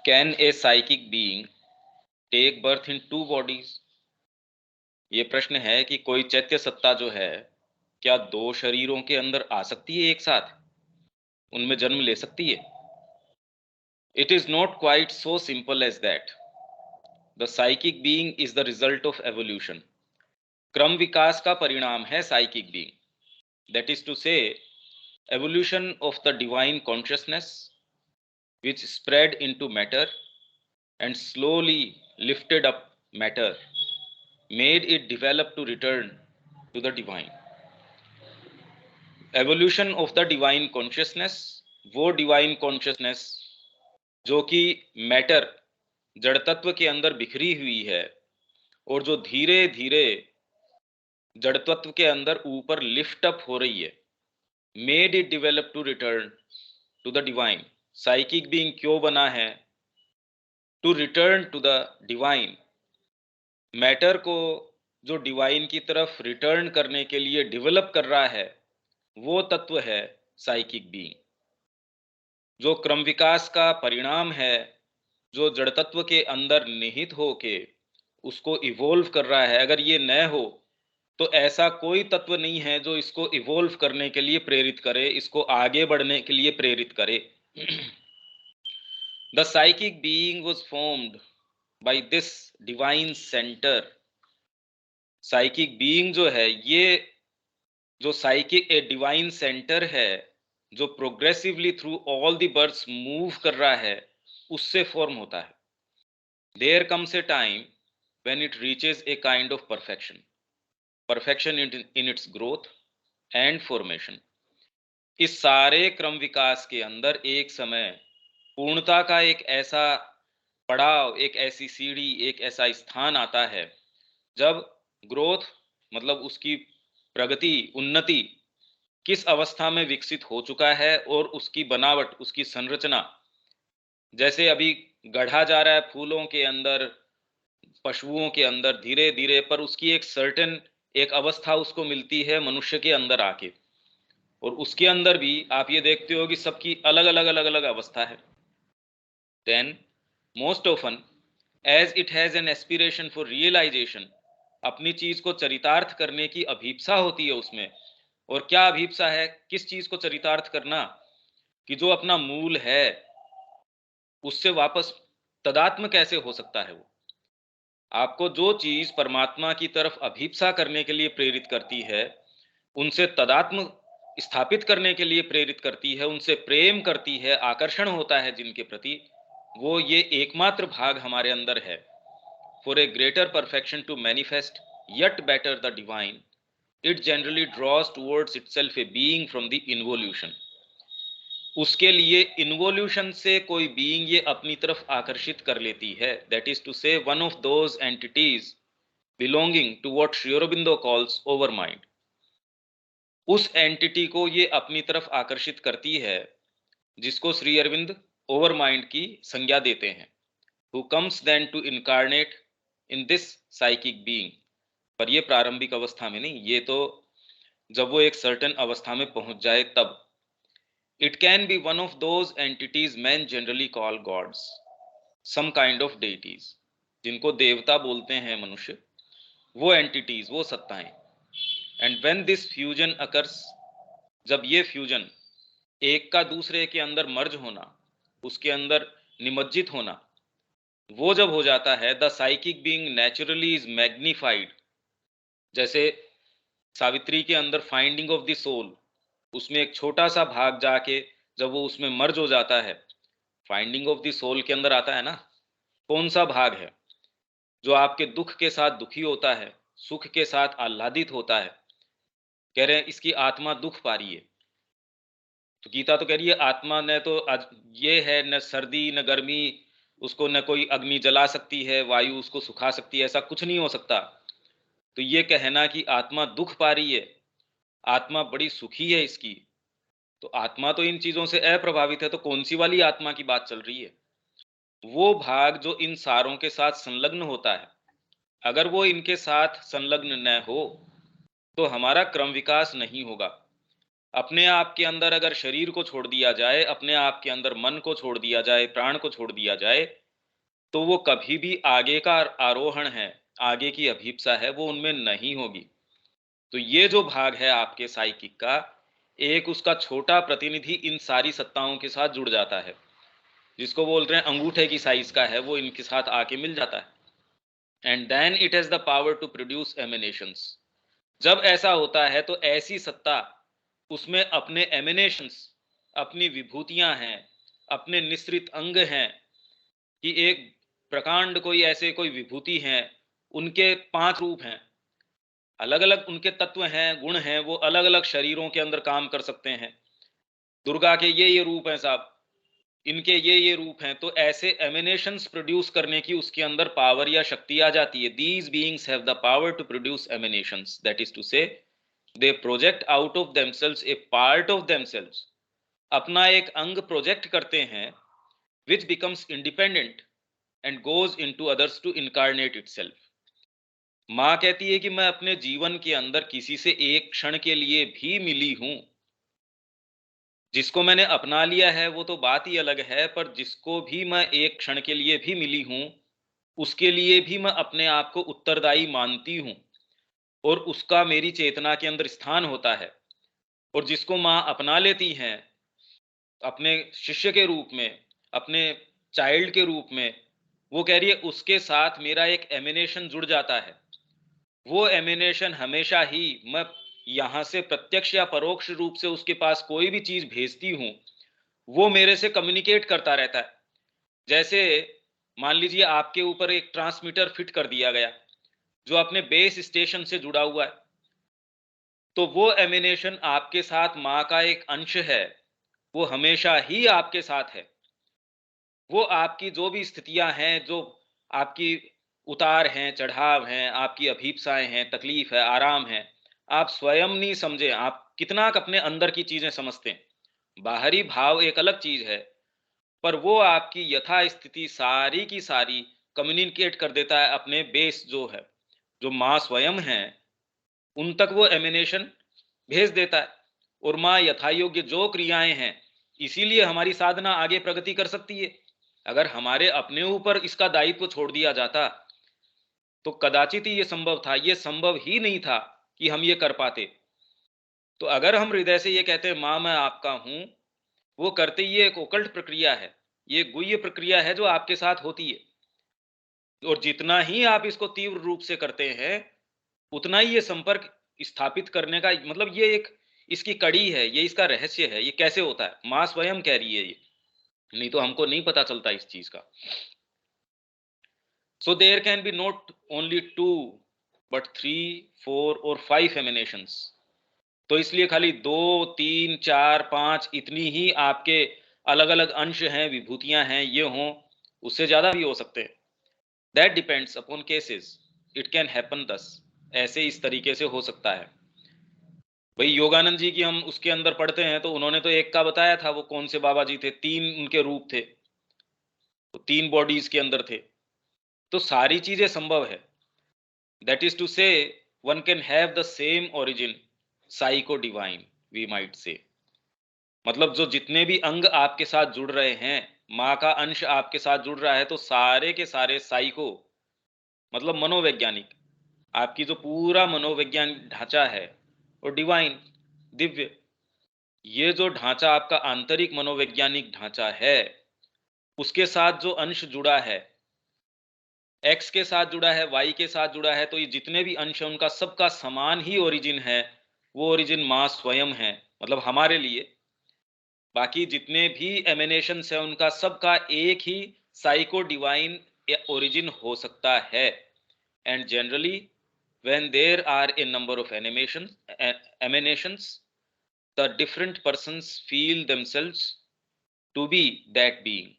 Can a psychic being take birth in two bodies? ये प्रश्न है कि कोई चैत्य सत्ता जो है क्या दो शरीरों के अंदर आ सकती है एक साथ, उनमें जन्म ले सकती है? It is not quite so simple as that. The psychic being is the result of evolution. क्रम विकास का परिणाम है psychic being. That is to say evolution of the divine consciousness which spread into matter and slowly lifted up matter, made it develop to return to the divine. Evolution of the divine consciousness, वो divine consciousness जो कि matter जड़ तत्व के अंदर बिखरी हुई है और जो धीरे धीरे जड़ तत्व के अंदर ऊपर लिफ्ट अप हो रही है, made it develop to return to the divine. Psychic being क्यों बना है? To return to the divine. Matter को जो डिवाइन की तरफ रिटर्न करने के लिए डेवलप कर रहा है, वो तत्व है साइकिक बीइंग। जो क्रम विकास का परिणाम है, जो जड़ तत्व के अंदर निहित होके उसको इवोल्व कर रहा है, अगर ये न हो तो ऐसा कोई तत्व नहीं है जो इसको इवोल्व करने के लिए प्रेरित करे, इसको आगे बढ़ने के लिए प्रेरित करे। The psychic being was formed by this divine centre. Psychic being जो है, ये जो साइकिक ए डिवाइन सेंटर है, जो progressively through all the births move कर रहा है, उससे फॉर्म होता है। There comes a time when it reaches a kind of perfection, perfection in its growth and formation. इस सारे क्रम विकास के अंदर एक समय पूर्णता का एक ऐसा पड़ाव, एक ऐसी सीढ़ी, एक ऐसा स्थान आता है जब ग्रोथ मतलब उसकी प्रगति, उन्नति किस अवस्था में विकसित हो चुका है और उसकी बनावट, उसकी संरचना, जैसे अभी गढ़ा जा रहा है फूलों के अंदर, पशुओं के अंदर धीरे धीरे, पर उसकी एक सर्टेन एक अवस्था उसको मिलती है मनुष्य के अंदर आके, और उसके अंदर भी आप ये देखते हो कि सबकी अलग अलग अलग अलग अवस्था है। Then most often as it has an aspiration for realisation, अपनी चीज को चरितार्थ करने की अभीप्सा होती है उसमें। और क्या अभीप्सा है? किस चीज को चरितार्थ करना? कि जो अपना मूल है उससे वापस तदात्म कैसे हो सकता है। वो आपको जो चीज परमात्मा की तरफ अभीप्सा करने के लिए प्रेरित करती है, उनसे तदात्म स्थापित करने के लिए प्रेरित करती है, उनसे प्रेम करती है, आकर्षण होता है जिनके प्रति, वो ये एकमात्र भाग हमारे अंदर है। For a greater perfection to manifest yet better the divine, it generally draws towards itself a being from the involution. उसके लिए इन्वोल्यूशन से कोई बीइंग ये अपनी तरफ आकर्षित कर लेती है। That is to say one of those entities belonging to what Shri Aurobindo calls over mind. उस एंटिटी को ये अपनी तरफ आकर्षित करती है जिसको श्री अरविंद ओवर माइंड की संज्ञा देते हैं। Who comes then to incarnate in this psychic being. पर ये प्रारंभिक अवस्था में नहीं, ये तो जब वो एक सर्टेन अवस्था में पहुंच जाए तब। It can be one of those entities man generally call gods, some kind of deities, जिनको देवता बोलते हैं मनुष्य, वो एंटिटीज, वो सत्ताएं। And when this fusion occurs, जब ये फ्यूजन, एक का दूसरे के अंदर मर्ज होना, उसके अंदर निमज्जित होना, वो जब हो जाता है, the psychic being naturally is magnified. जैसे सावित्री के अंदर फाइंडिंग ऑफ द सोल, उसमें एक छोटा सा भाग जाके जब वो उसमें मर्ज हो जाता है, फाइंडिंग ऑफ द सोल के अंदर आता है ना, कौन सा भाग है जो आपके दुख के साथ दुखी होता है, सुख के साथ आह्लादित होता है। कह रहे हैं इसकी आत्मा दुख पा रही है, तो गीता तो कह रही है आत्मा ने तो आज ये है, न सर्दी न गर्मी, उसको न कोई अग्नि जला सकती है, वायु उसको सुखा सकती है, ऐसा कुछ नहीं हो सकता। तो ये कहना कि आत्मा दुख पा रही है, आत्मा बड़ी सुखी है इसकी, तो आत्मा तो इन चीजों से अप्रभावित है, तो कौन सी वाली आत्मा की बात चल रही है? वो भाग जो इन सारों के साथ संलग्न होता है, अगर वो इनके साथ संलग्न न हो तो हमारा क्रम विकास नहीं होगा। अपने आप के अंदर अगर शरीर को छोड़ दिया जाए, अपने आप के अंदर मन को छोड़ दिया जाए, प्राण को छोड़ दिया जाए, तो वो कभी भी आगे का आरोहण है, आगे की अभीप्सा है, वो उनमें नहीं होगी। तो ये जो भाग है आपके साइकिक का, एक उसका छोटा प्रतिनिधि इन सारी सत्ताओं के साथ जुड़ जाता है, जिसको बोलते हैं अंगूठे की साइज का है, वो इनके साथ आके मिल जाता है। And then it has the power to produce emanations. जब ऐसा होता है तो ऐसी सत्ता, उसमें अपने एमिनेशंस, अपनी विभूतियां हैं, अपने निश्रित अंग हैं, कि एक प्रकांड कोई ऐसे कोई विभूति हैं, उनके 5 रूप हैं, अलग अलग उनके तत्व हैं, गुण हैं, वो अलग अलग शरीरों के अंदर काम कर सकते हैं। दुर्गा के ये रूप हैं साहब, इनके ये रूप हैं, तो ऐसे एमिनेशंस प्रोड्यूस करने की उसके अंदर पावर या शक्ति आ जाती है। These beings have the power to produce emanations, that is to say they project out of themselves a part of themselves. अपना एक अंग प्रोजेक्ट करते हैं, which becomes independent and goes into others to incarnate itself। माँ कहती है कि मैं अपने जीवन के अंदर किसी से एक क्षण के लिए भी मिली हूं। जिसको मैंने अपना लिया है वो तो बात ही अलग है, पर जिसको भी मैं एक क्षण के लिए भी मिली हूं, उसके लिए भी मैं अपने आप को उत्तरदायी मानती हूं, और उसका मेरी चेतना के अंदर स्थान होता है। और जिसको माँ अपना लेती हैं अपने शिष्य के रूप में, अपने चाइल्ड के रूप में, वो कह रही है उसके साथ मेरा एक एमिनेशन जुड़ जाता है। वो एमिनेशन हमेशा ही, मैं यहाँ से प्रत्यक्ष या परोक्ष रूप से उसके पास कोई भी चीज भेजती हूँ, वो मेरे से कम्युनिकेट करता रहता है। जैसे मान लीजिए आपके ऊपर एक ट्रांसमीटर फिट कर दिया गया, जो अपने बेस स्टेशन से जुड़ा हुआ है, तो वो एमिनेशन आपके साथ माँ का एक अंश है, वो हमेशा ही आपके साथ है। वो आपकी जो भी स्थितियां हैं, जो आपकी उतार हैं, चढ़ाव हैं, आपकी अभीप्साएं हैं, तकलीफ है, आराम है, आप स्वयं नहीं समझे, आप कितना अपने अंदर की चीजें समझते हैं। बाहरी भाव एक अलग चीज है, पर वो आपकी यथा स्थिति सारी की सारी कम्युनिकेट कर देता है अपने बेस जो है, जो माँ स्वयं है, उन तक वो एमिनेशन भेज देता है। और माँ यथा योग्य जो क्रियाएं हैं, इसीलिए हमारी साधना आगे प्रगति कर सकती है। अगर हमारे अपने ऊपर इसका दायित्व छोड़ दिया जाता, तो कदाचित ही ये संभव था, ये संभव ही नहीं था कि हम ये कर पाते। तो अगर हम हृदय से ये कहते हैं माँ मैं आपका हूं, वो करते ही ये एक ओकल्ट प्रक्रिया है, ये गुह्य प्रक्रिया है जो आपके साथ होती है। और जितना ही आप इसको तीव्र रूप से करते हैं, उतना ही ये संपर्क स्थापित करने का मतलब, ये एक इसकी कड़ी है, ये इसका रहस्य है, ये कैसे होता है, माँ स्वयं कह रही है ये, नहीं तो हमको नहीं पता चलता इस चीज का। So there can be not only 2 but 3, 4 और 5 emanations। तो इसलिए खाली 2, 3, 4, 5 इतनी ही आपके अलग अलग अंश हैं, विभूतियां हैं, ये हों, उससे ज्यादा भी हो सकते हैं। That depends upon cases, it can happen दस। ऐसे इस तरीके से हो सकता है। भाई योगानंद जी की हम उसके अंदर पढ़ते हैं, तो उन्होंने तो एक का बताया था, वो कौन से बाबा जी थे, 3 उनके रूप थे, तो 3 बॉडीज के अंदर थे। तो सारी चीजें संभव है। That is to say, one can have the same origin, psycho divine, we might say। मतलब जो जितने भी अंग आपके साथ जुड़ रहे हैं, माँ का अंश आपके साथ जुड़ रहा है, तो सारे के सारे साइको मतलब मनोवैज्ञानिक, आपकी जो पूरा मनोवैज्ञानिक ढांचा है, और डिवाइन, दिव्य, ये जो ढांचा आपका आंतरिक मनोवैज्ञानिक ढांचा है, उसके साथ जो अंश जुड़ा है, एक्स के साथ जुड़ा है, वाई के साथ जुड़ा है, तो ये जितने भी अंश हैं उनका सबका समान ही ओरिजिन है। वो ओरिजिन माँ स्वयं है, मतलब हमारे लिए। बाकी जितने भी एमिनेशंस हैं उनका सबका एक ही साइको डिवाइन ओरिजिन हो सकता है। And generally when there are a number of emanations, the different persons feel themselves to be that being।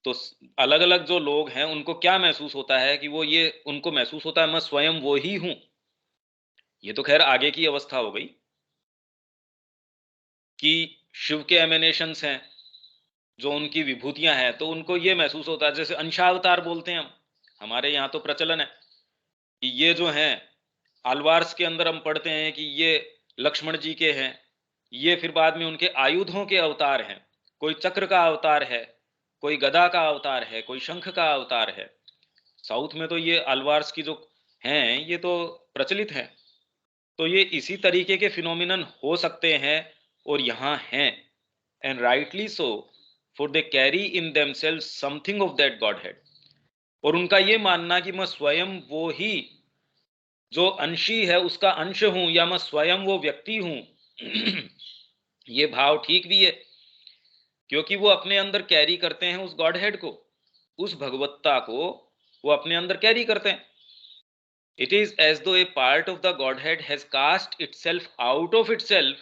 तो अलग अलग जो लोग हैं उनको क्या महसूस होता है कि वो ये उनको महसूस होता है मैं स्वयं वो ही हूं। ये तो खैर आगे की अवस्था हो गई कि शिव के एमिनेशंस हैं, जो उनकी विभूतियां हैं, तो उनको ये महसूस होता है, जैसे अंशावतार बोलते हैं हम, हमारे यहाँ तो प्रचलन है कि ये जो हैं आलवार्स के अंदर हम पढ़ते हैं कि ये लक्ष्मण जी के हैं, ये फिर बाद में उनके आयुधों के अवतार हैं। कोई चक्र का अवतार है, कोई गदा का अवतार है, कोई शंख का अवतार है। साउथ में तो ये अलवार्स की जो हैं ये तो प्रचलित हैं। तो ये इसी तरीके के फिनोमिनन हो सकते हैं और यहाँ हैं, and rightly so, for they carry in themselves something of that godhead. और उनका ये मानना कि मैं स्वयं वो ही जो अंशी है उसका अंश हूं, या मैं स्वयं वो व्यक्ति हूं ये भाव ठीक भी है, क्योंकि वो अपने अंदर कैरी करते हैं उस गॉड हेड को, उस भगवत्ता को वो अपने अंदर कैरी करते हैं। It is as though a part of the godhead has cast itself out of itself,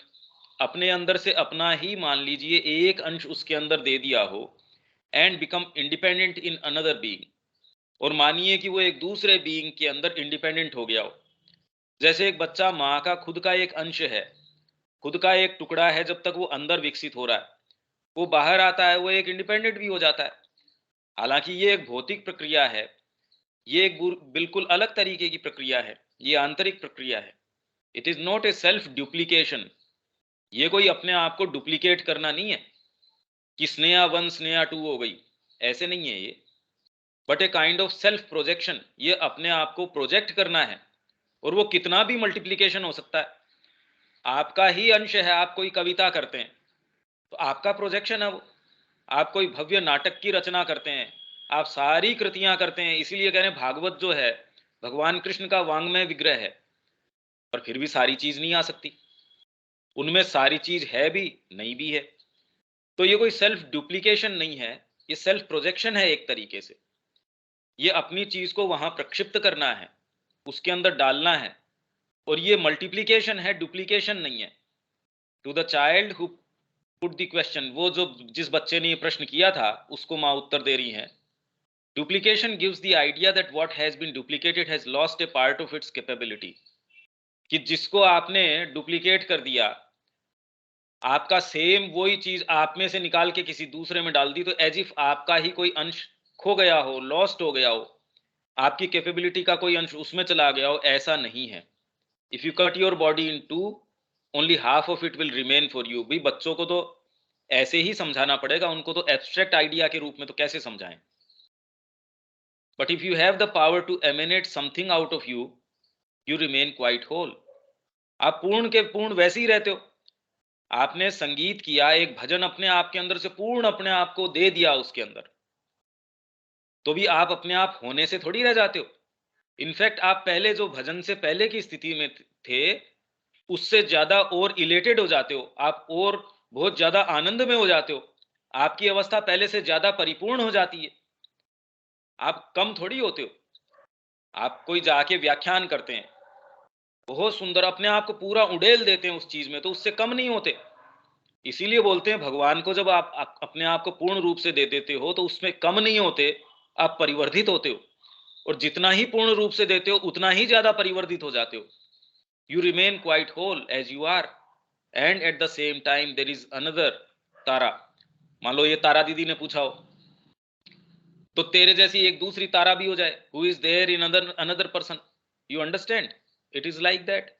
अपने अंदर से अपना ही मान लीजिए एक अंश उसके अंदर दे दिया हो, and become independent in another being, और मानिए कि वो एक दूसरे बीइंग के अंदर इंडिपेंडेंट हो गया हो। जैसे एक बच्चा माँ का खुद का एक अंश है, खुद का एक टुकड़ा है, जब तक वो अंदर विकसित हो रहा है, वो बाहर आता है वो एक इंडिपेंडेंट भी हो जाता है। हालांकि ये एक भौतिक प्रक्रिया है, ये एक बिल्कुल अलग तरीके की प्रक्रिया है, ये आंतरिक प्रक्रिया है। It is not a self duplication, ये कोई अपने आप को डुप्लीकेट करना नहीं है कि स्नेहा 1 स्नेहा 2 हो गई, ऐसे नहीं है ये। But A kind of self projection, ये अपने आप को प्रोजेक्ट करना है, और वो कितना भी मल्टीप्लीकेशन हो सकता है। आपका ही अंश है, आप कोई कविता करते हैं तो आपका प्रोजेक्शन है वो। आप कोई भव्य नाटक की रचना करते हैं, आप सारी कृतियां करते हैं, इसीलिए कह रहे हैं भागवत जो है भगवान कृष्ण का वांग्मय विग्रह है। पर फिर भी सारी चीज नहीं आ सकती, उनमें सारी चीज है भी, नहीं भी है। तो ये कोई सेल्फ डुप्लीकेशन नहीं है, ये सेल्फ प्रोजेक्शन है एक तरीके से। ये अपनी चीज को वहां प्रक्षिप्त करना है, उसके अंदर डालना है, और ये मल्टीप्लीकेशन है, डुप्लीकेशन नहीं है। To the child who put the question, वो जो जिस बच्चे ने ये प्रश्न किया था उसको माँ उत्तर दे रही हैं, duplication gives the idea that what has been duplicated has lost a part of its capability. कि जिसको आपने डुप्लीकेट कर दिया, आपका सेम वही चीज आप में से निकाल के किसी दूसरे में डाल दी, तो एज इफ आपका ही कोई अंश खो गया हो, लॉस्ट हो गया हो, आपकी कैपेबिलिटी का कोई अंश उसमें चला गया हो, ऐसा नहीं है। If you cut your body in two, only half of it will remain for you. भी बच्चों को तो ऐसे ही समझाना पड़ेगा, उनको तो एब्स्ट्रैक्ट आइडिया के रूप में तो कैसे समझाएं। But if you have the power to emanate something out of you, you remain quite whole. आप पूर्ण के पूर्ण वैसे ही रहते हो। आपने संगीत किया, एक भजन अपने आप के अंदर से पूर्ण अपने आप को दे दिया उसके अंदर, तो भी आप अपने आप होने से थोड़ी रह जाते हो। इनफैक्ट आप पहले जो भजन से पहले की स्थिति में थे, उससे ज्यादा और इलेटेड हो जाते हो आप, और बहुत ज्यादा आनंद में हो जाते हो। आपकी अवस्था पहले से ज्यादा परिपूर्ण हो जाती है, आप कम थोड़ी होते हो। आप कोई जाके व्याख्यान करते हैं, बहुत सुंदर अपने आप को पूरा उड़ेल देते हैं उस चीज में, तो उससे कम नहीं होते। इसीलिए बोलते हैं भगवान को जब आप अपने आप को पूर्ण रूप से दे देते हो तो उसमें कम नहीं होते, आप परिवर्धित होते हो। और जितना ही पूर्ण रूप से देते हो उतना ही ज्यादा परिवर्धित हो जाते हो। You remain quite whole as you are, and at the same time there is another तारा। मान लो ये तारा दीदी ने पूछा हो, तो तेरे जैसी एक दूसरी तारा भी हो जाए, who is there in another another person. You understand, it is like that.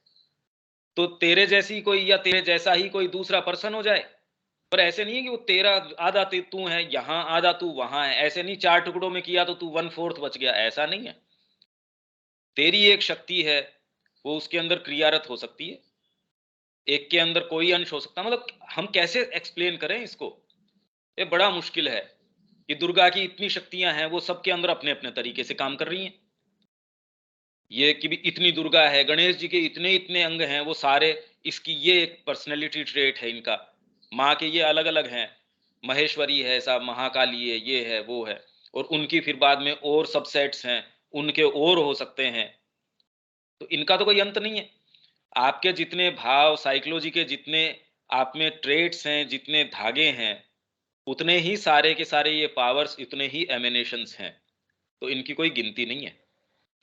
तो तेरे जैसी कोई या तेरे जैसा ही कोई दूसरा पर्सन हो जाए। पर ऐसे नहीं है कि वो तेरा आधा तू है यहाँ, आधा तू वहां है, ऐसे नहीं 4 टुकड़ों में किया तो तू 1/4 बच गया, ऐसा नहीं है। तेरी एक शक्ति है, वो उसके अंदर क्रियारत हो सकती है, एक के अंदर कोई अंश हो सकता है। मतलब हम कैसे एक्सप्लेन करें इसको, ये बड़ा मुश्किल है कि दुर्गा की इतनी शक्तियां हैं, वो सबके अंदर अपने अपने तरीके से काम कर रही हैं। ये कि भी इतनी दुर्गा है, गणेश जी के इतने इतने अंग हैं, वो सारे इसकी ये एक पर्सनैलिटी ट्रेट है इनका। माँ के ये अलग अलग हैं, महेश्वरी है, ऐसा महाकाली है, ये है वो है, और उनकी फिर बाद में और सबसेट्स हैं, उनके और हो सकते हैं। तो इनका तो कोई अंत नहीं है। आपके जितने भाव, साइकोलॉजी के जितने आप में ट्रेट्स हैं, जितने धागे हैं, उतने ही सारे के सारे ये पावर्स, इतने ही एमिनेशंस हैं। तो इनकी कोई गिनती नहीं है,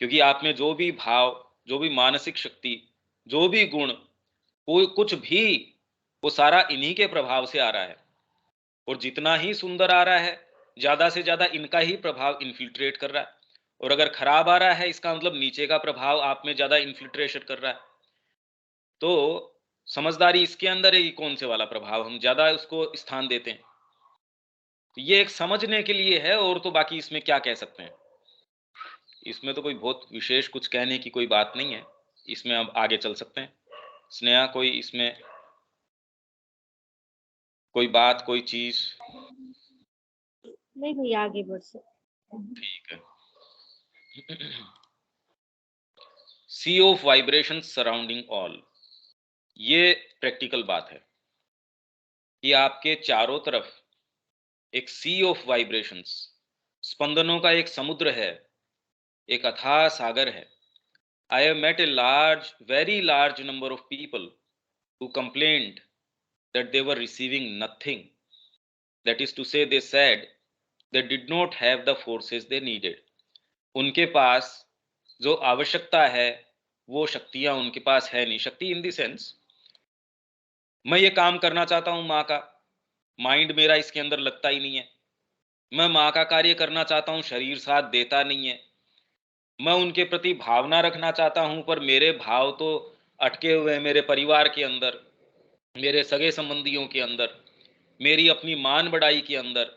क्योंकि आप में जो भी भाव, जो भी मानसिक शक्ति, जो भी गुण, कोई कुछ भी, वो सारा इन्हीं के प्रभाव से आ रहा है। और जितना ही सुंदर आ रहा है, ज्यादा से ज्यादा इनका ही प्रभाव इन्फिल्ट्रेट कर रहा है। और अगर खराब आ रहा है, इसका मतलब नीचे का प्रभाव आप में ज्यादा इन्फिल्ट्रेशन कर रहा है। तो समझदारी इसके अंदर है कि कौन से वाला प्रभाव हम ज्यादा उसको स्थान देते हैं। तो ये एक समझने के लिए है, और तो बाकी इसमें क्या कह सकते हैं। इसमें तो कोई बहुत विशेष कुछ कहने की कोई बात नहीं है। इसमें अब आगे चल सकते हैं। स्नेहा, कोई इसमें कोई बात, कोई चीज? नहीं भैया, आगे बढ़ सकते। ठीक है। सी ऑफ वाइब्रेशन सराउंडिंग ऑल, ये प्रैक्टिकल बात है कि आपके चारों तरफ एक सी ऑफ वाइब्रेशंस, स्पंदनों का एक समुद्र है, एक अथाह सागर है। I have met a large, very large number of people who complained that they were receiving nothing. That is to say, they said they did not have the forces they needed. उनके पास जो आवश्यकता है वो शक्तियां उनके पास है नहीं। शक्ति इन द सेंस, मैं ये काम करना चाहता हूं माँ का, माइंड मेरा इसके अंदर लगता ही नहीं है। मैं माँ का कार्य करना चाहता हूं, शरीर साथ देता नहीं है। मैं उनके प्रति भावना रखना चाहता हूं, पर मेरे भाव तो अटके हुए हैं मेरे परिवार के अंदर, मेरे सगे संबंधियों के अंदर, मेरी अपनी मान बढ़ाई के अंदर,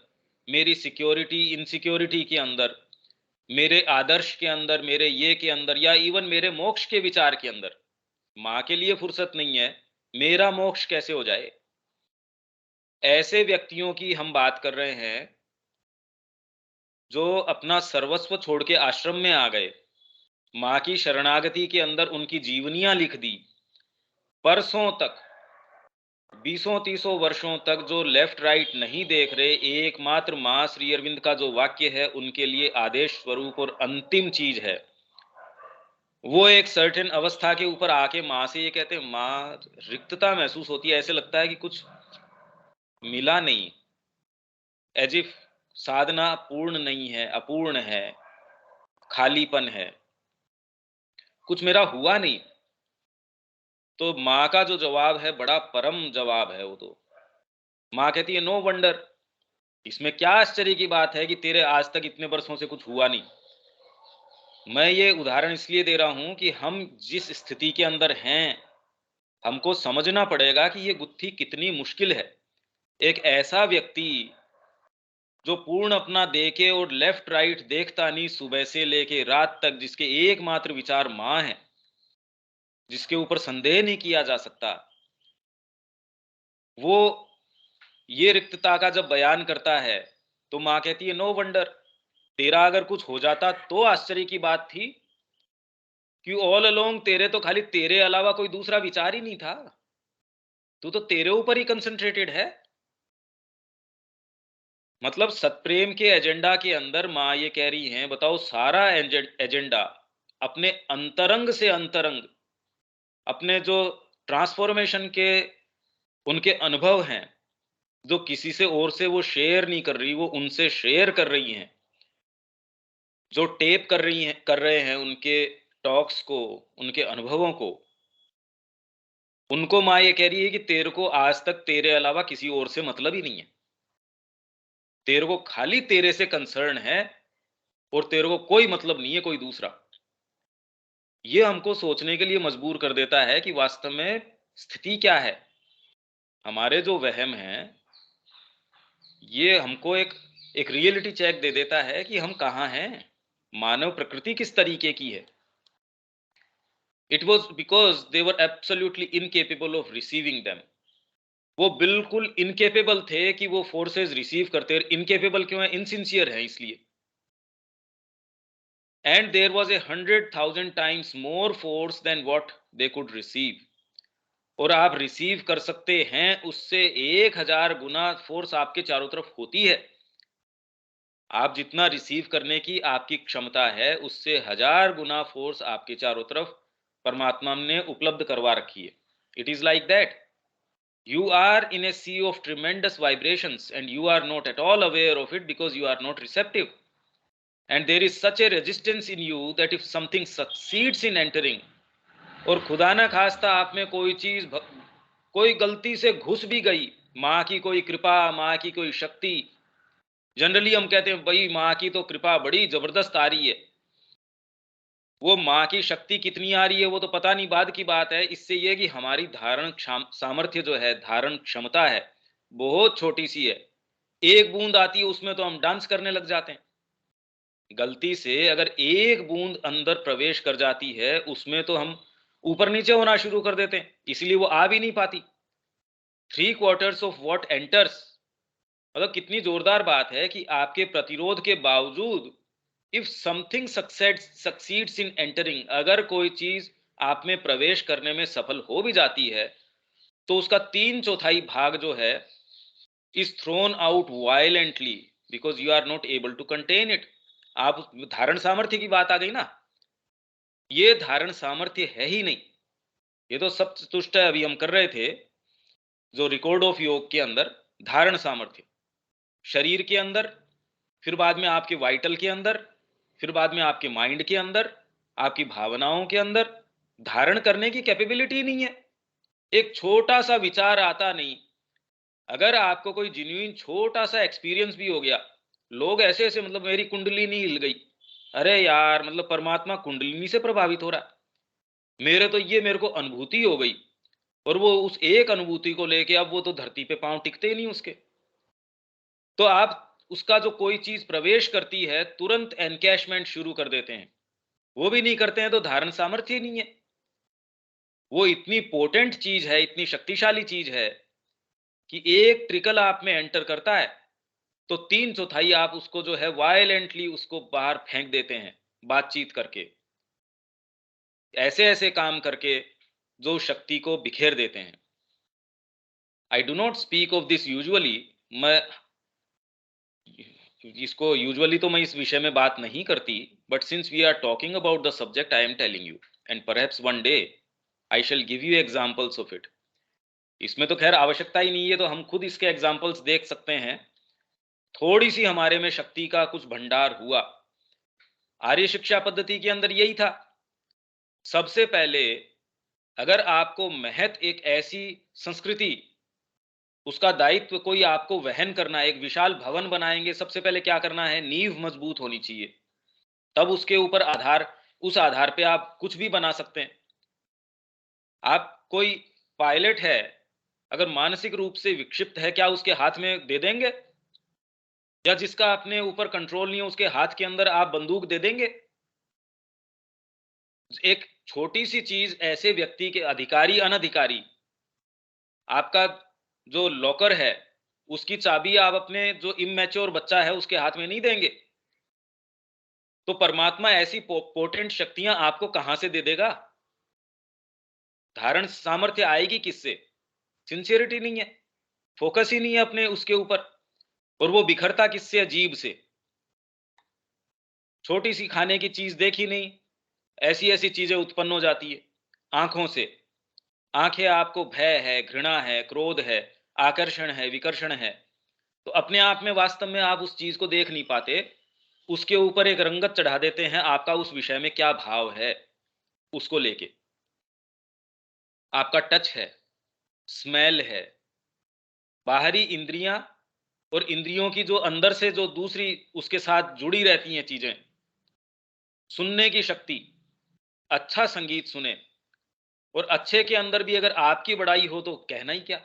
मेरी सिक्योरिटी इनसिक्योरिटी के अंदर, मेरे आदर्श के अंदर, मेरे ये के अंदर, या इवन मेरे मोक्ष के विचार के अंदर। माँ के लिए फुर्सत नहीं है, मेरा मोक्ष कैसे हो जाए? ऐसे व्यक्तियों की हम बात कर रहे हैं जो अपना सर्वस्व छोड़ के आश्रम में आ गए, माँ की शरणागति के अंदर उनकी जीवनियां लिख दी, परसों तक, बीसों तीसों वर्षों तक जो लेफ्ट राइट नहीं देख रहे, एकमात्र माँ श्री अरविंद का जो वाक्य है उनके लिए आदेश स्वरूप और अंतिम चीज है। वो एक सर्टेन अवस्था के ऊपर आके माँ से ये कहते हैं, माँ रिक्तता महसूस होती है, ऐसे लगता है कि कुछ मिला नहीं, एज इफ साधना पूर्ण नहीं है, अपूर्ण है, खालीपन है, कुछ मेरा हुआ नहीं। तो माँ का जो जवाब है बड़ा परम जवाब है। वो तो माँ कहती है, नो वंडर, इसमें क्या आश्चर्य की बात है कि तेरे आज तक इतने वर्षों से कुछ हुआ नहीं। मैं ये उदाहरण इसलिए दे रहा हूं कि हम जिस स्थिति के अंदर हैं, हमको समझना पड़ेगा कि ये गुत्थी कितनी मुश्किल है। एक ऐसा व्यक्ति जो पूर्ण अपना देखे और लेफ्ट राइट देखता नहीं सुबह से लेके रात तक, जिसके एकमात्र विचार माँ है, जिसके ऊपर संदेह नहीं किया जा सकता, वो ये रिक्तता का जब बयान करता है तो माँ कहती है, नो वंडर, तेरा अगर कुछ हो जाता तो आश्चर्य की बात थी कि ऑल अलोंग तेरे तो खाली तेरे अलावा कोई दूसरा विचार ही नहीं था, तू तो तेरे ऊपर ही कंसंट्रेटेड है। मतलब सतप्रेम के एजेंडा के अंदर माँ ये कह रही हैं, बताओ सारा एजेंडा अपने अंतरंग से अंतरंग, अपने जो ट्रांसफॉर्मेशन के उनके अनुभव हैं, जो किसी से और से वो शेयर नहीं कर रही, वो उनसे शेयर कर रही हैं। जो टेप कर रहे हैं उनके टॉक्स को, उनके अनुभवों को, उनको माँ ये कह रही है कि तेरे को आज तक तेरे अलावा किसी और से मतलब ही नहीं है, तेरे को खाली तेरे से कंसर्न है, और तेरे को कोई मतलब नहीं है कोई दूसरा। ये हमको सोचने के लिए मजबूर कर देता है कि वास्तव में स्थिति क्या है। हमारे जो वहम हैं, ये हमको एक एक रियलिटी चेक दे देता है कि हम कहाँ हैं, मानव प्रकृति किस तरीके की है। It was because they were absolutely incapable of receiving them. वो बिल्कुल इनकेपेबल थे कि वो फोर्सेस रिसीव करते। इनकेपेबल क्यों है? इनसिंसियर है इसलिए। And there was 100,000 times more force than what they could receive. और आप रिसीव कर सकते हैं उससे 1000 गुना फोर्स आपके चारों तरफ होती है। आप जितना रिसीव करने की आपकी क्षमता है, उससे 1000 गुना फोर्स आपके चारों तरफ परमात्मा ने उपलब्ध करवा रखी है। It is like that. You are in a sea of tremendous vibrations and you are not at all aware of it because you are not receptive. And there is such a resistance in you that if something succeeds in entering, और खुदा ना खास्ता आप में कोई चीज कोई गलती से घुस भी गई, माँ की कोई कृपा, माँ की कोई शक्ति, जनरली हम कहते हैं भाई माँ की तो कृपा बड़ी जबरदस्त आ रही है, वो माँ की शक्ति कितनी आ रही है वो तो पता नहीं, बाद की बात है। इससे ये कि हमारी धारण सामर्थ्य जो है, धारण क्षमता है, बहुत छोटी सी है। एक बूंद आती है उसमें तो हम डांस करने लग जाते हैं। गलती से अगर एक बूंद अंदर प्रवेश कर जाती है उसमें तो हम ऊपर नीचे होना शुरू कर देते हैं, इसलिए वो आ भी नहीं पाती। 3/4 ऑफ व्हाट एंटर्स, मतलब कितनी जोरदार बात है कि आपके प्रतिरोध के बावजूद, if something succeeds in entering, अगर कोई चीज आप में प्रवेश करने में सफल हो भी जाती है तो उसका 3/4 भाग जो है is thrown out violently because you are not able to contain it. आप, धारण सामर्थ्य की बात आ गई ना, ये धारण सामर्थ्य है ही नहीं। ये तो सब तुष्ट है, अभी हम कर रहे थे जो रिकॉर्ड ऑफ योग के अंदर, धारण सामर्थ्य शरीर के अंदर, फिर बाद में आपके वाइटल के अंदर, फिर बाद में आपके माइंड के अंदर, आपकी भावनाओं के अंदर धारण करने की कैपेबिलिटी नहीं है। एक छोटा सा विचार आता नहीं, अगर आपको कोई जेन्युइन छोटा सा एक्सपीरियंस भी हो गया, लोग ऐसे ऐसे, मतलब मेरी कुंडलिनी हिल गई, अरे यार मतलब परमात्मा कुंडलिनी से प्रभावित हो रहा है, मेरे को अनुभूति हो गई, और वो उस एक अनुभूति को लेके अब वो तो धरती पे पांव टिकते ही नहीं उसके। तो आप उसका जो कोई चीज प्रवेश करती है तुरंत एनकैशमेंट शुरू कर देते हैं, वो भी नहीं करते हैं तो धारण सामर्थ्य ही नहीं है। वो इतनी पोटेंट चीज है, इतनी शक्तिशाली चीज है कि एक ट्रिकल आप में एंटर करता है तो 3/4 आप उसको जो है वायलेंटली उसको बाहर फेंक देते हैं, बातचीत करके, ऐसे ऐसे काम करके जो शक्ति को बिखेर देते हैं। I do not speak of this usually, मैं इसको यूजुअली तो मैं इस विषय में बात नहीं करती, but since we are talking about the subject I am telling you, and perhaps one day I shall give you examples of it. इसमें तो खैर आवश्यकता ही नहीं है, तो हम खुद इसके एग्जांपल्स देख सकते हैं। थोड़ी सी हमारे में शक्ति का कुछ भंडार हुआ, आर्य शिक्षा पद्धति के अंदर यही था। सबसे पहले अगर आपको महत एक ऐसी संस्कृति, उसका दायित्व कोई आपको वहन करना है, एक विशाल भवन बनाएंगे, सबसे पहले क्या करना है, नींव मजबूत होनी चाहिए, तब उसके ऊपर आधार, उस आधार पे आप कुछ भी बना सकते हैं। आप कोई पायलट है, अगर मानसिक रूप से विक्षिप्त है, क्या उसके हाथ में दे देंगे? या जिसका अपने ऊपर कंट्रोल नहीं है उसके हाथ के अंदर आप बंदूक दे देंगे? एक छोटी सी चीज ऐसे व्यक्ति के, अधिकारी अनधिकारी, आपका जो लॉकर है उसकी चाबी आप अपने जो इमैच्योर बच्चा है उसके हाथ में नहीं देंगे। तो परमात्मा ऐसी पोटेंट शक्तियां आपको कहां से दे देगा? धारण सामर्थ्य आएगी किससे? सिंसियरिटी नहीं है, फोकस ही नहीं है अपने उसके ऊपर, और वो बिखरता किससे? अजीब से, छोटी सी खाने की चीज देखी नहीं, ऐसी ऐसी चीजें उत्पन्न हो जाती है आंखों से। आंखें आपको भय है, घृणा है, क्रोध है, आकर्षण है, विकर्षण है, तो अपने आप में वास्तव में आप उस चीज को देख नहीं पाते, उसके ऊपर एक रंगत चढ़ा देते हैं, आपका उस विषय में क्या भाव है उसको लेके। आपका टच है, स्मेल है, बाहरी इंद्रियां, और इंद्रियों की जो अंदर से जो दूसरी उसके साथ जुड़ी रहती हैं चीजें, सुनने की शक्ति, अच्छा संगीत सुने, और अच्छे के अंदर भी अगर आपकी बड़ाई हो तो कहना ही क्या।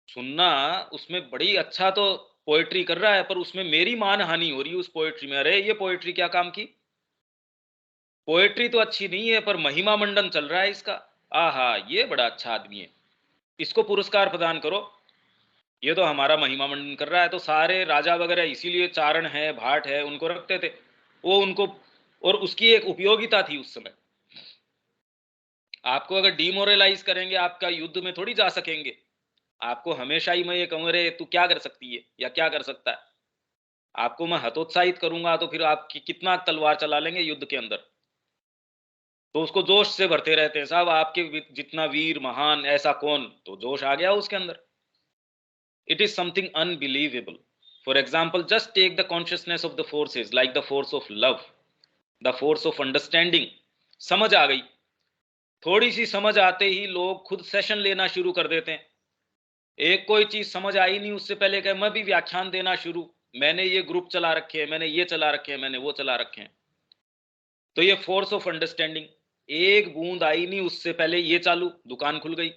सुनना, उसमें बड़ी अच्छा तो पोएट्री कर रहा है, पर उसमें मेरी मान हानि हो रही है उस पोएट्री में। अरे ये पोएट्री क्या काम की, पोएट्री तो अच्छी नहीं है पर महिमा मंडन चल रहा है इसका। आहा, ये बड़ा अच्छा आदमी है, इसको पुरस्कार प्रदान करो, ये तो हमारा महिमा मंडन कर रहा है। तो सारे राजा वगैरह इसीलिए चारण है, भाट है, उनको रखते थे, वो उनको, और उसकी एक उपयोगिता थी उस समय। आपको अगर डिमोरलाइज करेंगे, आपका युद्ध में थोड़ी जा सकेंगे। आपको हमेशा ही मैं ये कहूँ, अरे तू क्या कर सकती है या क्या कर सकता है, आपको मैं हतोत्साहित करूंगा तो फिर आप कितना तलवार चला लेंगे युद्ध के अंदर। तो उसको जोश से भरते रहते हैं साहब, आपके जितना वीर महान ऐसा कौन, तो जोश आ गया उसके अंदर। It is something unbelievable. For example, just take the consciousness of the forces, like the force of love, the force of understanding. समझ आ गई, थोड़ी सी समझ आते ही लोग खुद सेशन लेना शुरू कर देते हैं। एक कोई चीज समझ आई नहीं उससे पहले कहे मैं भी व्याख्यान देना शुरू, मैंने ये ग्रुप चला रखे हैं, मैंने ये चला रखे हैं, मैंने वो चला रखे हैं। तो ये फोर्स ऑफ अंडरस्टैंडिंग, एक बूंद आई नहीं उससे पहले ये चालू, दुकान खुल गई।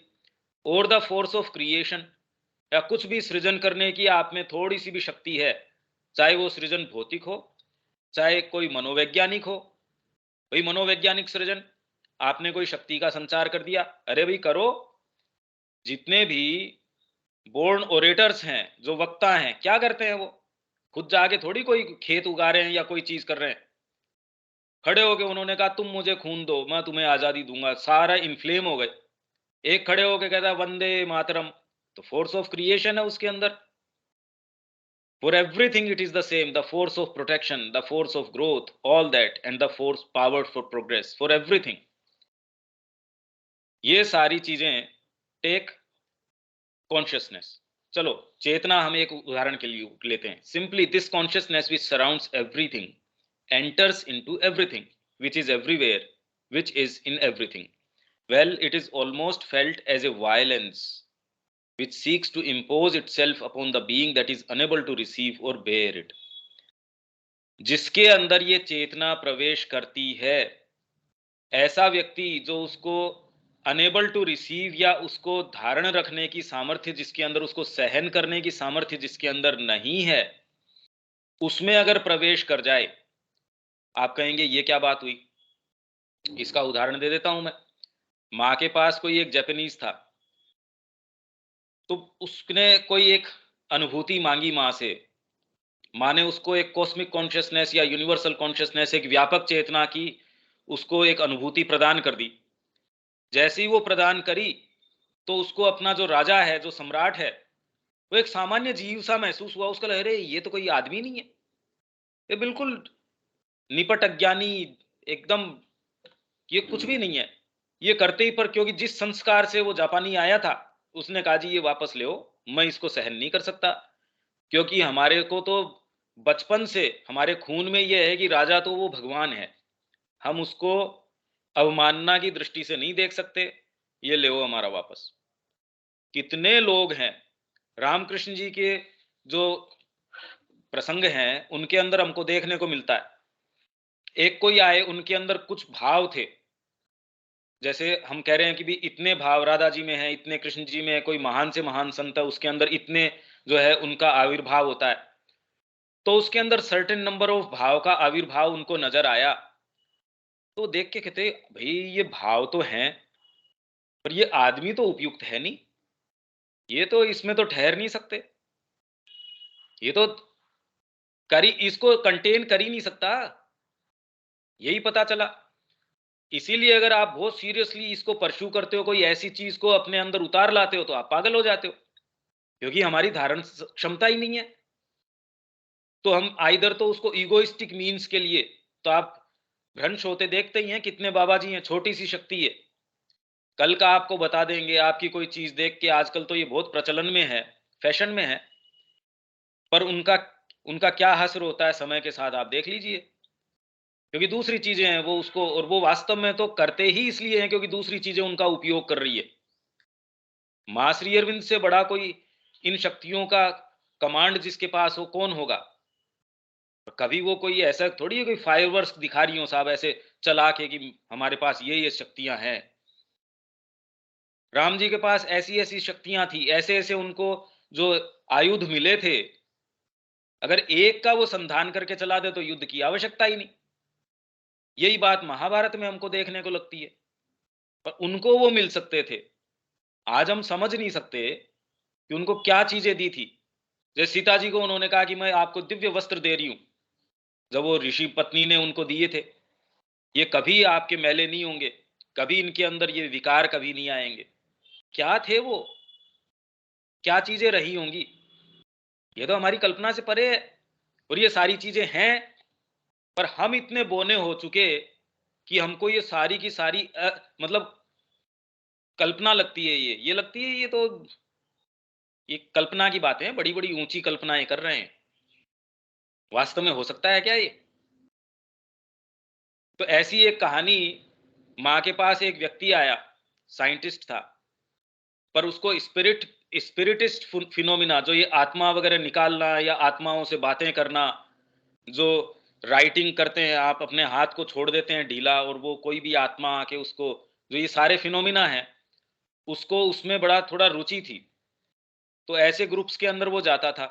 और द फोर्स ऑफ क्रिएशन, या कुछ भी सृजन करने की आप में थोड़ी सी भी शक्ति है, चाहे वो सृजन भौतिक हो, चाहे कोई मनोवैज्ञानिक हो। भाई मनोवैज्ञानिक सृजन, आपने कोई शक्ति का संचार कर दिया, अरे भाई करो। जितने भी बोर्न ओरेटर्स हैं, जो वक्ता हैं, क्या करते हैं वो? खुद जाके थोड़ी कोई खेत उगा रहे हैं या कोई चीज कर रहे हैं। खड़े होके उन्होंने कहा तुम मुझे खून दो, मैं तुम्हें आजादी दूंगा, सारा इन्फ्लेम हो गए। एक खड़े होके कहता वंदे मातरम, तो फोर्स ऑफ क्रिएशन है उसके अंदर। For everything it is the same, the force of protection, the force of growth, all that, and the force power for progress, for everything. ये सारी चीजें टेक कॉन्शियसनेस। चलो चेतना हम एक उदाहरण के लिए लेते हैं। Simply this consciousness which surrounds everything enters into everything which is everywhere, which is in everything. Well, it is almost felt as a violence which seeks to impose itself upon the being that is unable to receive or bear it. जिसके अंदर ये चेतना प्रवेश करती है, ऐसा व्यक्ति जो उसको अनेबल टू रिसीव, या उसको धारण रखने की सामर्थ्य जिसके अंदर, उसको सहन करने की सामर्थ्य जिसके अंदर नहीं है, उसमें अगर प्रवेश कर जाए, आप कहेंगे ये क्या बात हुई। इसका उदाहरण दे देता हूं मैं। माँ के पास कोई एक जापानीज था, तो उसने कोई एक अनुभूति मांगी माँ से। माँ ने उसको एक कॉस्मिक कॉन्शियसनेस या यूनिवर्सल कॉन्शियसनेस, एक व्यापक चेतना की उसको एक अनुभूति प्रदान कर दी। जैसे ही वो प्रदान करी, तो उसको अपना जो राजा है, जो सम्राट है, वो एक सामान्य जीव सा महसूस हुआ। उसका लगा अरे ये तो कोई आदमी नहीं है, ये बिल्कुल निपट अज्ञानी, एकदम ये कुछ भी नहीं है। ये करते ही, पर क्योंकि जिस संस्कार से वो जापानी आया था, उसने कहा जी ये वापस ले, मैं इसको सहन नहीं कर सकता। क्योंकि हमारे को तो बचपन से हमारे खून में ये है कि राजा तो वो भगवान है, हम उसको अवमानना की दृष्टि से नहीं देख सकते, ये ले हमारा वापस। कितने लोग हैं, रामकृष्ण जी के जो प्रसंग हैं उनके अंदर हमको देखने को मिलता है। एक कोई आए, उनके अंदर कुछ भाव थे, जैसे हम कह रहे हैं कि भी इतने भाव राधा जी में है, इतने कृष्ण जी में है, कोई महान से महान संत है उसके अंदर इतने जो है उनका आविर्भाव होता है, तो उसके अंदर सर्टेन नंबर ऑफ भाव का आविर्भाव उनको नजर आया। तो देख के कहते भाई ये भाव तो हैं, पर ये आदमी तो उपयुक्त है नहीं, ये तो इसमें तो ठहर नहीं सकते, ये तो इसको कंटेन कर ही नहीं सकता। यही पता चला। इसीलिए अगर आप बहुत सीरियसली इसको परस्यू करते हो, कोई ऐसी चीज को अपने अंदर उतार लाते हो, तो आप पागल हो जाते हो, क्योंकि हमारी धारण क्षमता ही नहीं है। तो हम आइदर तो उसको ईगोइस्टिक मीन्स के लिए, तो आप भ्रंश होते देखते ही हैं, कितने बाबा जी हैं, छोटी सी शक्ति है, कल का आपको बता देंगे। आपकी कोई चीज देख के, आजकल तो ये बहुत प्रचलन में है, फैशन में है, पर उनका उनका क्या हश्र होता है समय के साथ, आप देख लीजिए। क्योंकि दूसरी चीजें हैं वो उसको, और वो वास्तव में तो करते ही इसलिए हैं क्योंकि दूसरी चीजें उनका उपयोग कर रही है। मां श्री अरविंद से बड़ा कोई इन शक्तियों का कमांड जिसके पास हो, कौन होगा? कभी वो कोई ऐसा थोड़ी है कोई फायरवर्क्स दिखा रही हो साहब ऐसे चला के कि हमारे पास ये शक्तियां हैं। राम जी के पास ऐसी ऐसी शक्तियां थी, ऐसे ऐसे उनको जो आयुध मिले थे, अगर एक का वो संधान करके चला दे तो युद्ध की आवश्यकता ही नहीं। यही बात महाभारत में हमको देखने को लगती है, पर उनको वो मिल सकते थे। आज हम समझ नहीं सकते कि उनको क्या चीजें दी थी। जैसे सीता जी को उन्होंने कहा कि मैं आपको दिव्य वस्त्र दे रही हूं, जब वो ऋषि पत्नी ने उनको दिए थे, ये कभी आपके मैले नहीं होंगे, कभी इनके अंदर ये विकार कभी नहीं आएंगे। क्या थे वो, क्या चीजें रही होंगी, ये तो हमारी कल्पना से परे है। और ये सारी चीजें हैं, पर हम इतने बोने हो चुके कि हमको ये सारी की सारी मतलब कल्पना लगती है। ये लगती है ये तो, ये कल्पना की बातें हैं, बड़ी बड़ी ऊंची कल्पनाएं कर रहे हैं, वास्तव में हो सकता है क्या ये? तो ऐसी एक कहानी, माँ के पास एक व्यक्ति आया, साइंटिस्ट था, पर उसको स्पिरिटिस्ट फिनोमिना, जो ये आत्मा वगैरह निकालना या आत्माओं से बातें करना, जो राइटिंग करते हैं, आप अपने हाथ को छोड़ देते हैं ढीला और वो कोई भी आत्मा आके उसको, जो ये सारे फिनोमिना हैं, उसको उसमें बड़ा थोड़ा रुचि थी। तो ऐसे ग्रुप्स के अंदर वो जाता था।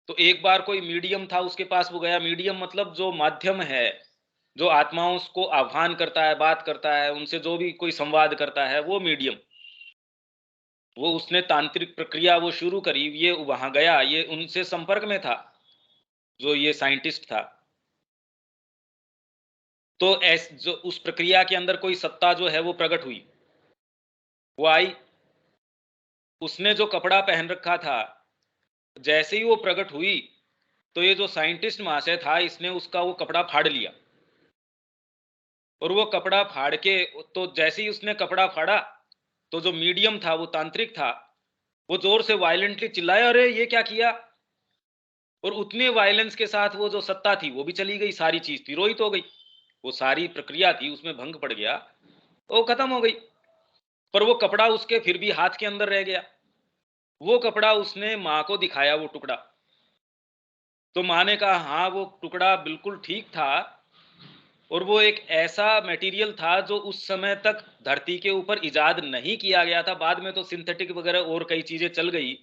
तो एक बार कोई मीडियम था उसके पास वो गया, मीडियम मतलब जो माध्यम है, जो आत्माओं को आह्वान करता है, बात करता है, उनसे जो भी कोई संवाद करता है, वो मीडियम। वो उसने तांत्रिक प्रक्रिया वो शुरू करी, ये वहां गया, ये उनसे संपर्क में था, जो ये साइंटिस्ट था। तो जो उस प्रक्रिया के अंदर कोई सत्ता जो है वो प्रकट हुई, वो आई, उसने जो कपड़ा पहन रखा था, जैसे ही वो प्रकट हुई, तो ये जो साइंटिस्ट महाशय था, इसने उसका वो कपड़ा फाड़ लिया। और वो कपड़ा फाड़ के, तो जैसे ही उसने कपड़ा फाड़ा, तो जो मीडियम था, वो तांत्रिक था, वो जोर से वायलेंटली चिल्लाया, अरे ये क्या किया। और उतने वायलेंस के साथ वो जो सत्ता थी वो भी चली गई, सारी चीज तिरोहित हो गई, वो सारी प्रक्रिया थी उसमें भंग पड़ गया, वो खत्म हो गई। पर वो कपड़ा उसके फिर भी हाथ के अंदर रह गया। वो कपड़ा उसने माँ को दिखाया, वो टुकड़ा। तो माँ ने कहा हाँ वो टुकड़ा बिल्कुल ठीक था, और वो एक ऐसा मटेरियल था जो उस समय तक धरती के ऊपर इजाद नहीं किया गया था। बाद में तो सिंथेटिक वगैरह और कई चीजें चल गई,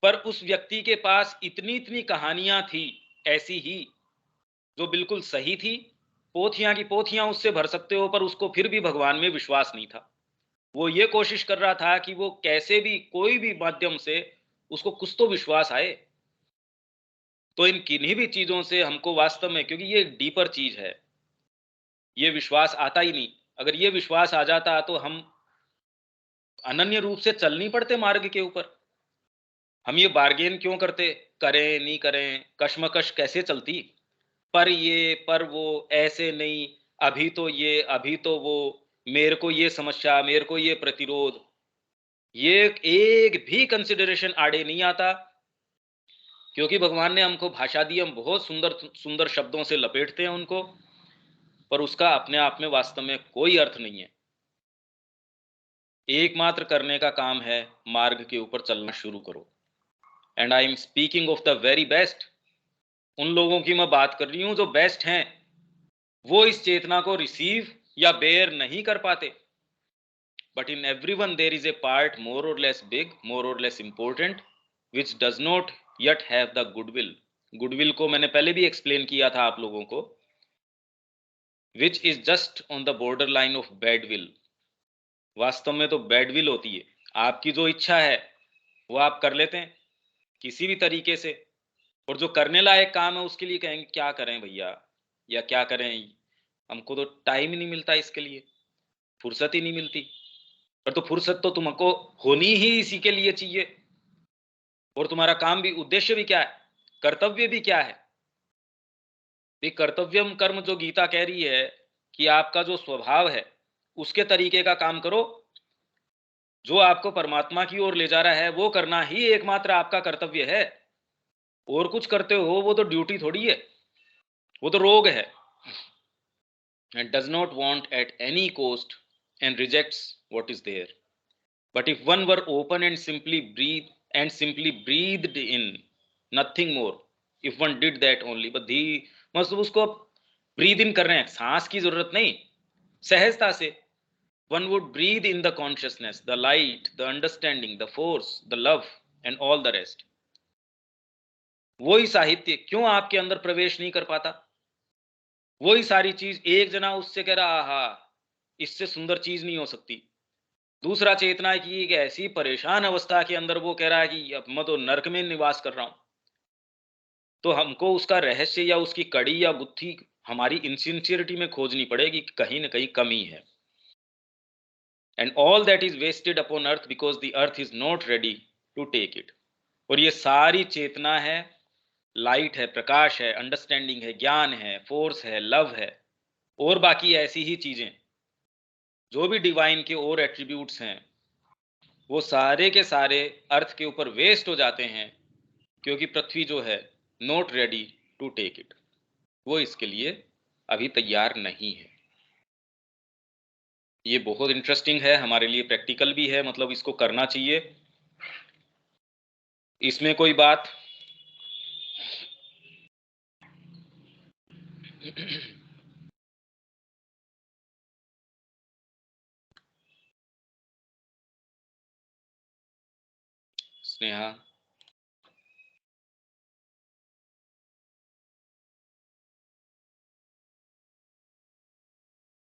पर उस व्यक्ति के पास इतनी इतनी कहानियां थी ऐसी ही, जो बिल्कुल सही थी। पोथियां की पोथियां उससे भर सकते हो, पर उसको फिर भी भगवान में विश्वास नहीं था। वो ये कोशिश कर रहा था कि वो कैसे भी कोई भी माध्यम से उसको कुछ तो विश्वास आए। तो इन किन्हीं भी चीजों से हमको वास्तव में, क्योंकि ये डीपर चीज है, ये विश्वास आता ही नहीं। अगर ये विश्वास आ जाता तो हम अनन्य रूप से चल नहीं पड़ते मार्ग के ऊपर। हम ये बार्गेन क्यों करते, करें नहीं करें, कश्मकश कैसे चलती, पर ये पर वो, ऐसे नहीं, अभी तो ये, अभी तो वो, मेरे को ये समस्या, मेरे को ये प्रतिरोध, ये एक भी कंसिडरेशन आड़े नहीं आता। क्योंकि भगवान ने हमको भाषा दी, हम बहुत सुंदर सुंदर शब्दों से लपेटते हैं उनको, पर उसका अपने आप में वास्तव में कोई अर्थ नहीं है। एकमात्र करने का काम है, मार्ग के ऊपर चलना शुरू करो। And I am speaking of the very best. उन लोगों की मैं बात कर रही हूं जो बेस्ट हैं, वो इस चेतना को रिसीव या बेयर नहीं कर पाते। But in everyone there is a part more or less big, more or less important, which does not yet have the goodwill. Goodwill को मैंने पहले भी एक्सप्लेन किया था आप लोगों को, which is just on the border line of bad will. वास्तव में तो बैड विल होती है। आपकी जो इच्छा है वो आप कर लेते हैं किसी भी तरीके से, और जो करने लायक काम है उसके लिए कहेंगे क्या करें भैया, या क्या करें, हमको तो टाइम ही नहीं मिलता इसके लिए, फुर्सत ही नहीं मिलती। पर तो फुर्सत तो तुमको होनी ही इसी के लिए चाहिए। और तुम्हारा काम भी, उद्देश्य भी क्या है, कर्तव्य भी क्या है। ये कर्तव्यम कर्म जो गीता कह रही है कि आपका जो स्वभाव है उसके तरीके का काम करो, जो आपको परमात्मा की ओर ले जा रहा है वो करना ही एकमात्र आपका कर्तव्य है। और कुछ करते हो वो तो ड्यूटी थोड़ी है, वो तो रोग है। And does not want at any cost and rejects what is there. But if one were open and simply breathed in, nothing more. If one did that only, but धी मतलब उसको ब्रीद इन कर रहे हैं, सांस की जरूरत नहीं, सहजता से। One would breathe in the consciousness, the light, the understanding, the force, the love, and all the rest. वही साहित्य क्यों आपके अंदर प्रवेश नहीं कर पाता? वही सारी चीज, एक जना उससे कह रहा हा, इससे सुंदर चीज नहीं हो सकती। दूसरा चेतना की एक ऐसी परेशान अवस्था के अंदर वो कह रहा है कि अब मैं तो नरक में निवास कर रहा हूं। तो हमको उसका रहस्य या उसकी कड़ी या बुद्धि हमारी इनसिंसियरिटी में खोजनी पड़ेगी, कहीं ना कहीं कमी है। And all that is wasted upon earth because the earth is not ready to take it. और ये सारी चेतना है, लाइट है, प्रकाश है, अंडरस्टैंडिंग है, ज्ञान है, फोर्स है, लव है, और बाकी ऐसी ही चीजें जो भी डिवाइन के और एट्रीब्यूट्स हैं, वो सारे के सारे अर्थ के ऊपर वेस्ट हो जाते हैं, क्योंकि पृथ्वी जो है not ready to take it, वो इसके लिए अभी तैयार नहीं है। ये बहुत इंटरेस्टिंग है हमारे लिए, प्रैक्टिकल भी है, मतलब इसको करना चाहिए। इसमें कोई बात स्नेहा,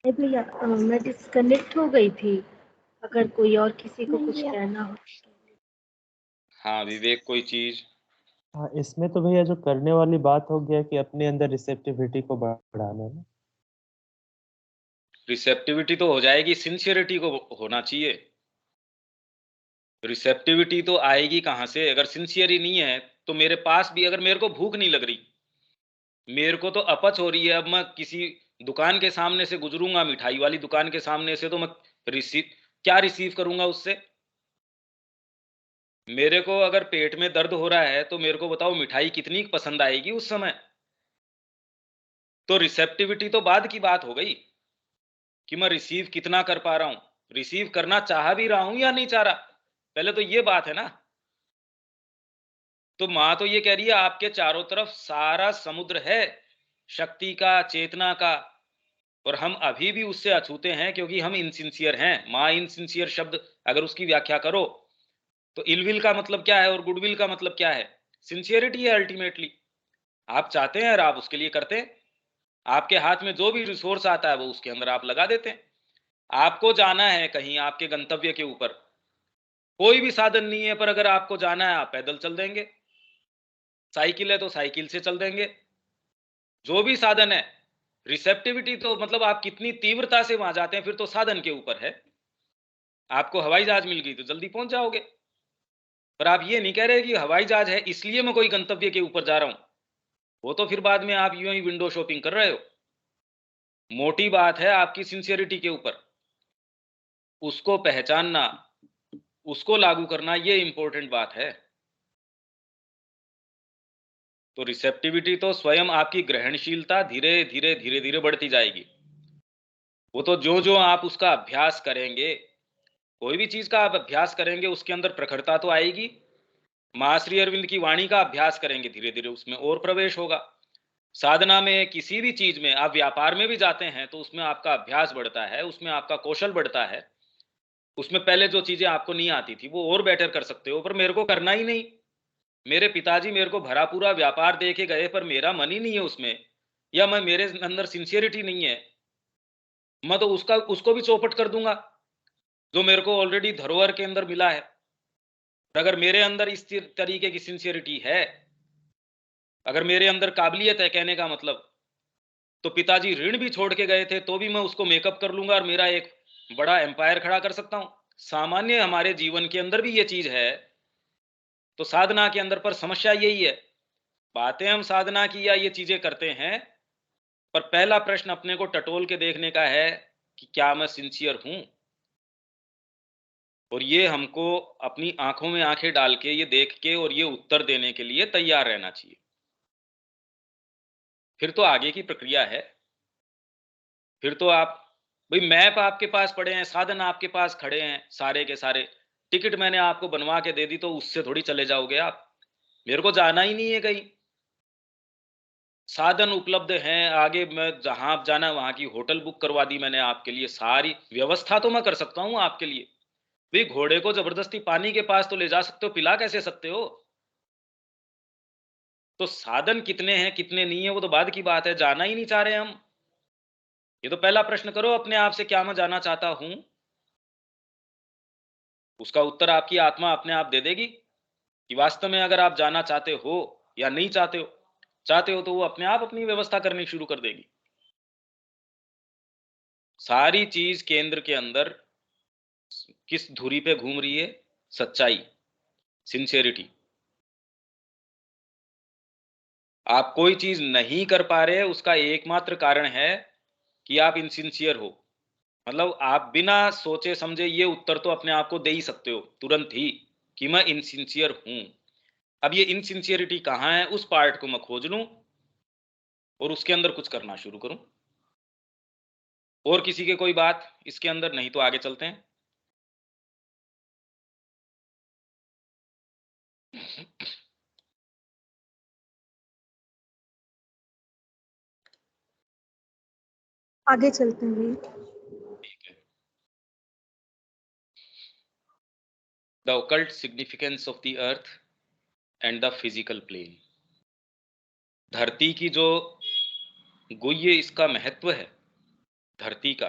नहीं भैया, मैं डिस्कनेक्ट हो गई थी। अगर कोई और किसी को कुछ कहना हो। हाँ विवेक, कोई चीज? हाँ, इसमें तो भैया जो करने वाली बात हो गया कि अपने अंदर रिसेप्टिविटी को बढ़ाना है ना। रिसेप्टिविटी तो हो जाएगी, सिंसियरिटी को होना चाहिए। रिसेप्टिविटी तो आएगी कहां से? अगर सिंसियर ही नहीं है तो मेरे पास भी, अगर मेरे को भूख नहीं लग रही, मेरे को तो अपच हो रही है, अब मैं किसी दुकान के सामने से गुजरूंगा, मिठाई वाली दुकान के सामने से, तो मैं क्या रिसीव करूंगा उससे? मेरे को अगर पेट में दर्द हो रहा है तो मेरे को बताओ मिठाई कितनी पसंद आएगी उस समय? तो रिसेप्टिविटी तो बाद की बात हो गई कि मैं रिसीव कितना कर पा रहा हूं, रिसीव करना चाह भी रहा हूं या नहीं चाह रहा, पहले तो ये बात है ना। तो मां तो ये कह रही है आपके चारों तरफ सारा समुद्र है, शक्ति का, चेतना का, और हम अभी भी उससे अछूते हैं क्योंकि हम इनसिंसियर हैं। मां इनसिंसियर शब्द अगर उसकी व्याख्या करो तो इलविल का मतलब क्या है और गुडविल का मतलब क्या है? सिंसियरिटी है अल्टीमेटली। आप चाहते हैं और आप उसके लिए करते हैं, आपके हाथ में जो भी रिसोर्स आता है वो उसके अंदर आप लगा देते हैं। आपको जाना है कहीं आपके गंतव्य के ऊपर, कोई भी साधन नहीं है, पर अगर आपको जाना है आप पैदल चल देंगे, साइकिल है तो साइकिल से चल देंगे, जो भी साधन है। रिसेप्टिविटी तो मतलब आप कितनी तीव्रता से वहां जाते हैं फिर तो साधन के ऊपर है। आपको हवाई जहाज मिल गई तो जल्दी पहुंच जाओगे, पर आप ये नहीं कह रहे कि हवाई जहाज है इसलिए मैं कोई गंतव्य के ऊपर जा रहा हूं। वो तो फिर बाद में आप यूं ही विंडो शॉपिंग कर रहे हो। मोटी बात है आपकी सिंसियरिटी के ऊपर, उसको पहचानना, उसको लागू करना, ये इंपॉर्टेंट बात है। तो रिसेप्टिविटी तो स्वयं आपकी ग्रहणशीलता धीरे धीरे धीरे धीरे बढ़ती जाएगी। वो तो जो जो आप उसका अभ्यास करेंगे, कोई भी चीज का आप अभ्यास करेंगे उसके अंदर प्रखरता तो आएगी। मां श्री अरविंद की वाणी का अभ्यास करेंगे, धीरे धीरे उसमें और प्रवेश होगा। साधना में, किसी भी चीज में, आप व्यापार में भी जाते हैं तो उसमें आपका अभ्यास बढ़ता है, उसमें आपका कौशल बढ़ता है। उसमें पहले जो चीजें आपको नहीं आती थी वो और बेटर कर सकते हो, पर मेरे को करना ही नहीं। मेरे पिताजी मेरे को भरा पूरा व्यापार दे के गए पर मेरा मन ही नहीं है उसमें, या मैं, मेरे अंदर सिंसियरिटी नहीं है, मैं तो उसको भी चौपट कर दूंगा जो मेरे को ऑलरेडी धरोहर के अंदर मिला है। अगर मेरे अंदर इस तरीके की सिंसियरिटी है, अगर मेरे अंदर काबिलियत है, कहने का मतलब, तो पिताजी ऋण भी छोड़ के गए थे तो भी मैं उसको मेकअप कर लूंगा और मेरा एक बड़ा एम्पायर खड़ा कर सकता हूं। सामान्य हमारे जीवन के अंदर भी ये चीज है। तो साधना के अंदर पर समस्या यही है, बातें हम साधना की या ये चीजें करते हैं, पर पहला प्रश्न अपने को टटोल के देखने का है कि क्या मैं सिंसियर हूं। और ये हमको अपनी आंखों में आंखें डाल के ये देख के और ये उत्तर देने के लिए तैयार रहना चाहिए। फिर तो आगे की प्रक्रिया है। फिर तो आप, भाई मैप आपके पास पड़े हैं, साधन आपके पास खड़े हैं सारे के सारे, टिकट मैंने आपको बनवा के दे दी तो उससे थोड़ी चले जाओगे आप? मेरे को जाना ही नहीं है कहीं, साधन उपलब्ध हैं आगे, मैं जहां आप जाना वहां की होटल बुक करवा दी मैंने आपके लिए, सारी व्यवस्था तो मैं कर सकता हूं आपके लिए। भाई घोड़े को जबरदस्ती पानी के पास तो ले जा सकते हो, पिला कैसे सकते हो? तो साधन कितने हैं कितने नहीं है वो तो बाद की बात है, जाना ही नहीं चाह रहे हम। ये तो पहला प्रश्न करो अपने आप से, क्या मैं जाना चाहता हूं? उसका उत्तर आपकी आत्मा अपने आप दे देगी कि वास्तव में अगर आप जाना चाहते हो या नहीं चाहते हो। चाहते हो तो वो अपने आप अपनी व्यवस्था करनी शुरू कर देगी। सारी चीज केंद्र के अंदर किस धुरी पे घूम रही है? सच्चाई, सिंसियरिटी। आप कोई चीज नहीं कर पा रहे उसका एकमात्र कारण है कि आप इनसिंसियर हो। मतलब आप बिना सोचे समझे ये उत्तर तो अपने आप को दे ही सकते हो तुरंत ही कि मैं इनसिंसियर हूं। अब ये इनसिंसियरिटी कहां है, उस पार्ट को मैं खोज लूं और उसके अंदर कुछ करना शुरू करूं। और किसी के कोई बात इसके अंदर? नहीं तो आगे चलते हैं। आगे चलते हैं भैया। ठीक है। The occult significance of the earth and the physical plane। धरती की जो गुह्य इसका महत्व है, धरती का,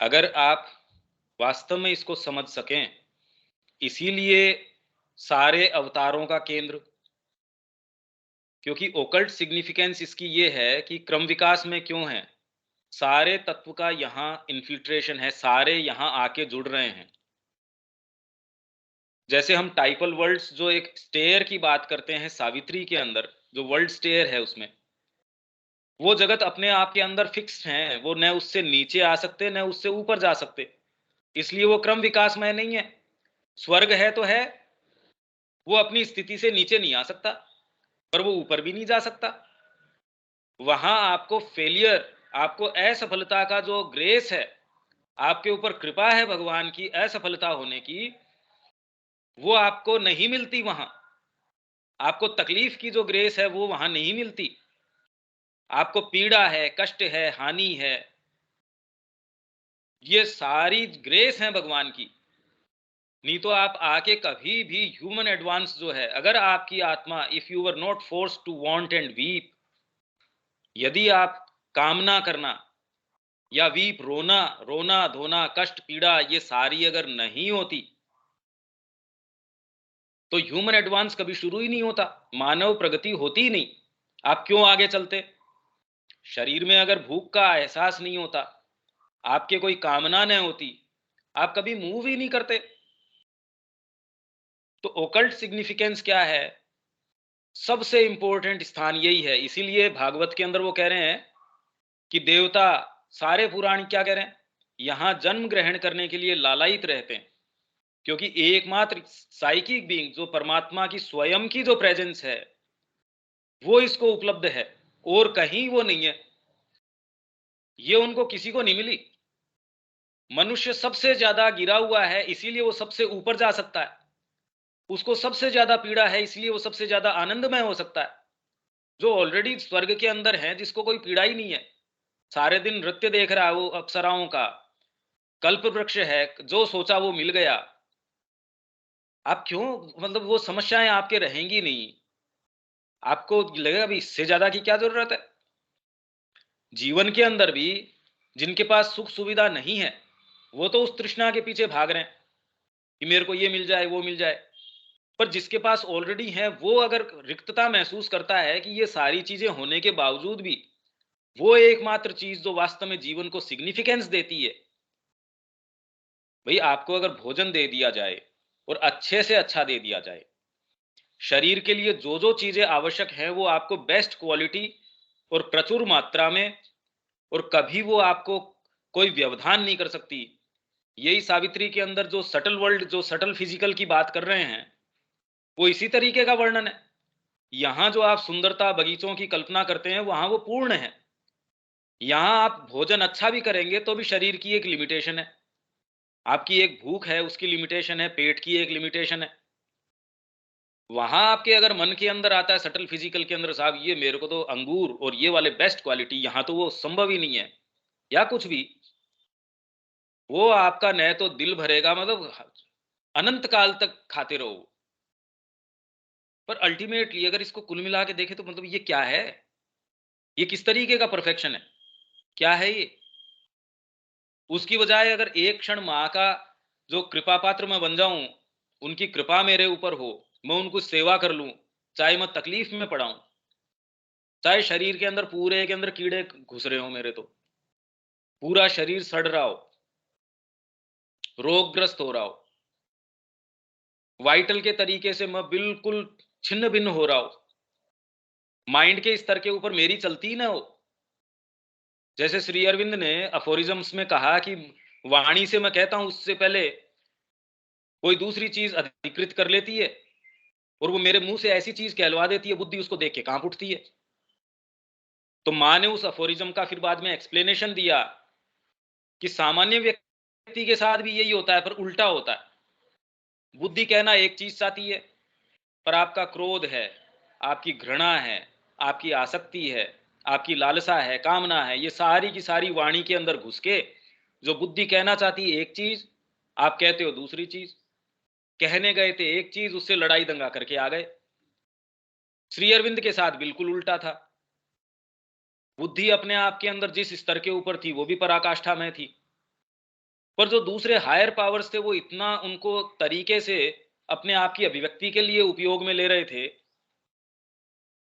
अगर आप वास्तव में इसको समझ सकें, इसीलिए सारे अवतारों का केंद्र, क्योंकि ओकल्ट सिग्निफिकेंस इसकी ये है कि क्रम विकास में क्यों है, सारे तत्व का यहाँ इन्फिल्ट्रेशन है, सारे यहाँ आके जुड़ रहे हैं। जैसे हम टाइपल वर्ल्ड्स जो एक स्टेयर की बात करते हैं सावित्री के अंदर, जो वर्ल्ड स्टेयर है उसमें, वो जगत अपने आप के अंदर फिक्स है, वो न उससे नीचे आ सकते न उससे ऊपर जा सकते, इसलिए वो क्रम विकास में नहीं है। स्वर्ग है तो है, वो अपनी स्थिति से नीचे नहीं आ सकता, पर वो ऊपर भी नहीं जा सकता। वहां आपको फेलियर, आपको असफलता का जो ग्रेस है, आपके ऊपर कृपा है भगवान की असफलता होने की, वो आपको नहीं मिलती। वहां आपको तकलीफ की जो ग्रेस है वो वहां नहीं मिलती। आपको पीड़ा है, कष्ट है, हानि है, ये सारी ग्रेस है भगवान की। नहीं तो आप आके कभी भी ह्यूमन एडवांस जो है, अगर आपकी आत्मा, if you were not force to want and weep, यदि आप कामना करना या वीप, रोना, रोना धोना, कष्ट पीड़ा, ये सारी अगर नहीं होती तो ह्यूमन एडवांस कभी शुरू ही नहीं होता, मानव प्रगति होती ही नहीं। आप क्यों आगे चलते? शरीर में अगर भूख का एहसास नहीं होता, आपके कोई कामना नहीं होती, आप कभी मूव ही नहीं करते। तो ओकल्ट सिग्निफिकेंस क्या है? सबसे इंपॉर्टेंट स्थान यही है। इसीलिए भागवत के अंदर वो कह रहे हैं कि देवता, सारे पुराण क्या कह रहे हैं, यहां जन्म ग्रहण करने के लिए लालायित रहते हैं, क्योंकि एकमात्र साइकिक बीइंग जो परमात्मा की स्वयं की जो प्रेजेंस है वो इसको उपलब्ध है, और कहीं वो नहीं है। ये उनको किसी को नहीं मिली। मनुष्य सबसे ज्यादा गिरा हुआ है, इसीलिए वो सबसे ऊपर जा सकता है। उसको सबसे ज्यादा पीड़ा है, इसलिए वो सबसे ज्यादा आनंदमय हो सकता है। जो ऑलरेडी स्वर्ग के अंदर है, जिसको कोई पीड़ा ही नहीं है, सारे दिन नृत्य देख रहा है वो अप्सराओं का, कल्प वृक्ष है, जो सोचा वो मिल गया। आप क्यों, मतलब वो समस्याएं आपके रहेंगी नहीं। आपको लगेगा भी इससे ज्यादा की क्या जरूरत है। जीवन के अंदर भी जिनके पास सुख सुविधा नहीं है, वो तो उस तृष्णा के पीछे भाग रहे हैं कि मेरे को ये मिल जाए, वो मिल जाए। पर जिसके पास ऑलरेडी है, वो अगर रिक्तता महसूस करता है कि ये सारी चीजें होने के बावजूद भी वो एकमात्र चीज जो वास्तव में जीवन को सिग्निफिकेंस देती है, भाई आपको अगर भोजन दे दिया जाए और अच्छे से अच्छा दे दिया जाए, शरीर के लिए जो जो चीजें आवश्यक हैं वो आपको बेस्ट क्वालिटी और प्रचुर मात्रा में, और कभी वो आपको कोई व्यवधान नहीं कर सकती। यही सावित्री के अंदर जो सटल वर्ल्ड, जो सटल फिजिकल की बात कर रहे हैं, वो इसी तरीके का वर्णन है। यहां जो आप सुंदरता बगीचों की कल्पना करते हैं, वहां वो पूर्ण है। यहां आप भोजन अच्छा भी करेंगे तो भी शरीर की एक लिमिटेशन है, आपकी एक भूख है, उसकी लिमिटेशन है, पेट की एक लिमिटेशन है। वहां आपके अगर मन के अंदर आता है सटल फिजिकल के अंदर, साहब ये मेरे को तो अंगूर और ये वाले बेस्ट क्वालिटी, यहां तो वो संभव ही नहीं है, या कुछ भी, वो आपका न तो दिल भरेगा, मतलब अनंत काल तक खाते रहो। पर अल्टीमेटली अगर इसको कुल मिला के देखें तो मतलब ये क्या है? ये किस तरीके का परफेक्शन है? क्या है ये? उसकी बजाय अगर एक क्षण माँ का जो कृपा पात्र मैं बन जाऊं, उनकी कृपा मेरे ऊपर हो, मैं उनको सेवा कर लूं, चाहे मैं तकलीफ में पड़ा हूं, चाहे शरीर के अंदर पूरे के अंदर कीड़े घुस रहे हो, मेरे तो पूरा शरीर सड़ रहा हो, रोगग्रस्त हो रहा हो, वाइटल के तरीके से मैं बिल्कुल छिन्न भिन्न हो रहा हूं, माइंड के स्तर के ऊपर मेरी चलती ना हो। जैसे श्री अरविंद ने अफोरिज्म्स में कहा कि वाणी से मैं कहता हूं, उससे पहले कोई दूसरी चीज अधिकृत कर लेती है, और वो मेरे मुंह से ऐसी चीज कहलवा देती है, बुद्धि उसको देख के कांप उठती है। तो माँ ने उस अफोरिज्म का फिर बाद में एक्सप्लेनेशन दिया कि सामान्य व्यक्ति के साथ भी यही होता है, पर उल्टा होता है। बुद्धि कहना एक चीज चाहती है, पर आपका क्रोध है, आपकी घृणा है, आपकी आसक्ति है, आपकी लालसा है, कामना है, ये सारी की सारी वाणी के अंदर घुस के जो बुद्धि कहना चाहती है एक चीज, आप कहते हो दूसरी चीज। कहने गए थे एक चीज, उससे लड़ाई दंगा करके आ गए। श्री अरविंद के साथ बिल्कुल उल्टा था। बुद्धि अपने आप के अंदर जिस स्तर के ऊपर थी वो भी पराकाष्ठा में थी, पर जो दूसरे हायर पावर्स थे वो इतना उनको तरीके से अपने आप की अभिव्यक्ति के लिए उपयोग में ले रहे थे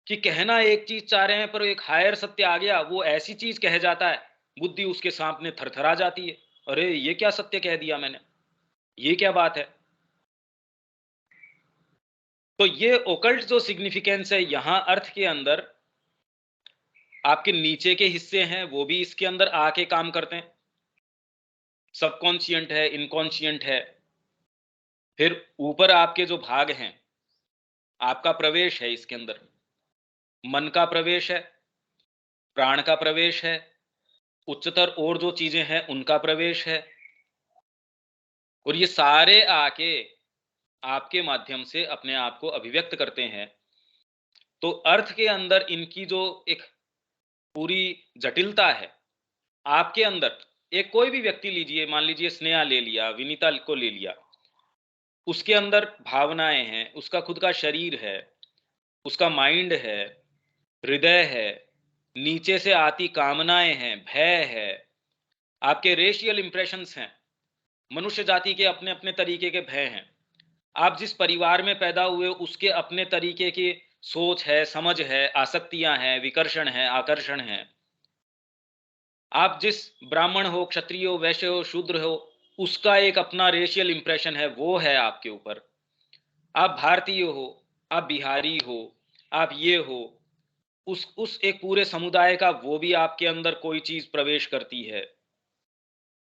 कि कहना एक चीज चाह रहे हैं, पर एक हायर सत्य आ गया, वो ऐसी चीज कह जाता है, बुद्धि उसके सामने थरथरा जाती है। अरे ये क्या सत्य कह दिया मैंने, ये क्या बात है। तो ये ओकल्ट जो सिग्निफिकेंस है यहां अर्थ के अंदर, आपके नीचे के हिस्से हैं वो भी इसके अंदर आके काम करते हैं। सबकॉन्शियंट है, इनकॉन्शियंट है, फिर ऊपर आपके जो भाग हैं, आपका प्रवेश है इसके अंदर, मन का प्रवेश है, प्राण का प्रवेश है, उच्चतर और जो चीजें हैं उनका प्रवेश है, और ये सारे आके आपके माध्यम से अपने आप को अभिव्यक्त करते हैं। तो अर्थ के अंदर इनकी जो एक पूरी जटिलता है, आपके अंदर एक कोई भी व्यक्ति लीजिए, मान लीजिए स्नेहा ले लिया, विनीता को ले लिया, उसके अंदर भावनाएं हैं, उसका खुद का शरीर है, उसका माइंड है, हृदय है, नीचे से आती कामनाएं हैं, भय है, आपके रेशियल इंप्रेशंस हैं, मनुष्य जाति के अपने अपने तरीके के भय हैं, आप जिस परिवार में पैदा हुए उसके अपने तरीके की सोच है, समझ है, आसक्तियां हैं, विकर्षण है, आकर्षण है, आप जिस ब्राह्मण हो, क्षत्रिय हो, वैश्य हो, शूद्र हो, उसका एक अपना रेशियल इंप्रेशन है, वो है आपके ऊपर। आप भारतीय हो, आप बिहारी हो, आप ये हो, उस एक पूरे समुदाय का वो भी आपके अंदर कोई चीज प्रवेश करती है।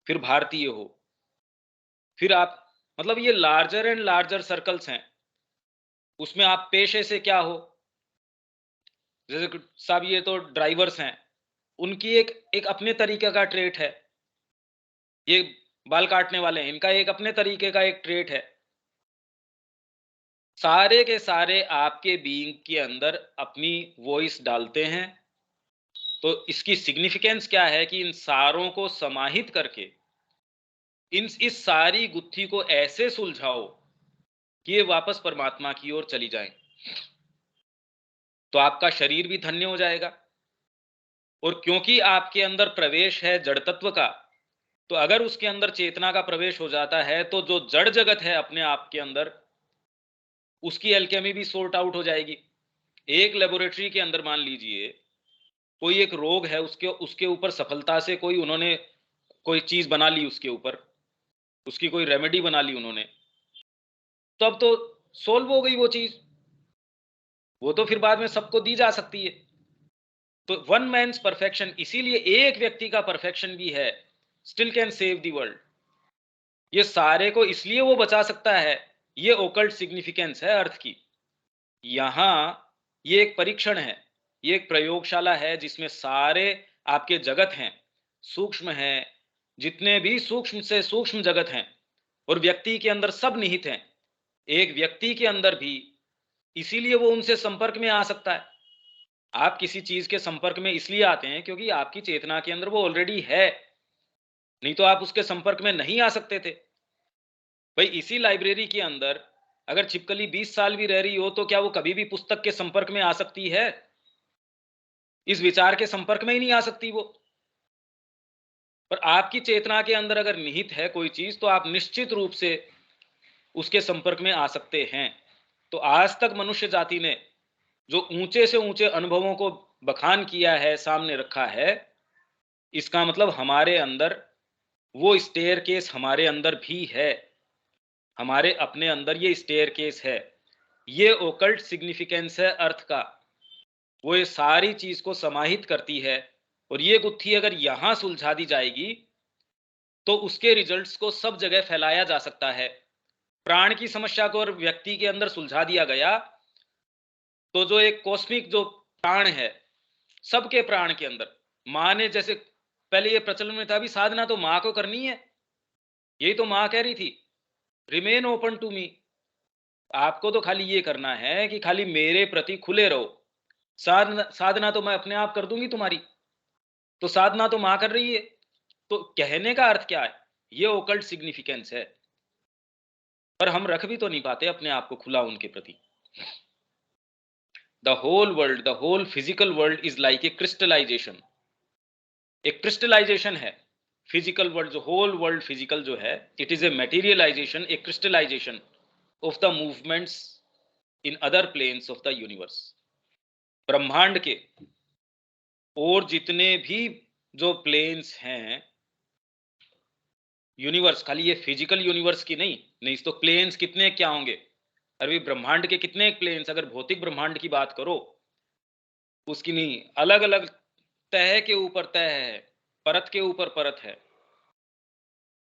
फिर भारतीय हो, फिर आप, मतलब ये लार्जर एंड लार्जर सर्कल्स हैं। उसमें आप पेशे से क्या हो, जैसे कि साहब ये तो ड्राइवर्स हैं, उनकी एक एक अपने तरीके का ट्रेट है। ये बाल काटने वाले हैं, इनका एक अपने तरीके का एक ट्रेट है। सारे के सारे आपके बीइंग के अंदर अपनी वॉइस डालते हैं। तो इसकी सिग्निफिकेंस क्या है कि इन सारों को समाहित करके इस सारी गुत्थी को ऐसे सुलझाओ कि ये वापस परमात्मा की ओर चली जाए, तो आपका शरीर भी धन्य हो जाएगा। और क्योंकि आपके अंदर प्रवेश है जड़ तत्व का, तो अगर उसके अंदर चेतना का प्रवेश हो जाता है तो जो जड़ जगत है अपने आप के अंदर, उसकी एल्केमी भी सोर्ट आउट हो जाएगी। एक लेबोरेटरी के अंदर मान लीजिए कोई एक रोग है, उसके उसके ऊपर सफलता से कोई उन्होंने कोई चीज बना ली, उसके ऊपर उसकी कोई रेमेडी बना ली उन्होंने, तो अब तो सोल्व हो गई वो चीज, वो तो फिर बाद में सबको दी जा सकती है। तो वन मैन्स परफेक्शन, इसीलिए एक व्यक्ति का परफेक्शन भी है, still can save the world. ये सारे को इसलिए वो बचा सकता है, ये ओकल्ट सिग्निफिकेंस है अर्थ की। यहां ये एक परीक्षण है, ये एक प्रयोगशाला है जिसमें सारे आपके जगत हैं, सूक्ष्म हैं, जितने भी सूक्ष्म से सूक्ष्म जगत हैं, और व्यक्ति के अंदर सब निहित हैं। एक व्यक्ति के अंदर भी, इसीलिए वो उनसे संपर्क में आ सकता है। आप किसी चीज के संपर्क में इसलिए आते हैं क्योंकि आपकी चेतना के अंदर वो ऑलरेडी है, नहीं तो आप उसके संपर्क में नहीं आ सकते थे। भाई इसी लाइब्रेरी के अंदर अगर छिपकली 20 साल भी रह रही हो तो क्या वो कभी भी पुस्तक के संपर्क में आ सकती है? इस विचार के संपर्क में ही नहीं आ सकती वो। पर आपकी चेतना के अंदर अगर निहित है कोई चीज, तो आप निश्चित रूप से उसके संपर्क में आ सकते हैं। तो आज तक मनुष्य जाति ने जो ऊंचे से ऊंचे अनुभवों को बखान किया है, सामने रखा है, इसका मतलब हमारे अंदर वो स्टेयर केस हमारे अंदर भी है, हमारे अपने अंदर ये स्टेयर केस है। ये ओकल्ट सिग्निफिकेंस है अर्थ का, वो ये सारी चीज को समाहित करती है। और ये गुत्थी अगर यहां सुलझा दी जाएगी तो उसके रिजल्ट्स को सब जगह फैलाया जा सकता है। प्राण की समस्या को और व्यक्ति के अंदर सुलझा दिया गया तो जो एक कॉस्मिक जो प्राण है, सबके प्राण के अंदर, माँ ने जैसे पहले ये प्रचलन में था, अभी साधना तो माँ को करनी है, यही तो माँ कह रही थी, रिमेन ओपन टू मी। आपको तो खाली ये करना है कि खाली मेरे प्रति खुले रहो, साधना तो मैं अपने आप कर दूंगी तुम्हारी, तो साधना तो मां कर रही है। तो कहने का अर्थ क्या है, ये ओकल्ट सिग्निफिकेंस है, पर हम रख भी तो नहीं पाते अपने आप को खुला उनके प्रति। The whole world, the whole physical world is like a crystallization. एक क्रिस्टलाइजेशन है फिजिकल वर्ल्ड, जो होल वर्ल्ड फिजिकल जो है, it is a materialization, a crystallization of the movements in other planes of the universe. ब्रह्मांड के और जितने भी जो प्लेन्स हैं यूनिवर्स, खाली ये फिजिकल यूनिवर्स की नहीं, नहीं तो प्लेन्स कितने क्या होंगे, अरे ब्रह्मांड के कितने प्लेन्स, अगर भौतिक ब्रह्मांड की बात करो उसकी नहीं, अलग अलग तह के ऊपर तह है, परत के ऊपर परत है।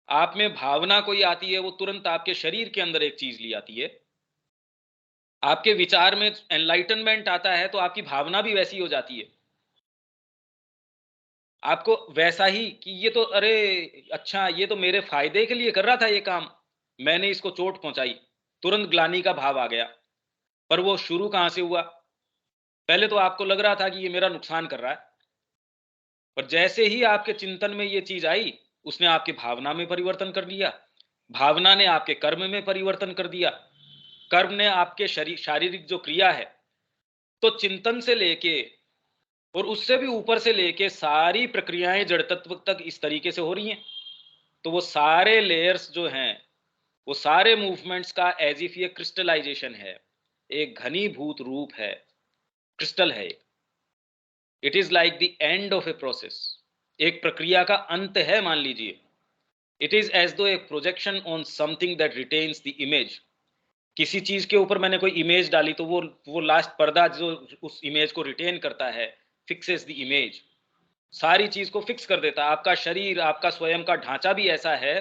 आप में भावना कोई आती है, वो तुरंत आपके शरीर के अंदर एक चीज ली आती है। आपके विचार में एनलाइटनमेंट आता है तो आपकी भावना भी वैसी हो जाती है, आपको वैसा ही कि ये तो अरे अच्छा, ये तो मेरे फायदे के लिए कर रहा था ये काम, मैंने इसको चोट पहुंचाई, तुरंत ग्लानि का भाव आ गया। पर वो शुरू कहां से हुआ, पहले तो आपको लग रहा था कि ये मेरा नुकसान कर रहा है, पर जैसे ही आपके चिंतन में ये चीज आई, उसने आपकी भावना में परिवर्तन कर दिया, भावना ने आपके कर्म में परिवर्तन कर दिया, कर्म ने आपके शारीरिक जो क्रिया है। तो चिंतन से लेके और उससे भी ऊपर से लेके सारी प्रक्रियाएं जड़ तत्व तक इस तरीके से हो रही हैं। तो वो सारे लेयर्स जो हैं, वो सारे मूवमेंट्स का एज इफ ये क्रिस्टलाइजेशन है, एक घनीभूत रूप है, क्रिस्टल है। It is like the end of a process, एक प्रक्रिया का अंत है मान लीजिए। इट इज एज दो एक projection on something that retains the image. किसी चीज के ऊपर मैंने कोई इमेज डाली तो वो लास्ट पर्दा जो उस इमेज को रिटेन करता है, फिक्सेस द इमेज, सारी चीज को फिक्स कर देता है। आपका शरीर, आपका स्वयं का ढांचा भी ऐसा है,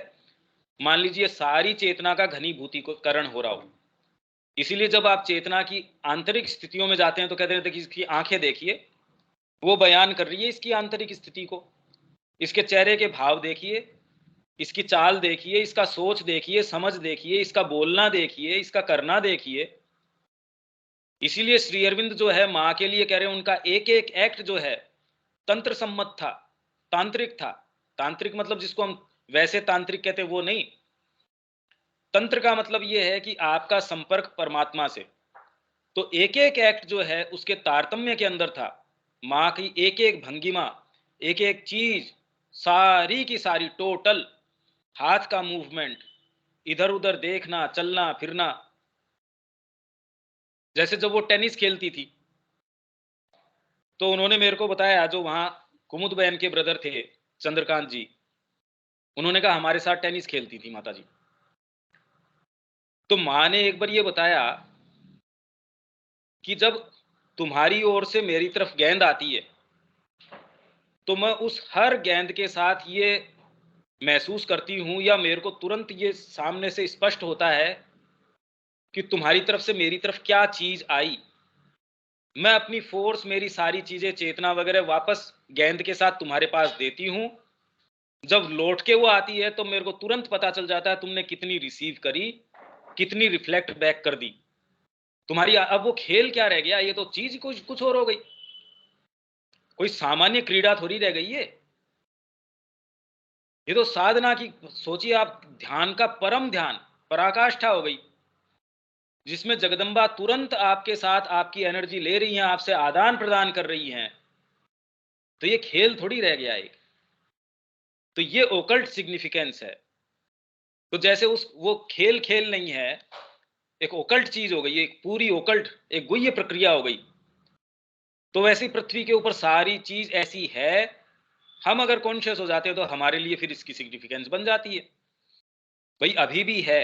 मान लीजिए सारी चेतना का घनीभूतीकरण हो रहा हो। इसीलिए जब आप चेतना की आंतरिक स्थितियों में जाते हैं तो कहते हैं कि इसकी आंखें देखिए, वो बयान कर रही है इसकी आंतरिक स्थिति को, इसके चेहरे के भाव देखिए, इसकी चाल देखिए, इसका सोच देखिए, समझ देखिए, इसका बोलना देखिए, इसका करना देखिए। इसीलिए श्री अरविंद जो है मां के लिए कह रहे हैं, उनका एक एक एक्ट जो है तंत्र सम्मत था, तांत्रिक था। तांत्रिक मतलब जिसको हम वैसे तांत्रिक कहते हैं वो नहीं, तंत्र का मतलब ये है कि आपका संपर्क परमात्मा से। तो एक एक एक्ट जो है उसके तारतम्य के अंदर था। मां की एक एक भंगिमा, एक एक चीज, सारी की सारी टोटल, हाथ का मूवमेंट, इधर उधर देखना, चलना फिरना। जैसे जब वो टेनिस खेलती थी तो उन्होंने मेरे को बताया, जो वहां कुमुद बहन के ब्रदर थे चंद्रकांत जी, उन्होंने कहा हमारे साथ टेनिस खेलती थी माता जी। तो मां ने एक बार ये बताया कि जब तुम्हारी ओर से मेरी तरफ गेंद आती है तो मैं उस हर गेंद के साथ ये महसूस करती हूं, या मेरे को तुरंत ये सामने से स्पष्ट होता है कि तुम्हारी तरफ से मेरी तरफ क्या चीज आई। मैं अपनी फोर्स, मेरी सारी चीजें, चेतना वगैरह वापस गेंद के साथ तुम्हारे पास देती हूं। जब लौट के वो आती है तो मेरे को तुरंत पता चल जाता है तुमने कितनी रिसीव करी, कितनी रिफ्लेक्ट बैक कर दी तुम्हारी। अब वो खेल क्या रह गया, ये तो चीज कुछ कुछ और हो गई, कोई सामान्य क्रीड़ा थोड़ी रह गई है। ये तो साधना की, सोचिए आप, ध्यान का परम ध्यान, पराकाष्ठा हो गई, जिसमें जगदम्बा तुरंत आपके साथ आपकी एनर्जी ले रही हैं, आपसे आदान प्रदान कर रही हैं। तो ये खेल थोड़ी रह गया एक, तो ये ओकल्ट सिग्निफिकेंस है। तो जैसे उस वो खेल खेल नहीं है, एक ओकल्ट चीज हो गई, एक पूरी ओकल्ट एक गुह्य प्रक्रिया हो गई। तो वैसे पृथ्वी के ऊपर सारी चीज ऐसी है, हम अगर कॉन्शियस हो जाते हैं तो हमारे लिए फिर इसकी सिग्निफिकेंस बन जाती है। भाई अभी भी है,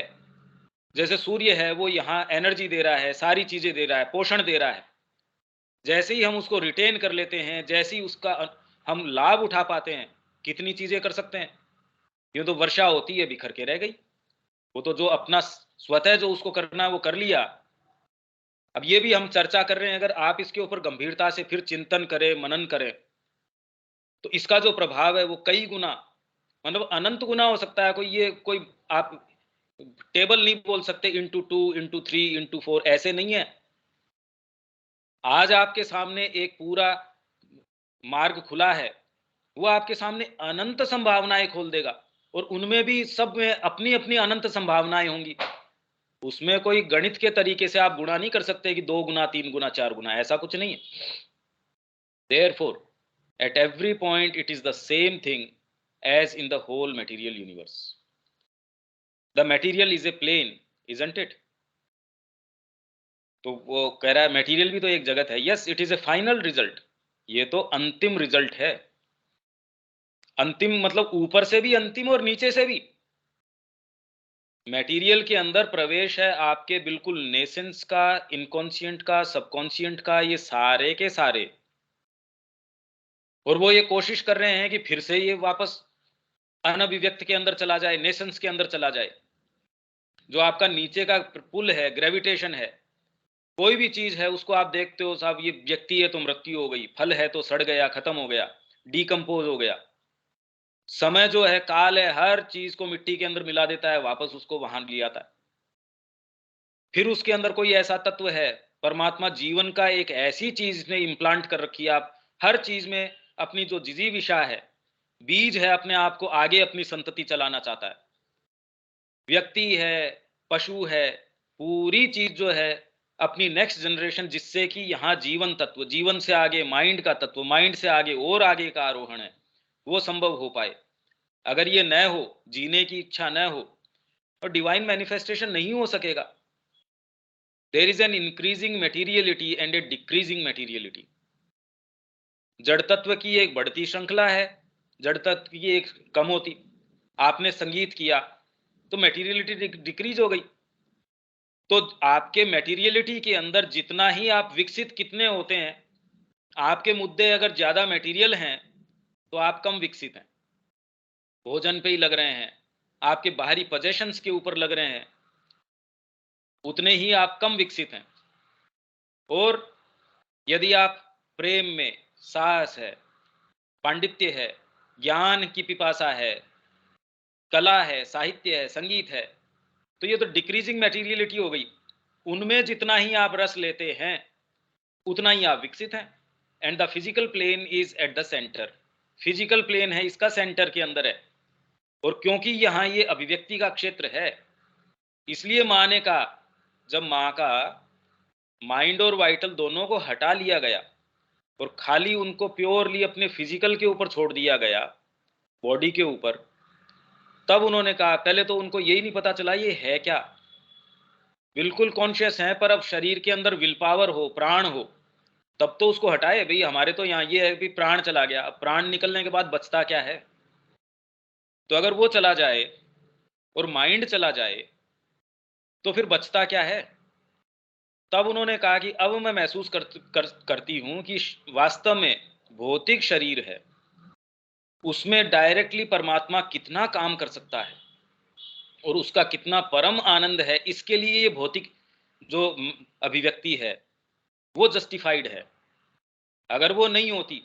जैसे सूर्य है वो यहाँ एनर्जी दे रहा है, सारी चीजें दे रहा है, पोषण दे रहा है। जैसे ही हम उसको रिटेन कर लेते हैं, जैसे ही उसका हम लाभ उठा पाते हैं, कितनी चीजें कर सकते हैं। ये तो वर्षा होती है बिखर के रह गई, वो तो जो अपना स्वतः जो उसको करना है वो कर लिया। अब ये भी हम चर्चा कर रहे हैं, अगर आप इसके ऊपर गंभीरता से फिर चिंतन करें, मनन करें, तो इसका जो प्रभाव है वो कई गुना, मतलब अनंत गुना हो सकता है। कोई ये कोई आप टेबल नहीं बोल सकते, इंटू 2 इंटू 3 इंटू 4, ऐसे नहीं है। आज आपके सामने एक पूरा मार्ग खुला है, वो आपके सामने अनंत संभावनाएं खोल देगा, और उनमें भी सब में अपनी अपनी अनंत संभावनाएं होंगी। उसमें कोई गणित के तरीके से आप गुणा नहीं कर सकते कि 2 गुना 3 गुना 4 गुना, ऐसा कुछ नहीं है। Therefore, at every point it is the same thing as in the whole material universe. The material is a plane, isn't it? तो वो कह रहा है मटेरियल भी तो एक जगत है। Yes, it is A final result, ये तो अंतिम रिजल्ट है। अंतिम मतलब ऊपर से भी अंतिम और नीचे से भी। मटेरियल के अंदर प्रवेश है आपके बिल्कुल नेसेंस का, इनकॉन्शियंट का, सबकॉन्शियंट का, ये सारे के सारे। और वो ये कोशिश कर रहे हैं कि फिर से ये वापस अनभिव्यक्त के अंदर चला जाए, नेसेंस के अंदर चला जाए। जो आपका नीचे का पुल है, ग्रेविटेशन है, कोई भी चीज है उसको आप देखते हो साहब, ये व्यक्ति है तो मृत्यु हो गई, फल है तो सड़ गया, खत्म हो गया, डीकंपोज हो गया। समय जो है, काल है, हर चीज को मिट्टी के अंदर मिला देता है, वापस उसको वहां ले आता है। फिर उसके अंदर कोई ऐसा तत्व है, परमात्मा जीवन का एक ऐसी चीज ने इम्प्लांट कर रखी है, आप हर चीज में अपनी जो जिजीविषा है, बीज है, अपने आप को आगे अपनी संतति चलाना चाहता है। व्यक्ति है, पशु है, पूरी चीज जो है अपनी नेक्स्ट जनरेशन, जिससे कि यहाँ जीवन तत्व, जीवन से आगे माइंड का तत्व, माइंड से आगे और आगे का आरोहण है, वो संभव हो पाए। अगर ये न हो, जीने की इच्छा न हो, और डिवाइन मैनिफेस्टेशन नहीं हो सकेगा। There is an increasing materiality and a decreasing materiality. जड़ तत्व की एक बढ़ती श्रृंखला है, जड़ तत्व की एक कम होती। आपने संगीत किया तो मटेरियलिटी डिक्रीज हो गई। तो आपके मटेरियलिटी के अंदर जितना ही आप विकसित कितने होते हैं, आपके मुद्दे अगर ज्यादा मटेरियल हैं तो आप कम विकसित हैं, भोजन पे ही लग रहे हैं, आपके बाहरी पोजेशंस के ऊपर लग रहे हैं, उतने ही आप कम विकसित हैं। और यदि आप प्रेम में, साहस है, पांडित्य है, ज्ञान की पिपासा है, कला है, साहित्य है, संगीत है, तो ये तो डिक्रीजिंग मटेरियलिटी हो गई। उनमें जितना ही आप रस लेते हैं उतना ही आप विकसित हैं। And the physical plane is at the centre. Physical plane है, इसका सेंटर के अंदर है। और क्योंकि यहाँ ये अभिव्यक्ति का क्षेत्र है, इसलिए माँ ने कहा, जब माँ का माइंड और वाइटल दोनों को हटा लिया गया और खाली उनको प्योरली अपने फिजिकल के ऊपर छोड़ दिया गया, बॉडी के ऊपर, तब उन्होंने कहा, पहले तो उनको यही नहीं पता चला ये है क्या। बिल्कुल कॉन्शियस हैं, पर अब शरीर के अंदर विल पावर हो, प्राण हो, तब तो उसको हटाए। भाई हमारे तो यहाँ ये है कि प्राण चला गया, अब प्राण निकलने के बाद बचता क्या है। तो अगर वो चला जाए और माइंड चला जाए तो फिर बचता क्या है। तब उन्होंने कहा कि अब मैं महसूस करती हूं कि वास्तव में भौतिक शरीर है, उसमें डायरेक्टली परमात्मा कितना काम कर सकता है और उसका कितना परम आनंद है। इसके लिए ये भौतिक जो अभिव्यक्ति है वो जस्टिफाइड है। अगर वो नहीं होती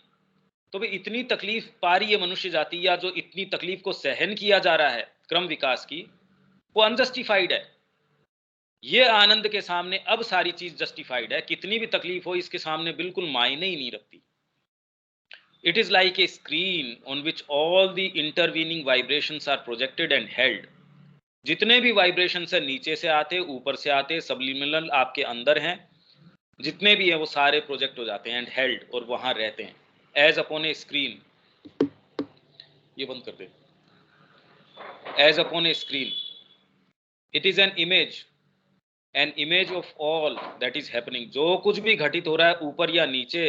तो भी इतनी तकलीफ पा रही है मनुष्य जाति, या जो इतनी तकलीफ को सहन किया जा रहा है क्रम विकास की, वो अनजस्टिफाइड है। ये आनंद के सामने अब सारी चीज जस्टिफाइड है। कितनी भी तकलीफ हो, इसके सामने बिल्कुल मायने ही नहीं रखती। It is like a screen on which all the intervening vibrations are projected and held. जितने भी वाइब्रेशन है, नीचे से आते, ऊपर से आते, सबलिमिनल आपके अंदर हैं, जितने भी हैं वो सारे प्रोजेक्ट हो जाते हैं एंड हेल्ड, और वहां रहते हैं एज अपॉन ए स्क्रीन। ये बंद कर दे। As upon a screen, it is an image of all that is happening. जो कुछ भी घटित हो रहा है ऊपर या नीचे,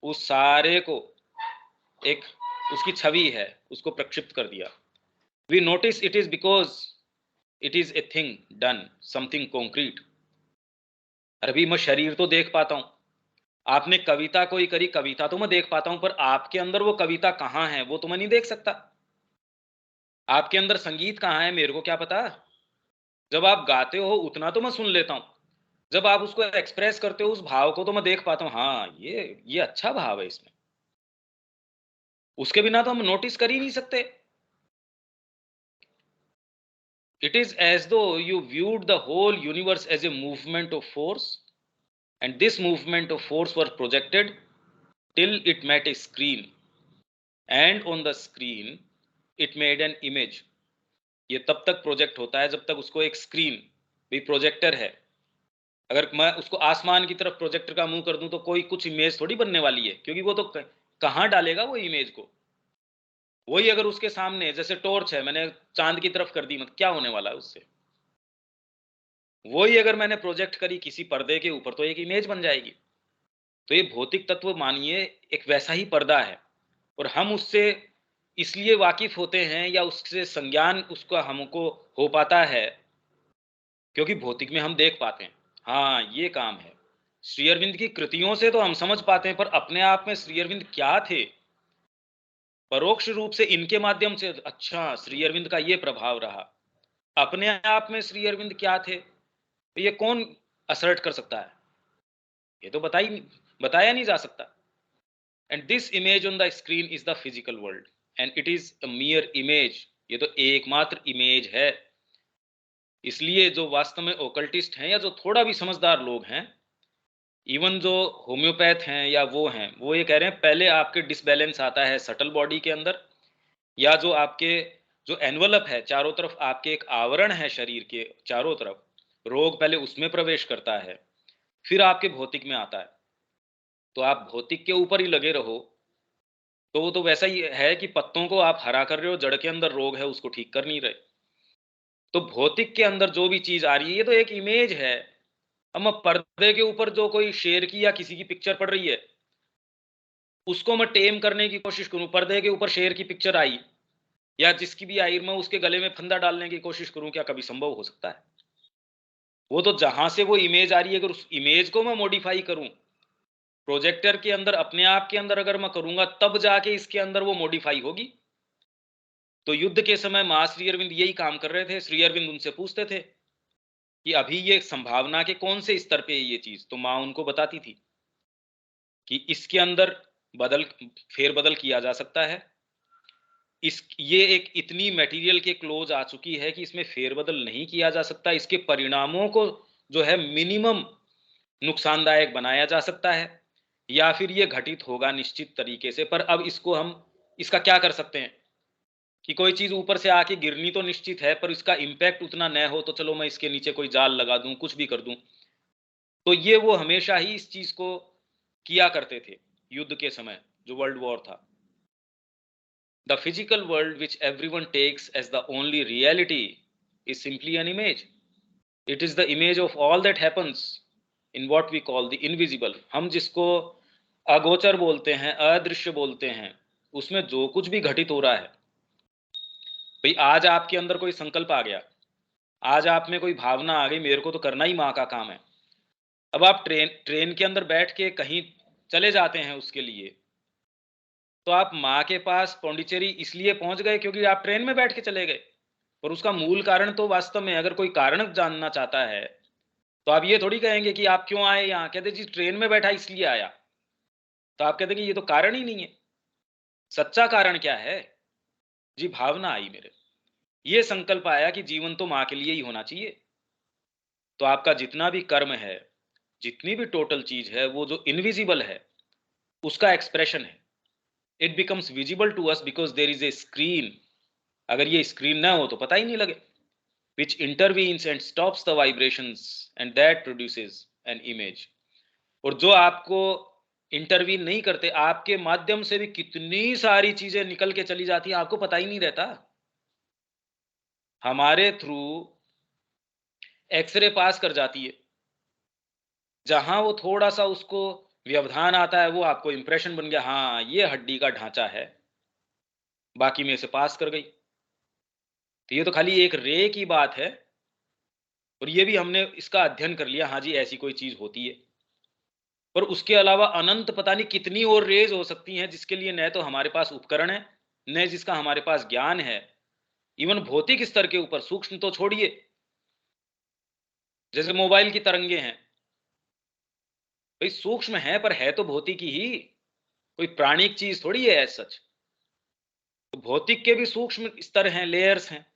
उस सारे को एक उसकी छवि है, उसको प्रक्षिप्त कर दिया। We notice it is because it is a thing done, something concrete. अभी मैं शरीर तो देख पाता हूं, आपने कविता कोई करी, कविता तो मैं देख पाता हूं, पर आपके अंदर वो कविता कहाँ है वो तो मैं नहीं देख सकता। आपके अंदर संगीत कहाँ है मेरे को क्या पता। जब आप गाते हो उतना तो मैं सुन लेता हूं, जब आप उसको एक्सप्रेस करते हो उस भाव को तो मैं देख पाता हूं, हाँ ये अच्छा भाव है इसमें। उसके बिना तो हम नोटिस कर ही नहीं सकते। It is as though you viewed the whole universe as a movement of force and this movement of force was projected till it met a screen, and on the screen it made an image. ये तब तक project होता है जब तक उसको एक screen भी प्रोजेक्टर है। अगर मैं उसको आसमान की तरफ प्रोजेक्टर का मुंह कर दूं तो कोई कुछ इमेज थोड़ी बनने वाली है, क्योंकि वो तो कहाँ डालेगा वो इमेज को। वही अगर उसके सामने जैसे टॉर्च है, मैंने चांद की तरफ कर दी, मतलब क्या होने वाला है उससे। वही अगर मैंने प्रोजेक्ट करी किसी पर्दे के ऊपर तो एक इमेज बन जाएगी। तो ये भौतिक तत्व मानिए एक वैसा ही पर्दा है, और हम उससे इसलिए वाकिफ होते हैं या उससे संज्ञान उसका हमको हो पाता है क्योंकि भौतिक में हम देख पाते हैं, हाँ ये काम है। श्री अरविंद की कृतियों से तो हम समझ पाते हैं, पर अपने आप में श्री अरविंद क्या थे, परोक्ष रूप से इनके माध्यम से अच्छा श्री अरविंद का ये प्रभाव रहा। अपने आप में श्री अरविंद क्या थे तो ये कौन असर्ट कर सकता है, ये तो बताया नहीं जा सकता। And this image on the screen is the physical world and it is a मियर image, ये तो एकमात्र इमेज है। इसलिए जो वास्तव में ओकल्टिस्ट हैं या जो थोड़ा भी समझदार लोग हैं, इवन जो होम्योपैथ हैं या वो ये कह रहे हैं पहले आपके डिसबैलेंस आता है सटल बॉडी के अंदर, या जो आपके जो एनवलप है चारों तरफ, आपके एक आवरण है शरीर के चारों तरफ, रोग पहले उसमें प्रवेश करता है, फिर आपके भौतिक में आता है। तो आप भौतिक के ऊपर ही लगे रहो तो वो तो वैसा ही है कि पत्तों को आप हरा कर रहे हो, जड़ के अंदर रोग है उसको ठीक कर नहीं रहे। तो भौतिक के अंदर जो भी चीज आ रही है ये तो एक इमेज है। अब मैं पर्दे के ऊपर जो कोई शेर की या किसी की पिक्चर पड़ रही है उसको मैं टेम करने की कोशिश करूं, पर्दे के ऊपर शेर की पिक्चर आई या जिसकी भी आई, मैं उसके गले में फंदा डालने की कोशिश करूं, क्या कभी संभव हो सकता है? वो तो जहां से वो इमेज आ रही है अगर उस इमेज को मैं मॉडिफाई करूं प्रोजेक्टर के अंदर, अपने आप के अंदर अगर मैं करूंगा तब जाके इसके अंदर वो मॉडिफाई होगी। तो युद्ध के समय मां श्री अरविंद यही काम कर रहे थे। श्री अरविंद उनसे पूछते थे कि अभी ये संभावना के कौन से स्तर पे है ये चीज, तो मां उनको बताती थी कि इसके अंदर फेरबदल किया जा सकता है। ये एक इतनी मटेरियल के क्लोज आ चुकी है कि इसमें फेरबदल नहीं किया जा सकता। इसके परिणामों को जो है मिनिमम नुकसानदायक बनाया जा सकता है, या फिर ये घटित होगा निश्चित तरीके से। पर अब इसका क्या कर सकते हैं कि कोई चीज ऊपर से आके गिरनी तो निश्चित है, पर इसका इंपैक्ट उतना न हो तो चलो मैं इसके नीचे कोई जाल लगा दूं, कुछ भी कर दूं। तो ये वो हमेशा ही इस चीज को किया करते थे युद्ध के समय जो वर्ल्ड वॉर था। The physical world which everyone takes as the only reality is simply an image. It is the image of all that happens in what we call the invisible. हम जिसको अगोचर बोलते हैं, अदृश्य बोलते हैं, उसमें जो कुछ भी घटित हो रहा है। भाई आज आपके अंदर कोई संकल्प आ गया, आज आप में कोई भावना आ गई, मेरे को तो करना ही माँ का काम है। अब आप ट्रेन के अंदर बैठ के कहीं चले जाते हैं उसके लिए, तो आप माँ के पास पौंडीचेरी इसलिए पहुंच गए क्योंकि आप ट्रेन में बैठ के चले गए, और उसका मूल कारण तो वास्तव में अगर कोई कारण जानना चाहता है तो आप ये थोड़ी कहेंगे कि आप क्यों आए यहाँ, कहते जी ट्रेन में बैठा इसलिए आया। तो आप कहते कि ये तो कारण ही नहीं है। सच्चा कारण क्या है? जी भावना आई मेरे, ये संकल्प आया कि जीवन तो माँ के लिए ही होना चाहिए। तो आपका जितना भी कर्म है, जितनी भी टोटल चीज है, वो जो इनविजिबल है उसका एक्सप्रेशन है। It becomes visible to us because there is a screen. अगर ये स्क्रीन ना हो तो पता ही नहीं लगे, which intervenes and stops the vibrations and that produces an image. और जो आपको इंटरवीन नहीं करते, आपके माध्यम से भी कितनी सारी चीजें निकल के चली जाती हैं, आपको पता ही नहीं रहता। हमारे थ्रू एक्सरे पास कर जाती है, जहां वो थोड़ा सा उसको व्यवधान आता है वो आपको इंप्रेशन बन गया, हाँ ये हड्डी का ढांचा है, बाकी में से पास कर गई। तो ये तो खाली एक रे की बात है, और ये भी हमने इसका अध्ययन कर लिया, हाँ जी ऐसी कोई चीज होती है। पर उसके अलावा अनंत पता नहीं कितनी और रेज हो सकती हैं जिसके लिए न तो हमारे पास उपकरण है, न जिसका हमारे पास ज्ञान है। इवन भौतिक स्तर के ऊपर, सूक्ष्म तो छोड़िए, जैसे मोबाइल की तरंगे हैं, भाई सूक्ष्म है पर है तो भौतिक ही, कोई प्राणिक चीज थोड़ी है एज सच। तो भौतिक के भी सूक्ष्म स्तर हैं, लेयर्स हैं,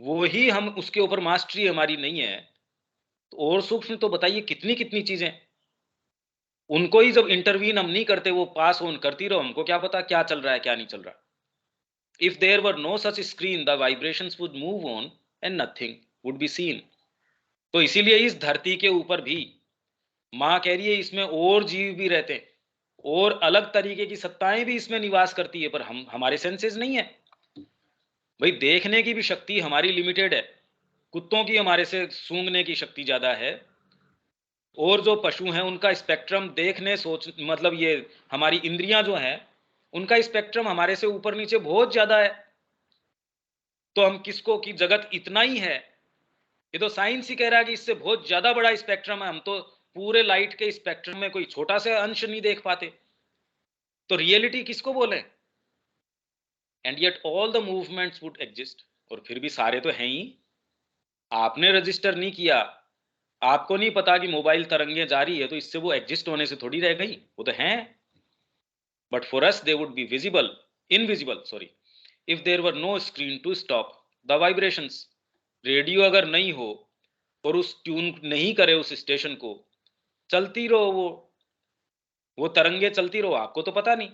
वो ही हम उसके ऊपर मास्टरी हमारी नहीं है। तो और सूक्ष्म तो बताइए कितनी कितनी चीजें। उनको ही जब इंटरवीन हम नहीं करते, वो पास ऑन करती रहो, हमको क्या पता क्या चल रहा है क्या नहीं चल रहा। If there were no such screen the vibrations would move on and nothing would be seen. तो इसीलिए इस धरती के ऊपर भी माँ कह रही है इसमें और जीव भी रहते हैं, और अलग तरीके की सत्ताएं भी इसमें निवास करती है, पर हम हमारे सेंसेस नहीं है भाई। देखने की भी शक्ति हमारी लिमिटेड है, कुत्तों की हमारे से सूंघने की शक्ति ज्यादा है, और जो पशु हैं उनका स्पेक्ट्रम देखने सोच मतलब ये हमारी इंद्रियां जो हैं उनका स्पेक्ट्रम हमारे से ऊपर नीचे बहुत ज्यादा है। तो हम किसको कि जगत इतना ही है, ये तो साइंस ही कह रहा है कि इससे बहुत ज्यादा बड़ा स्पेक्ट्रम है, हम तो पूरे लाइट के स्पेक्ट्रम में कोई छोटा सा अंश नहीं देख पाते। तो रियलिटी किसको बोले? And yet all the movements would exist, और फिर भी सारे तो हैं ही। आपने रजिस्टर नहीं किया, आपको नहीं पता कि मोबाइल तरंगे जारी है, तो इससे वो एग्जिस्ट होने से थोड़ी रह गई, वो तो हैं। But for us they would be visible invisible sorry if there were no screen to stop the vibrations. Radio अगर नहीं हो और उस ट्यून नहीं करे उस स्टेशन को, चलती रहो वो तरंगे चलती रहो, आपको तो पता नहीं।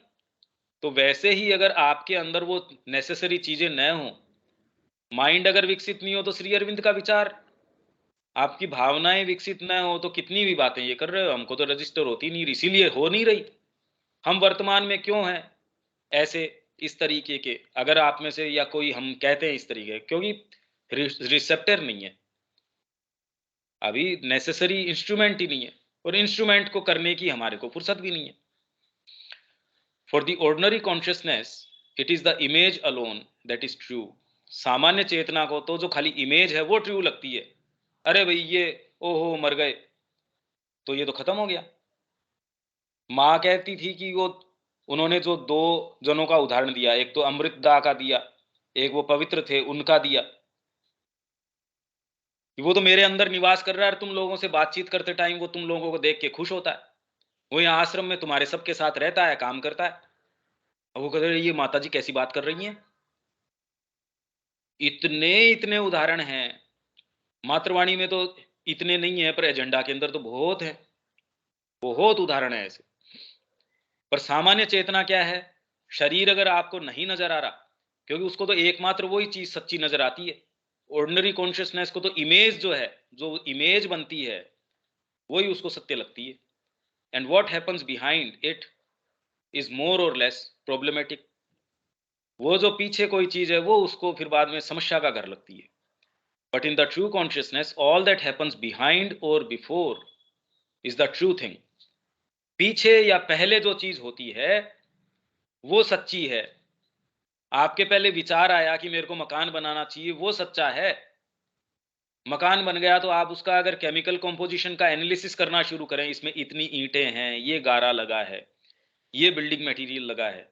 तो वैसे ही अगर आपके अंदर वो नेसेसरी चीजें न हो, माइंड अगर विकसित नहीं हो, तो श्री अरविंद का विचार, आपकी भावनाएं विकसित न हो, तो कितनी भी बातें ये कर रहे हो, हमको तो रजिस्टर होती नहीं, इसीलिए हो नहीं रही। हम वर्तमान में क्यों हैं ऐसे इस तरीके के? अगर आप में से या कोई हम कहते हैं इस तरीके, क्योंकि रिसेप्टर नहीं है, अभी नेसेसरी इंस्ट्रूमेंट ही नहीं है, और इंस्ट्रूमेंट को करने की हमारे को फुर्सत भी नहीं है। For the ordinary consciousness it is the image alone that is true. सामान्य चेतना को तो जो खाली इमेज है वो ट्रू लगती है। अरे भाई ये ओहो मर गए, तो ये तो खत्म हो गया। माँ कहती थी कि वो उन्होंने जो दो जनों का उदाहरण दिया, एक तो अमृतदा का दिया, एक वो पवित्र थे उनका दिया, कि वो तो मेरे अंदर निवास कर रहा है, तुम लोगों से बातचीत करते टाइम वो तुम लोगों को देख के खुश होता है, वो यहाँ आश्रम में तुम्हारे सबके साथ रहता है, काम करता है। और वो कहते ये माता जी कैसी बात कर रही हैं। इतने इतने उदाहरण हैं, मातृवाणी में तो इतने नहीं है, पर एजेंडा के अंदर तो बहुत है, बहुत उदाहरण है ऐसे। पर सामान्य चेतना क्या है? शरीर अगर आपको नहीं नजर आ रहा, क्योंकि उसको तो एकमात्र वही चीज सच्ची नजर आती है। ऑर्डिनरी कॉन्शियसनेस को तो इमेज जो है, जो इमेज बनती है वही उसको सत्य लगती है। And what happens behind it is more or less problematic. वो जो पीछे कोई चीज है वो उसको फिर बाद में समस्या का घर लगती है। But in the true consciousness all that happens behind or before is the true thing. पीछे या पहले जो चीज होती है वो सच्ची है। आपके पहले विचार आया कि मेरे को मकान बनाना चाहिए, वो सच्चा है। मकान बन गया तो आप उसका अगर केमिकल कंपोजिशन का एनालिसिस करना शुरू करें, इसमें इतनी ईंटें हैं, ये गारा लगा है, ये बिल्डिंग मटेरियल लगा है,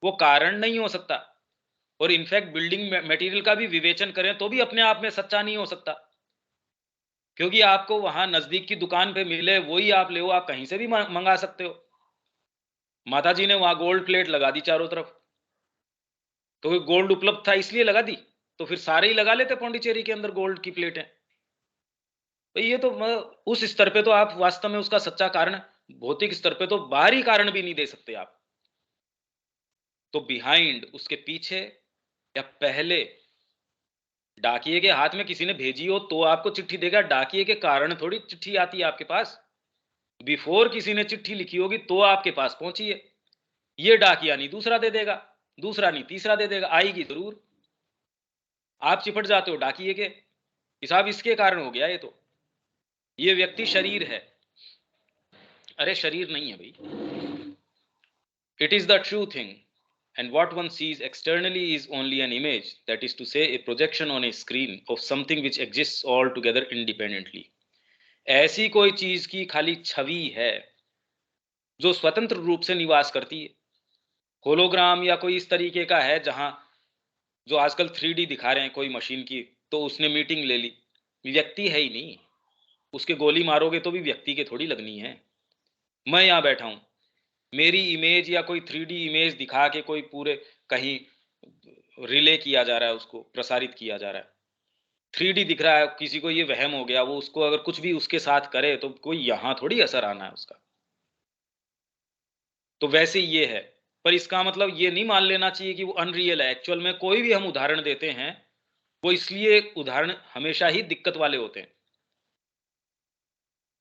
वो कारण नहीं हो सकता। और इनफैक्ट बिल्डिंग मटेरियल का भी विवेचन करें तो भी अपने आप में सच्चा नहीं हो सकता, क्योंकि आपको वहां नजदीक की दुकान पे मिले वही आप ले, आप कहीं से भी मंगा सकते हो। माता जी ने वहां गोल्ड प्लेट लगा दी चारों तरफ, तो गोल्ड उपलब्ध था इसलिए लगा दी, तो फिर सारे ही लगा लेते पौंडीचेरी के अंदर गोल्ड की प्लेटें। तो ये तो उस स्तर पे तो आप वास्तव में उसका सच्चा कारण, भौतिक स्तर पे तो बाहरी कारण भी नहीं दे सकते आप। तो बिहाइंड, उसके पीछे या पहले, डाकिए के हाथ में किसी ने भेजी हो तो आपको चिट्ठी देगा, डाकिए के कारण थोड़ी चिट्ठी आती है आपके पास। बिफोर किसी ने चिट्ठी लिखी होगी तो आपके पास पहुंची है। ये डाकिया नहीं दूसरा दे देगा, दूसरा नहीं तीसरा दे देगा, आएगी जरूर। आप चिपट जाते हो डाकिए के हिसाब, इसके कारण हो गया। ये व्यक्ति शरीर है, अरे शरीर नहीं है भाई। It is the true thing and what one sees externally is only an image, that is to say a projection on a screen of something which exists altogether independently। ऐसी कोई चीज की खाली छवि है जो स्वतंत्र रूप से निवास करती है। होलोग्राम या कोई इस तरीके का है जहां जो आजकल 3D दिखा रहे हैं कोई मशीन की, तो उसने मीटिंग ले ली, व्यक्ति है ही नहीं। उसके गोली मारोगे तो भी व्यक्ति के थोड़ी लगनी है। मैं यहां बैठा हूं, मेरी इमेज या कोई 3D इमेज दिखा के कोई पूरे कहीं रिले किया जा रहा है, उसको प्रसारित किया जा रहा है। 3D दिख रहा है, किसी को ये वहम हो गया, वो उसको अगर कुछ भी उसके साथ करे तो कोई यहां थोड़ी असर आना है उसका। तो वैसे ये है, पर इसका मतलब ये नहीं मान लेना चाहिए कि वो अनरियल है। एक्चुअल में कोई भी हम उदाहरण देते हैं, वो इसलिए उदाहरण हमेशा ही दिक्कत वाले होते हैं।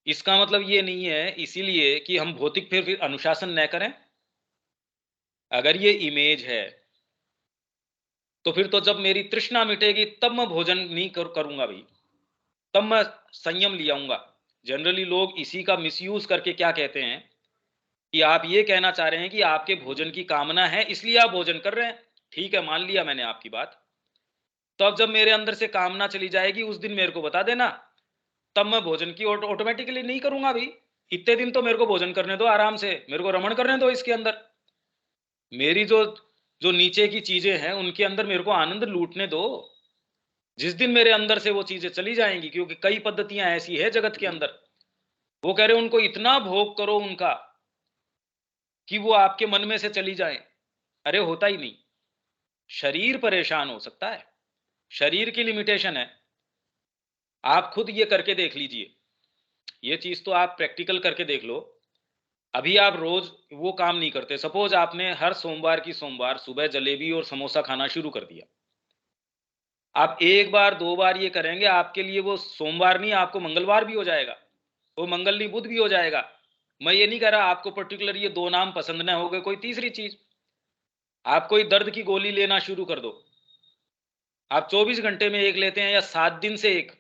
इसका मतलब ये नहीं है इसीलिए कि हम भौतिक फिर अनुशासन न करें। अगर ये इमेज है, तो फिर तो जब मेरी तृष्णा मिटेगी तब मैं भोजन नहीं करूंगा भाई, तब मैं संयम ले आऊंगा। जनरली लोग इसी का मिसयूज करके क्या कहते हैं कि आप ये कहना चाह रहे हैं कि आपके भोजन की कामना है इसलिए आप भोजन कर रहे हैं। ठीक है, मान लिया मैंने आपकी बात। तो अब जब मेरे अंदर से कामना चली जाएगी उस दिन मेरे को बता देना, तब मैं भोजन की ऑटोमेटिकली नहीं करूंगा भाई। इतने दिन तो मेरे को भोजन करने दो आराम से, मेरे को रमण करने दो इसके अंदर। मेरी जो जो नीचे की चीजें हैं उनके अंदर मेरे को आनंद लूटने दो। जिस दिन मेरे अंदर से वो चीजें चली जाएंगी, क्योंकि कई पद्धतियां ऐसी है जगत के अंदर, वो कह रहे उनको इतना भोग करो उनका कि वो आपके मन में से चली जाए। अरे होता ही नहीं। शरीर परेशान हो सकता है, शरीर की लिमिटेशन है। आप खुद ये करके देख लीजिए, ये चीज तो आप प्रैक्टिकल करके देख लो। अभी आप रोज वो काम नहीं करते, सपोज आपने हर सोमवार की सोमवार सुबह जलेबी और समोसा खाना शुरू कर दिया। आप एक बार दो बार ये करेंगे, आपके लिए वो सोमवार नहीं, आपको मंगलवार भी हो जाएगा, वो मंगल नहीं बुध भी हो जाएगा। मैं ये नहीं कह रहा आपको पर्टिकुलर ये दो नाम पसंद ना हो गए, कोई तीसरी चीज। आप कोई दर्द की गोली लेना शुरू कर दो, आप 24 घंटे में एक लेते हैं या 7 दिन से एक।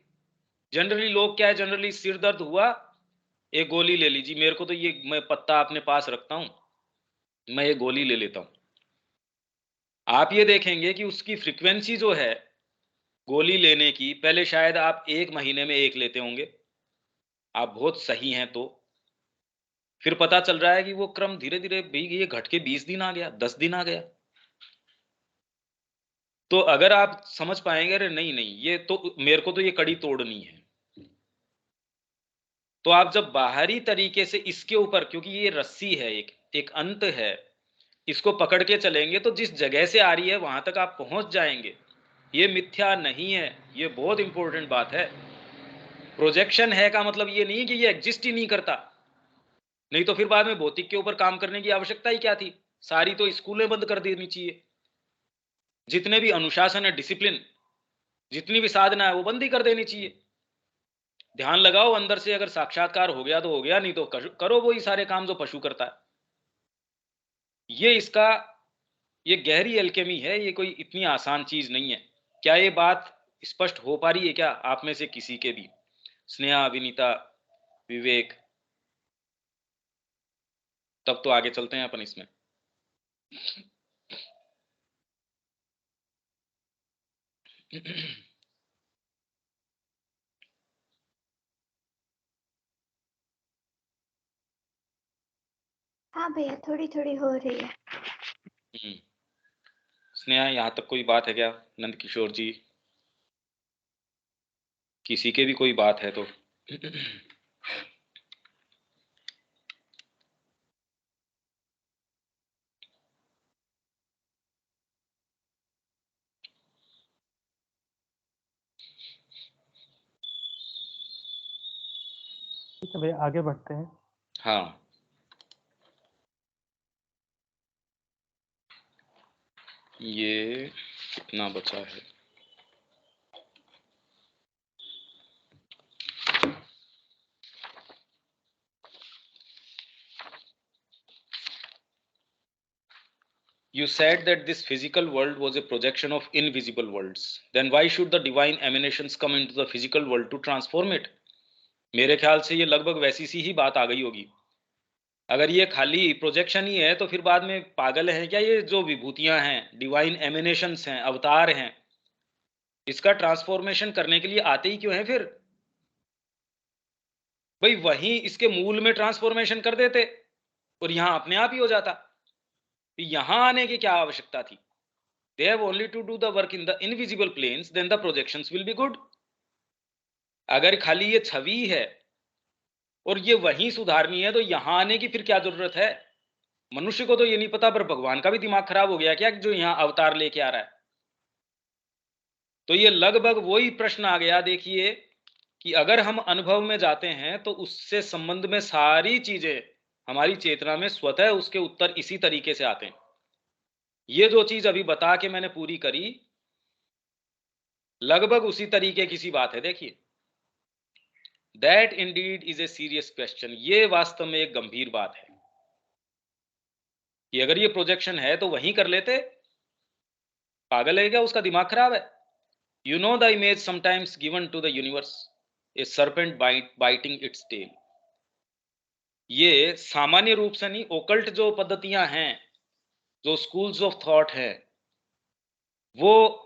जनरली लोग क्या है, जनरली सिर दर्द हुआ एक गोली ले लीजिए, मेरे को तो ये मैं पत्ता अपने पास रखता हूं, मैं ये गोली ले लेता हूं। आप ये देखेंगे कि उसकी फ्रीक्वेंसी जो है गोली लेने की, पहले शायद आप 1 महीने में एक लेते होंगे, आप बहुत सही हैं। तो फिर पता चल रहा है कि वो क्रम धीरे धीरे भी ये घट के 20 दिन आ गया, 10 दिन आ गया। तो अगर आप समझ पाएंगे अरे नहीं नहीं ये तो मेरे को तो ये कड़ी तोड़नी है, तो आप जब बाहरी तरीके से इसके ऊपर, क्योंकि ये रस्सी है, एक अंत है, इसको पकड़ के चलेंगे तो जिस जगह से आ रही है वहां तक आप पहुंच जाएंगे। ये मिथ्या नहीं है, ये बहुत इंपॉर्टेंट बात है। प्रोजेक्शन है का मतलब ये नहीं कि ये एग्जिस्ट ही नहीं करता, नहीं तो फिर बाद में भौतिक के ऊपर काम करने की आवश्यकता ही क्या थी। सारी तो स्कूलें बंद कर देनी चाहिए, जितने भी अनुशासन है, डिसिप्लिन, जितनी भी साधना है वो बंद ही कर देनी चाहिए। ध्यान लगाओ अंदर से, अगर साक्षात्कार हो गया तो हो गया, नहीं तो करो वही सारे काम जो पशु करता है। ये इसका ये गहरी एल्केमी है, ये कोई इतनी आसान चीज नहीं है। क्या ये बात स्पष्ट हो पा रही है क्या आप में से किसी के भी? स्नेहा, विनीता, विवेक, तब तो आगे चलते हैं अपन इसमें। हाँ भैया, थोड़ी थोड़ी हो रही है। स्नेहा, यहाँ तक कोई बात है क्या? नंद किशोर जी, किसी के भी कोई बात है तो? ठीक है भैया, आगे बढ़ते हैं। हाँ, ये कितना बचा है? You said that this physical world was a projection of invisible worlds. Then why should the divine emanations come into the physical world to transform it? मेरे ख्याल से ये लगभग वैसी सी ही बात आ गई होगी। अगर ये खाली प्रोजेक्शन ही है तो फिर बाद में पागल हैं क्या ये जो विभूतियां हैं, डिवाइन एमिनेशंस हैं, अवतार हैं, इसका ट्रांसफॉर्मेशन करने के लिए आते ही क्यों हैं फिर? भाई वहीं इसके मूल में ट्रांसफॉर्मेशन कर देते और यहां अपने आप ही हो जाता। यहां आने की क्या आवश्यकता थी? They have only to do the work in the invisible planes, then the projections will be good. अगर खाली ये छवि है और ये वहीं सुधारनी है तो यहां आने की फिर क्या जरूरत है? मनुष्य को तो ये नहीं पता, पर भगवान का भी दिमाग खराब हो गया क्या जो यहां अवतार लेके आ रहा है? तो ये लगभग वही प्रश्न आ गया, देखिए कि अगर हम अनुभव में जाते हैं तो उससे संबंध में सारी चीजें हमारी चेतना में स्वतः उसके उत्तर इसी तरीके से आते हैं। ये जो चीज अभी बता के मैंने पूरी करी, लगभग उसी तरीके की सी बात है। देखिए, that Indeed is a serious question. ये वास्तव में एक गंभीर बात है कि अगर ये प्रोजेक्शन है तो वहीं कर लेते। पागल है क्या? उसका दिमाग खराब है। You know the image sometimes given to the universe, a serpent biting its tail. ये सामान्य रूप से नहीं, ओकल्ट जो पद्धतियां हैं, जो स्कूल्स ऑफ थॉट हैं, वो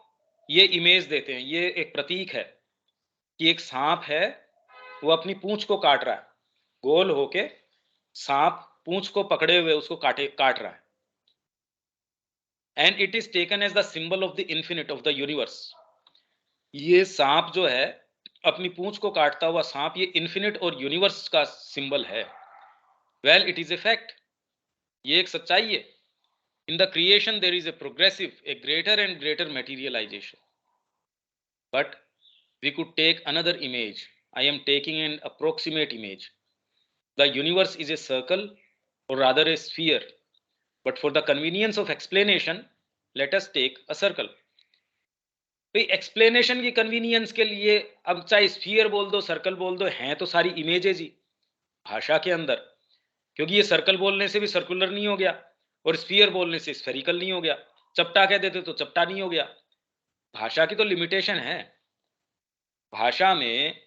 ये इमेज देते हैं, ये एक प्रतीक है कि एक सांप है, वो अपनी पूंछ को काट रहा है, गोल होके सांप पूंछ को पकड़े हुए उसको काट रहा है। And it is taken as the symbol of the infinite of the universe. ये सांप जो है, अपनी पूंछ को काटता हुआ सांप, ये इन्फिनिट और यूनिवर्स का सिंबल है। Well, it is a fact. ये एक सच्चाई है। In the creation there is a progressive, a greater and greater materialization. But we could take another image. I am taking an approximate image. The universe is a circle, or rather a sphere. But for the convenience of explanation, let us take a circle. भाई explanation की convenience के लिए अब चाहे sphere बोल दो, circle बोल दो, हैं तो सारी इमेजेज ही भाषा के अंदर। क्योंकि ये सर्कल बोलने से भी सर्कुलर नहीं हो गया और स्फीयर बोलने से स्फेरिकल नहीं हो गया। चपटा कह देते तो चपटा नहीं हो गया। भाषा की तो लिमिटेशन है। भाषा में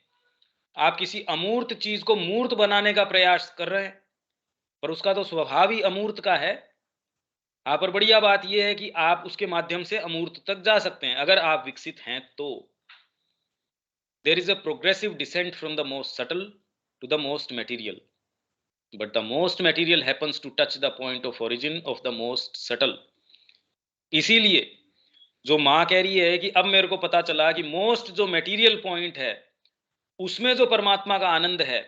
आप किसी अमूर्त चीज को मूर्त बनाने का प्रयास कर रहे हैं, पर उसका तो स्वभाव ही अमूर्त का है। हाँ, पर बढ़िया बात यह है कि आप उसके माध्यम से अमूर्त तक जा सकते हैं अगर आप विकसित हैं तो। There is a progressive descent from the most subtle to the most material, but the most material happens to touch the point of origin of the most subtle. इसीलिए जो माँ कह रही है कि अब मेरे को पता चला कि मोस्ट जो मटेरियल पॉइंट है उसमें जो परमात्मा का आनंद है,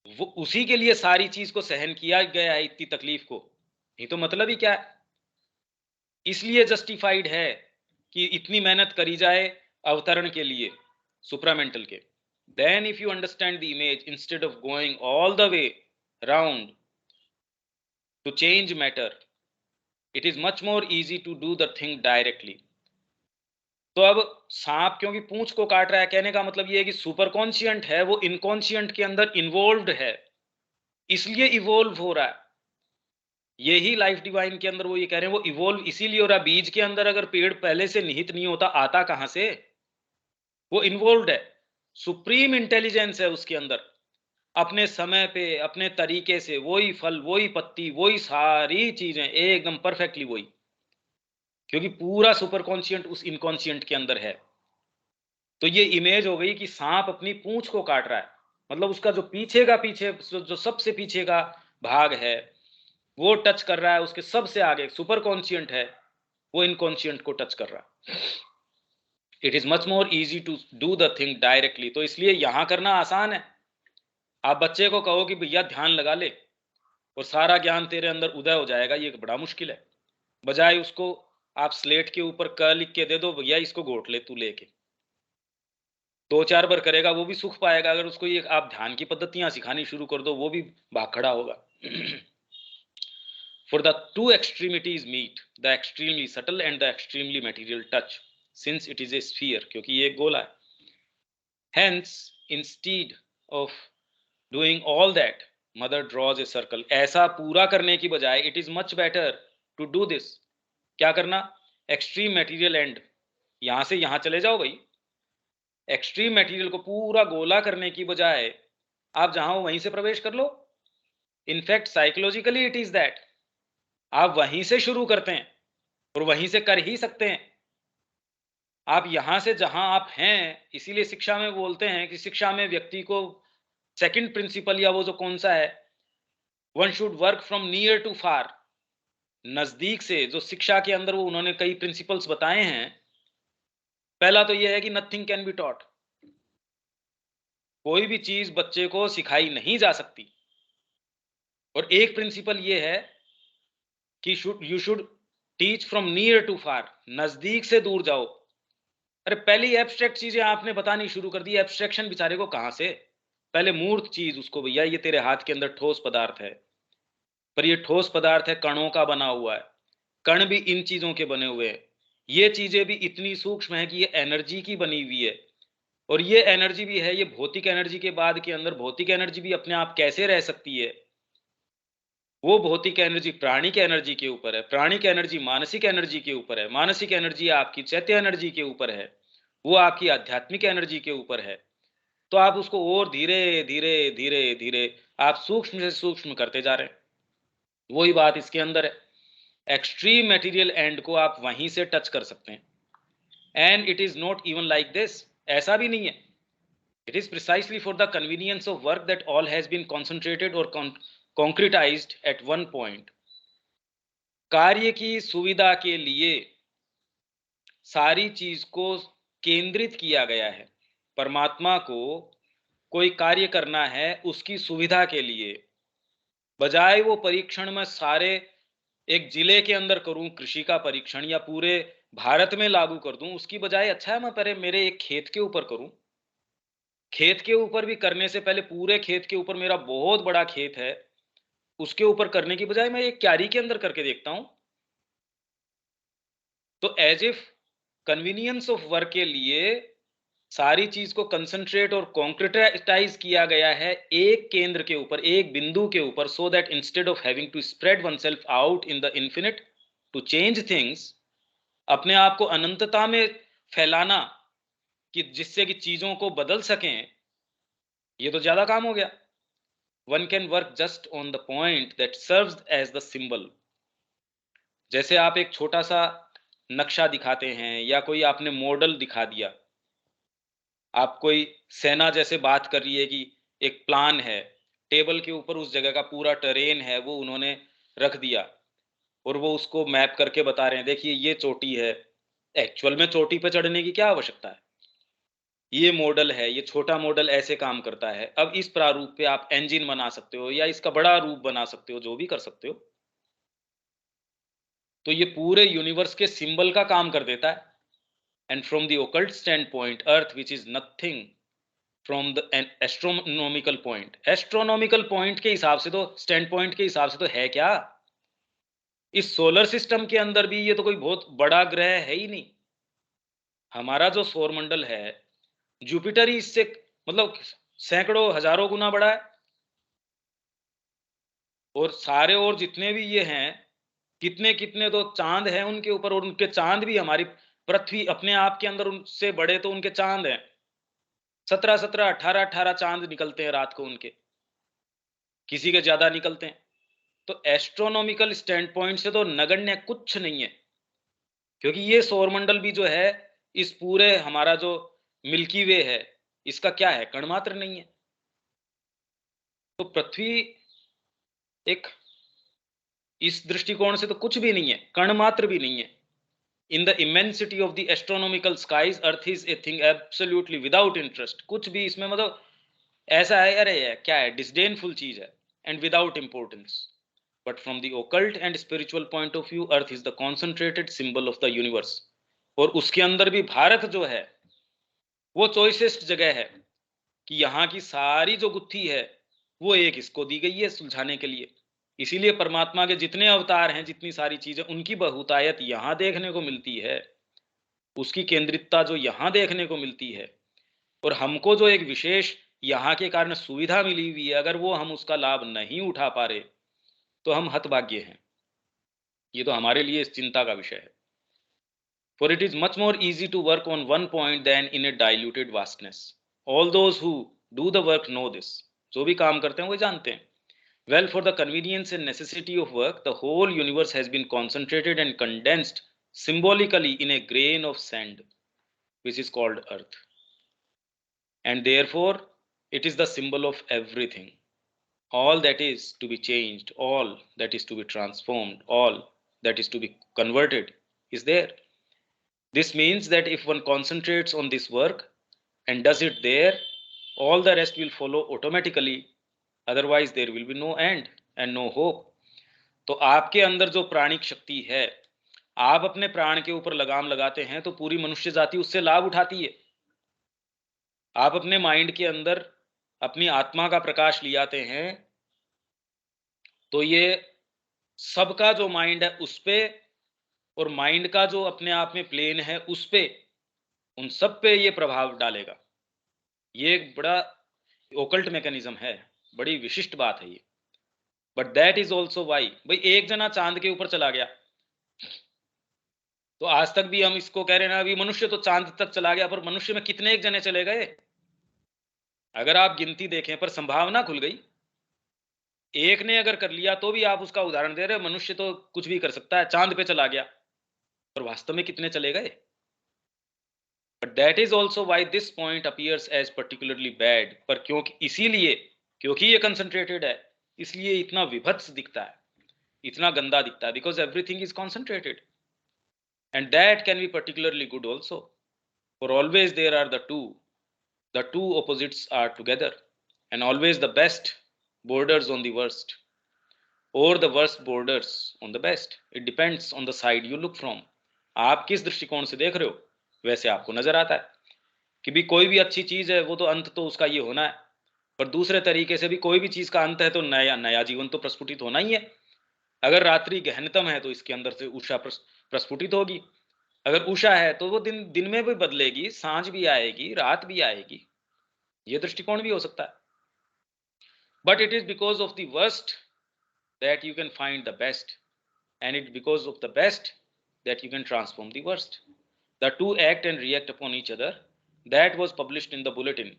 वो उसी के लिए सारी चीज को सहन किया गया है, इतनी तकलीफ को। ये तो मतलब ही क्या है? इसलिए जस्टिफाइड है कि इतनी मेहनत करी जाए अवतरण के लिए सुप्रामेंटल के। Then if you understand the image instead of going all the way round to change matter, it is much more easy to do the thing directly. तो अब सांप क्योंकि पूंछ को काट रहा है, कहने का मतलब ये है कि सुपर कॉन्शियंट है, वो इनकॉन्शियंट के अंदर इन्वॉल्व्ड है, इसलिए इवोल्व हो रहा है। यही लाइफ डिवाइन के अंदर वो ये कह रहे हैं, वो इवोल्व इसीलिए हो रहा है। बीज के अंदर अगर पेड़ पहले से निहित नहीं होता, आता कहां से? वो इन्वॉल्व्ड है, सुप्रीम इंटेलिजेंस है उसके अंदर, अपने समय पे अपने तरीके से वही फल, वही पत्ती, वही सारी चीजें एकदम परफेक्टली वही, क्योंकि पूरा सुपर कॉन्शियंट उस इनकॉन्शियंट के अंदर है। तो ये इमेज हो गई कि सांप अपनी पूंछ को काट रहा है, मतलब उसका जो पीछे का पीछे, जो सबसे पीछे का भाग है वो टच कर रहा है, उसके सबसे आगे सुपर कॉन्शियंट है, वो इनकॉन्शियंट को टच कर रहा है। It is much more easy to do the thing directly. तो इसलिए यहां करना आसान है। आप बच्चे को कहो कि भैया ध्यान लगा ले और सारा ज्ञान तेरे अंदर उदय हो जाएगा, ये बड़ा मुश्किल है। बजाय उसको आप स्लेट के ऊपर क लिख के दे दो, भैया इसको घोट ले तू लेके, 2-4 बार करेगा वो भी सुख पाएगा। अगर उसको ये आप ध्यान की पद्धतियां सिखानी शुरू कर दो, वो भी भाग खड़ा होगा। For the two extremities meet, the extremely subtle and the extremely material touch, since it is a sphere, क्योंकि ये एक गोला है। Hence, instead of doing all that, mother draws a circle. ऐसा पूरा करने की बजाय it is much better to do this. क्या करना? Extreme material end, यहां से यहां चले जाओ भाई। एक्सट्रीम मटेरियल को पूरा गोला करने की बजाय आप जहां हो वहीं से प्रवेश कर लो। In fact psychologically it is that, आप वहीं से शुरू करते हैं और वहीं से कर ही सकते हैं। आप यहां से जहां आप हैं, इसीलिए शिक्षा में बोलते हैं कि शिक्षा में व्यक्ति को सेकंड प्रिंसिपल या वो जो कौन सा है, one should work from near to far, नजदीक से। जो शिक्षा के अंदर वो उन्होंने कई प्रिंसिपल्स बताए हैं। पहला तो यह है कि नथिंग कैन बी टॉट, कोई भी चीज बच्चे को सिखाई नहीं जा सकती। और एक प्रिंसिपल ये है कि you should teach from near to far, नजदीक से दूर जाओ। अरे पहली एब्स्ट्रैक्ट चीजें आपने बतानी शुरू कर दी, एब्स्ट्रैक्शन बेचारे को कहां से? पहले मूर्त चीज उसको, भैया ये तेरे हाथ के अंदर ठोस पदार्थ है, पर ये ठोस पदार्थ है, कणों का बना हुआ है, कण भी इन चीजों के बने हुए हैं, ये चीजें भी इतनी सूक्ष्म है कि ये एनर्जी की बनी हुई है, और ये एनर्जी भी है, ये भौतिक एनर्जी के बाद के अंदर भौतिक एनर्जी भी अपने आप कैसे रह सकती है? वो भौतिक एनर्जी प्राणिक एनर्जी के ऊपर है, प्राणिक एनर्जी मानसिक एनर्जी के ऊपर है, मानसिक एनर्जी आपकी चैत्य एनर्जी के ऊपर है, वो आपकी आध्यात्मिक एनर्जी के ऊपर है। तो आप उसको और धीरे धीरे धीरे धीरे आप सूक्ष्म से सूक्ष्म करते जा रहे हैं। वही बात इसके अंदर है, एक्सट्रीम मटेरियल एंड को आप वहीं से टच कर सकते हैं। And it is not even like this, ऐसा भी नहीं है। It is precisely for the convenience of work that all has been concentrated और concretized at one point। कार्य की सुविधा के लिए सारी चीज को केंद्रित किया गया है। परमात्मा को कोई कार्य करना है उसकी सुविधा के लिए, बजाय वो परीक्षण में सारे एक जिले के अंदर करूं कृषि का परीक्षण या पूरे भारत में लागू कर दूं, उसकी बजाय अच्छा है मैं पहले मेरे एक खेत के ऊपर करूं। खेत के ऊपर भी करने से पहले पूरे खेत के ऊपर, मेरा बहुत बड़ा खेत है, उसके ऊपर करने की बजाय मैं एक क्यारी के अंदर करके देखता हूं। तो as if convenience of work के लिए सारी चीज को कंसंट्रेट और कॉन्क्रीटाइज किया गया है एक केंद्र के ऊपर, एक बिंदु के ऊपर, so that instead of having to spread oneself out in the infinite to change things, अपने आप को अनंतता में फैलाना कि जिससे कि चीजों को बदल सकें, ये तो ज्यादा काम हो गया। One can work just on the point that serves as the symbol. जैसे आप एक छोटा सा नक्शा दिखाते हैं या कोई आपने मॉडल दिखा दिया, आप कोई सेना जैसे बात कर रही है कि एक प्लान है, टेबल के ऊपर उस जगह का पूरा टेरेन है वो उन्होंने रख दिया और वो उसको मैप करके बता रहे हैं, देखिए ये चोटी है। एक्चुअल में चोटी पे चढ़ने की क्या आवश्यकता है? ये मॉडल है, ये छोटा मॉडल ऐसे काम करता है, अब इस प्रारूप पे आप इंजन बना सकते हो या इसका बड़ा रूप बना सकते हो, जो भी कर सकते हो। तो ये पूरे यूनिवर्स के सिंबल का काम कर देता है। And from the occult stand point, earth which is nothing from the astronomical point, astronomical point के हिसाब से तो, स्टैंड पॉइंट के हिसाब से तो है क्या? इस सोलर सिस्टम के अंदर भी ये तो कोई बहुत बड़ा ग्रह है ही नहीं। हमारा जो सौर मंडल है, जुपिटर ही इससे मतलब सैकड़ों हजारों गुना बड़ा है, और सारे और जितने भी ये हैं, कितने कितने तो चांद हैं उनके ऊपर, और उनके चांद भी हमारी पृथ्वी अपने आप के अंदर उनसे बड़े तो उनके चांद हैं। 17-17, 18-18 चांद निकलते हैं रात को उनके, किसी के ज्यादा निकलते हैं। तो एस्ट्रोनॉमिकल स्टैंड पॉइंट से तो नगण्य कुछ नहीं है, क्योंकि ये सौरमंडल भी जो है, इस पूरे हमारा जो मिल्की वे है, इसका क्या है? कण मात्र नहीं है। तो पृथ्वी एक इस दृष्टिकोण से तो कुछ भी नहीं है, कण मात्र भी नहीं है। In the immensity of the astronomical skies, earth is a thing absolutely without interest. कुछ भी इसमें मतलब ऐसा है, अरे है क्या है, डिसडेनफुल चीज है, and without importance. But from the occult and spiritual point of view, Earth is the concentrated symbol of the universe। और उसके अंदर भी भारत जो है वो चॉइसेस्ट जगह है कि यहाँ की सारी जो गुत्थी है वो एक इसको दी गई है सुलझाने के लिए। इसीलिए परमात्मा के जितने अवतार हैं, जितनी सारी चीजें, उनकी बहुतायत यहाँ देखने को मिलती है, उसकी केंद्रितता जो यहाँ देखने को मिलती है। और हमको जो एक विशेष यहाँ के कारण सुविधा मिली हुई है, अगर वो हम उसका लाभ नहीं उठा पा रहे तो हम हतभाग्य हैं। ये तो हमारे लिए इस चिंता का विषय है। For it is much more easy to work on one point than in a diluted vastness। All those who do the work know this। जो भी काम करते हैं वो जानते हैं। Well, for the convenience and necessity of work, the whole universe has been concentrated and condensed symbolically in a grain of sand, which is called earth। And therefore, it is the symbol of everything। All that is to be changed, all that is to be transformed, all that is to be converted is there। This means that if one concentrates on this work and does it there, all the rest will follow automatically, otherwise there will be no end and no hope। तो आपके अंदर जो प्राणिक शक्ति है, आप अपने प्राण के ऊपर लगाम लगाते हैं तो पूरी मनुष्य जाति उससे लाभ उठाती है। आप अपने माइंड के अंदर अपनी आत्मा का प्रकाश ले आते हैं तो ये सबका जो माइंड है उस पे, और माइंड का जो अपने आप में प्लेन है उस पे, उन सब पे ये प्रभाव डालेगा। ये एक बड़ा ओकल्ट मैकेनिज्म है, बड़ी विशिष्ट बात है ये। But that is also why, भाई एक जना चांद के ऊपर चला गया तो आज तक भी हम इसको कह रहे हैं ना, अभी मनुष्य तो चांद तक चला गया, पर मनुष्य में कितने एक जने चले गए? अगर आप गिनती देखें, पर संभावना खुल गई। एक ने अगर कर लिया तो भी आप उसका उदाहरण दे रहे हो, मनुष्य तो कुछ भी कर सकता है, चांद पे चला गया, पर वास्तव में कितने चले गए? But that is also why this point appears as particularly bad, पर क्योंकि इसीलिए, क्योंकि ये कंसंट्रेटेड है, इसलिए इतना विभत्स दिखता है, इतना गंदा दिखता है, because everything is concentrated. And that can be particularly good also, for always there are the two opposites are together, and always the best borders on the worst, or the worst borders on the best. It depends on the side you look from. आप किस दृष्टिकोण से देख रहे हो वैसे आपको नजर आता है कि भी कोई भी अच्छी चीज है वो तो अंत तो उसका ये होना है, पर दूसरे तरीके से भी कोई भी चीज का अंत है तो नया नया जीवन तो प्रस्फुटित होना ही है। अगर रात्रि गहनतम है तो इसके अंदर से उषा प्रस्फुटित होगी, अगर उषा है तो वो दिन दिन में भी बदलेगी, सांझ भी आएगी, रात भी आएगी, ये दृष्टिकोण भी हो सकता है। But it is because of the worst that you can find the best, and it because of the best that you can transform the worst. The two act and react upon each other. That was published in the bulletin,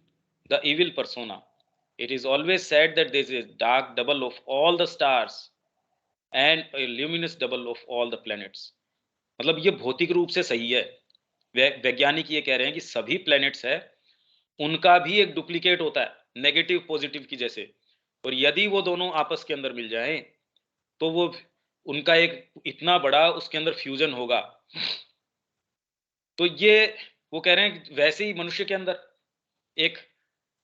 The Evil Persona. It is always said that there is a dark double of all the stars and a luminous double of all the planets. मतलब ये भौतिक रूप से सही है, वैज्ञानिक ये कह रहे हैं कि सभी प्लैनेट्स है उनका भी एक डुप्लीकेट होता है नेगेटिव पॉजिटिव की जैसे, और यदि वो दोनों आपस के अंदर मिल जाएं तो वो उनका एक इतना बड़ा उसके अंदर फ्यूजन होगा। तो ये वो कह रहे हैं कि वैसे ही मनुष्य के अंदर एक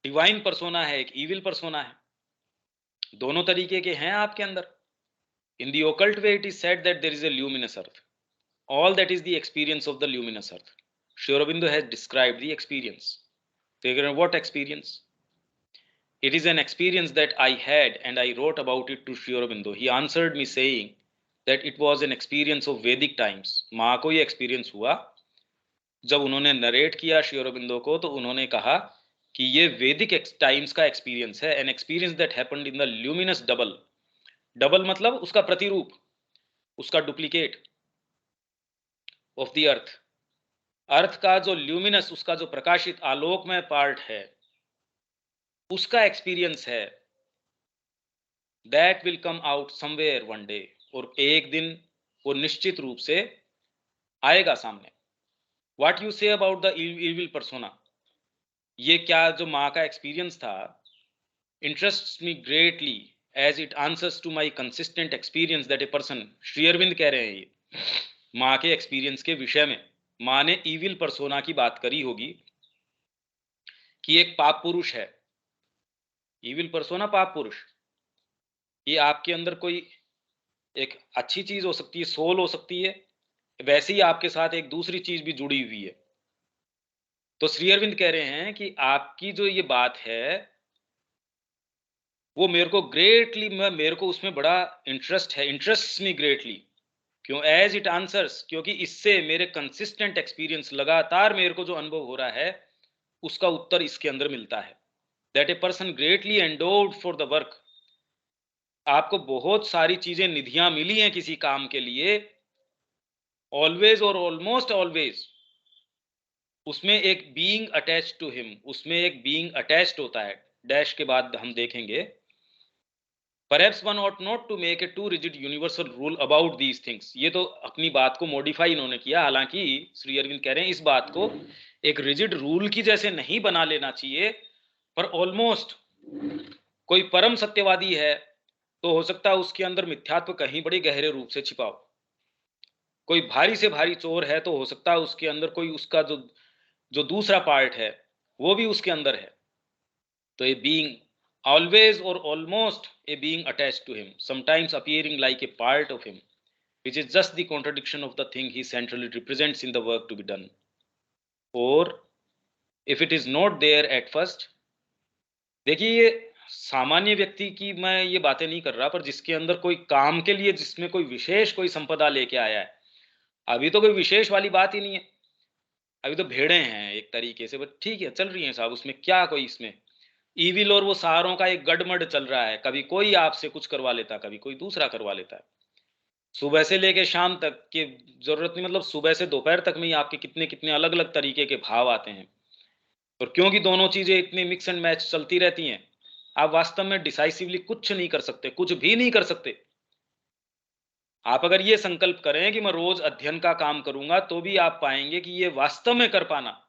डिवाइन पर्सोना है, एक इविल पर्सोना है, दोनों तरीके के हैं आपके अंदर। In the occult way it is said that there is a luminous earth, all that is the experience of the luminous earth. Shri Aurobindo has described the experience. What experience? It is an experience that I had and I wrote about it to Sri Aurobindo. He answered me saying that it was an experience of Vedic times. माँ को ये experience हुआ जब उन्होंने narrate किया श्री अरबिंदो को, तो उन्होंने कहा कि ये वैदिक टाइम्स का एक्सपीरियंस है, an experience that happened in the luminous double. Double मतलब उसका प्रतिरूप, उसका डुप्लीकेट ऑफ द अर्थ। अर्थ का जो ल्यूमिनस, उसका जो प्रकाशित आलोकमय पार्ट है, उसका एक्सपीरियंस है। That will come out somewhere one day, और एक दिन वो निश्चित रूप से आएगा सामने। What you say about the evil persona, ये क्या जो माँ का एक्सपीरियंस था, interests me greatly as it answers to my consistent experience that a person. Shri Aurobindo कह रहे हैं ये माँ के एक्सपीरियंस के विषय में। माँ ने इविल पर्सोना की बात करी होगी कि एक पाप पुरुष है, इविल पर्सोना पाप पुरुष। ये आपके अंदर कोई एक अच्छी चीज हो सकती है, सोल हो सकती है, वैसे ही आपके साथ एक दूसरी चीज भी जुड़ी हुई है। तो श्री अरविंद कह रहे हैं कि आपकी जो ये बात है वो मेरे को ग्रेटली, मेरे को उसमें बड़ा इंटरेस्ट है, इंटरेस्ट मी ग्रेटली। क्यों? एज इट आंसर्स, क्योंकि इससे मेरे कंसिस्टेंट एक्सपीरियंस, लगातार मेरे को जो अनुभव हो रहा है उसका उत्तर इसके अंदर मिलता है। That a person greatly endowed for the work. आपको बहुत सारी चीजें, निधियां मिली हैं किसी काम के लिए, ऑलवेज और ऑलमोस्ट ऑलवेज उसमें एक बीइंग अटैच्ड टू हिम, उसमें एक बीइंग अटैच्ड होता है। डैश के बाद हम देखेंगे, perhaps one ought not to make a too rigid universal rule about these things। ये तो अपनी बात को मॉडिफाई इन्होंने किया, हालांकि श्री अरविंद कह रहे हैं इस बात को एक रिजिड रूल की जैसे नहीं बना लेना चाहिए, पर ऑलमोस्ट कोई परम सत्यवादी है तो हो सकता है उसके अंदर मिथ्यात्व कहीं बड़े गहरे रूप से छिपा हो। कोई भारी से भारी चोर है तो हो सकता है उसके अंदर कोई उसका जो दूसरा पार्ट है वो भी उसके अंदर है। तो a being always or almost a being attached to him, sometimes appearing like a part of him, which is just the contradiction of the thing he centrally represents in the work to be done. Or if it is not there at first, देखिए ये सामान्य व्यक्ति की मैं ये बातें नहीं कर रहा, पर जिसके अंदर कोई काम के लिए, जिसमें कोई विशेष कोई संपदा लेके आया है, अभी तो कोई विशेष वाली बात ही नहीं है, अभी तो भेड़ें हैं एक तरीके से, बस ठीक है चल रही हैं साहब, उसमें क्या कोई इसमें ईविल और वो सारों का एक गड़मड़ चल रहा है, कभी कोई आपसे कुछ करवा लेता, कभी कोई दूसरा करवा लेता है, सुबह से लेके शाम तक की जरूरत नहीं, मतलब सुबह से दोपहर तक में ही आपके कितने कितने अलग अलग तरीके के भाव आते हैं, और क्योंकि दोनों चीजें इतनी मिक्स एंड मैच चलती रहती हैं, आप वास्तव में डिसाइसिवली कुछ नहीं कर सकते, कुछ भी नहीं कर सकते। आप अगर ये संकल्प करें कि मैं रोज अध्ययन का काम करूंगा, तो भी आप पाएंगे कि ये वास्तव में कर पाना,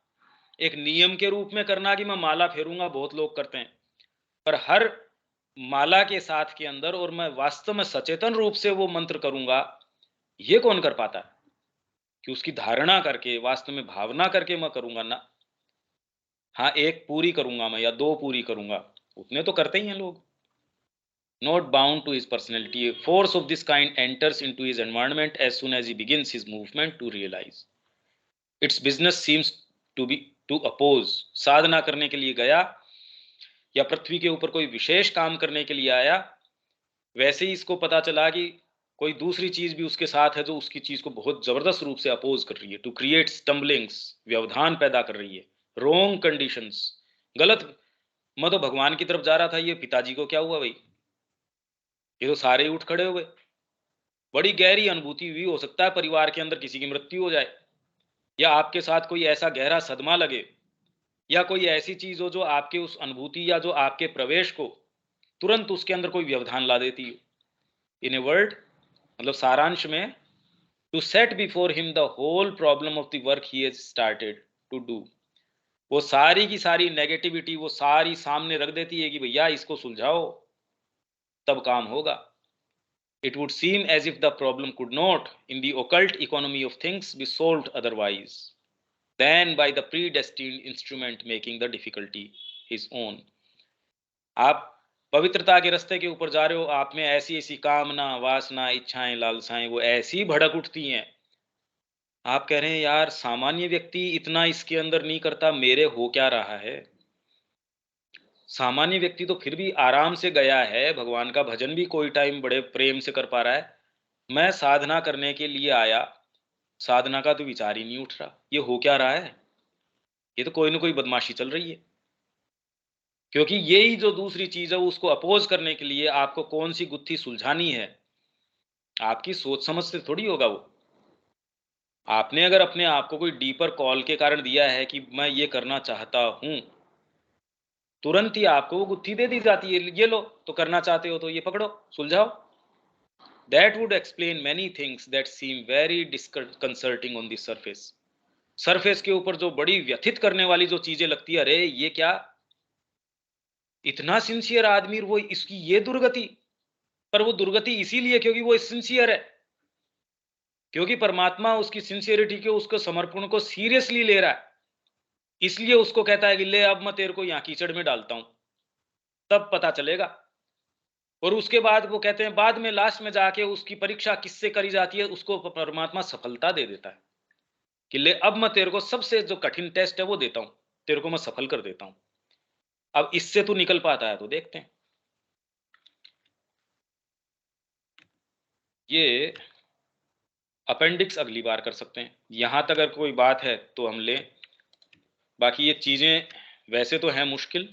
एक नियम के रूप में करना कि मैं माला फेरूंगा, बहुत लोग करते हैं, पर हर माला के साथ के अंदर और मैं वास्तव में सचेतन रूप से वो मंत्र करूंगा, ये कौन कर पाता है? कि उसकी धारणा करके, वास्तव में भावना करके मैं करूंगा ना। हाँ, एक पूरी करूंगा मैं या 2 पूरी करूंगा, उतने तो करते ही हैं लोग। Not bound to his personality, a force of this kind enters into his environment as soon as he begins his movement to realize. Its business seems to be to oppose. साधना करने के लिए गया या पृथ्वी के ऊपर कोई विशेष काम करने के लिए आया, वैसे ही इसको पता चला कि कोई दूसरी चीज भी उसके साथ है जो उसकी चीज को बहुत जबरदस्त रूप से अपोज कर रही है, टू क्रिएट स्टम्बलिंग्स, व्यवधान पैदा कर रही है, रॉन्ग कंडीशंस, गलत। मैं तो भगवान की तरफ जा रहा था, ये पिताजी को क्या हुआ भाई, ये तो सारे ही उठ खड़े हुए। बड़ी गहरी अनुभूति हुई, हो सकता है परिवार के अंदर किसी की मृत्यु हो जाए, या आपके साथ कोई ऐसा गहरा सदमा लगे, या कोई ऐसी चीज हो जो आपके उस अनुभूति या जो आपके प्रवेश को तुरंत उसके अंदर कोई व्यवधान ला देती हो। इन ए वर्ड, मतलब सारांश में, to set before him the whole problem of the work he has started to do, वो सारी की सारी नेगेटिविटी वो सारी सामने रख देती है कि भैया इसको सुलझाओ, तब काम होगा। It would seem as if the problem could not, in the occult economy of things, be solved otherwise than by the predestined instrument making the difficulty his own. आप पवित्रता के रास्ते के ऊपर जा रहे हो, आप में ऐसी ऐसी कामना, वासना, इच्छाएं, लालसाएं वो ऐसी भड़क उठती हैं, आप कह रहे हैं यार सामान्य व्यक्ति इतना इसके अंदर नहीं करता, मेरे हो क्या रहा है। सामान्य व्यक्ति तो फिर भी आराम से गया है, भगवान का भजन भी कोई टाइम बड़े प्रेम से कर पा रहा है, मैं साधना करने के लिए आया, साधना का तो विचार ही नहीं उठ रहा, ये हो क्या रहा है, ये तो कोई ना कोई बदमाशी चल रही है। क्योंकि यही जो दूसरी चीज है उसको अपोज करने के लिए आपको कौन सी गुत्थी सुलझानी है, आपकी सोच समझ से थोड़ी होगा वो। आपने अगर अपने आप को कोई डीपर कॉल के कारण दिया है कि मैं ये करना चाहता हूं, तुरंत ही आपको वो गुत्थी दे दी जाती है, ये लो, तो करना चाहते हो तो ये पकड़ो, सुलझाओ। That would explain many things that seem very disconcerting on the surface. Surface के ऊपर जो बड़ी व्यथित करने वाली जो चीजें लगती है, अरे ये क्या, इतना सिंसियर आदमी, वो इसकी ये दुर्गति, पर वो दुर्गति इसीलिए क्योंकि वो सिंसियर है, क्योंकि परमात्मा उसकी सिंसियरिटी के, उसको समर्पण को सीरियसली ले रहा है, इसलिए उसको कहता है कि ले अब मैं तेरे को यहाँ कीचड़ में डालता हूं, तब पता चलेगा। और उसके बाद वो कहते हैं, बाद में लास्ट में जाके उसकी परीक्षा किससे करी जाती है, उसको परमात्मा सफलता दे देता है कि ले अब मैं तेरे को सबसे जो कठिन टेस्ट है वो देता हूं, तेरे को मैं सफल कर देता हूं, अब इससे तू निकल पाता है तो देखते हैं। ये अपेंडिक्स अगली बार कर सकते हैं, यहां तक अगर कोई बात है तो हम लें, बाकी ये चीजें वैसे तो हैं मुश्किल,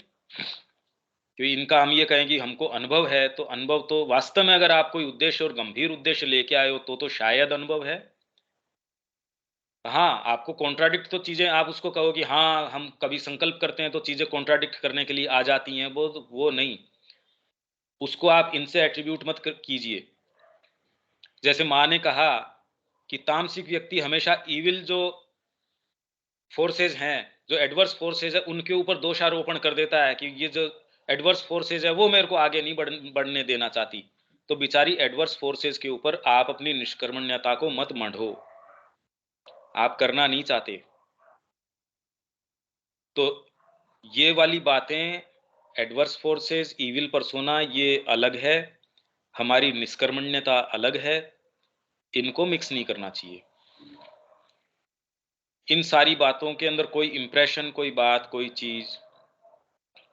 क्योंकि इनका हम ये कहें कि हमको अनुभव है, तो अनुभव तो वास्तव में अगर आप कोई उद्देश्य और गंभीर उद्देश्य लेके आए हो तो शायद अनुभव है। हाँ, आपको कॉन्ट्राडिक्ट तो चीजें, आप उसको कहो कि हाँ हम कभी संकल्प करते हैं तो चीजें कॉन्ट्राडिक्ट करने के लिए आ जाती हैं, वो नहीं, उसको आप इनसे एट्रीब्यूट मत कीजिए। जैसे माँ ने कहा कि तामसिक व्यक्ति हमेशा इविल जो फोर्सेज हैं, जो एडवर्स फोर्सेज है, उनके ऊपर दोषारोपण कर देता है कि ये जो एडवर्स फोर्सेज है वो मेरे को आगे नहीं बढ़ने देना चाहती, तो बेचारी एडवर्स फोर्सेज के ऊपर आप अपनी निष्कर्मण्यता को मत मढ़ो, आप करना नहीं चाहते। तो ये वाली बातें, एडवर्स फोर्सेज, इविल पर्सोना, ये अलग है, हमारी निष्कर्मण्यता अलग है, इनको मिक्स नहीं करना चाहिए। इन सारी बातों के अंदर कोई इंप्रेशन, कोई बात, कोई चीज,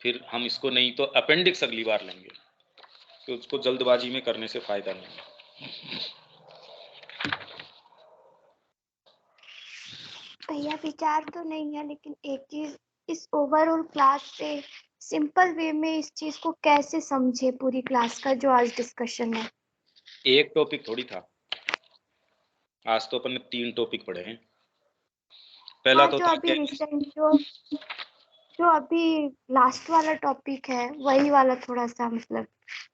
फिर हम इसको नहीं तो अपेंडिक्स अगली बार लेंगे, तो उसको जल्दबाजी में करने से फायदा नहीं है। भैया विचार तो नहीं है, लेकिन एक चीज, इस ओवरऑल क्लास से सिंपल वे में इस चीज को कैसे समझे, पूरी क्लास का जो आज डिस्कशन है। एक टॉपिक थोड़ी था, आज तो अपन ने 3 टॉपिक पढ़े हैं। पहला हाँ, तो जो था अभी रिसेंट जो अभी लास्ट वाला टॉपिक है, वही वाला थोड़ा सा मतलब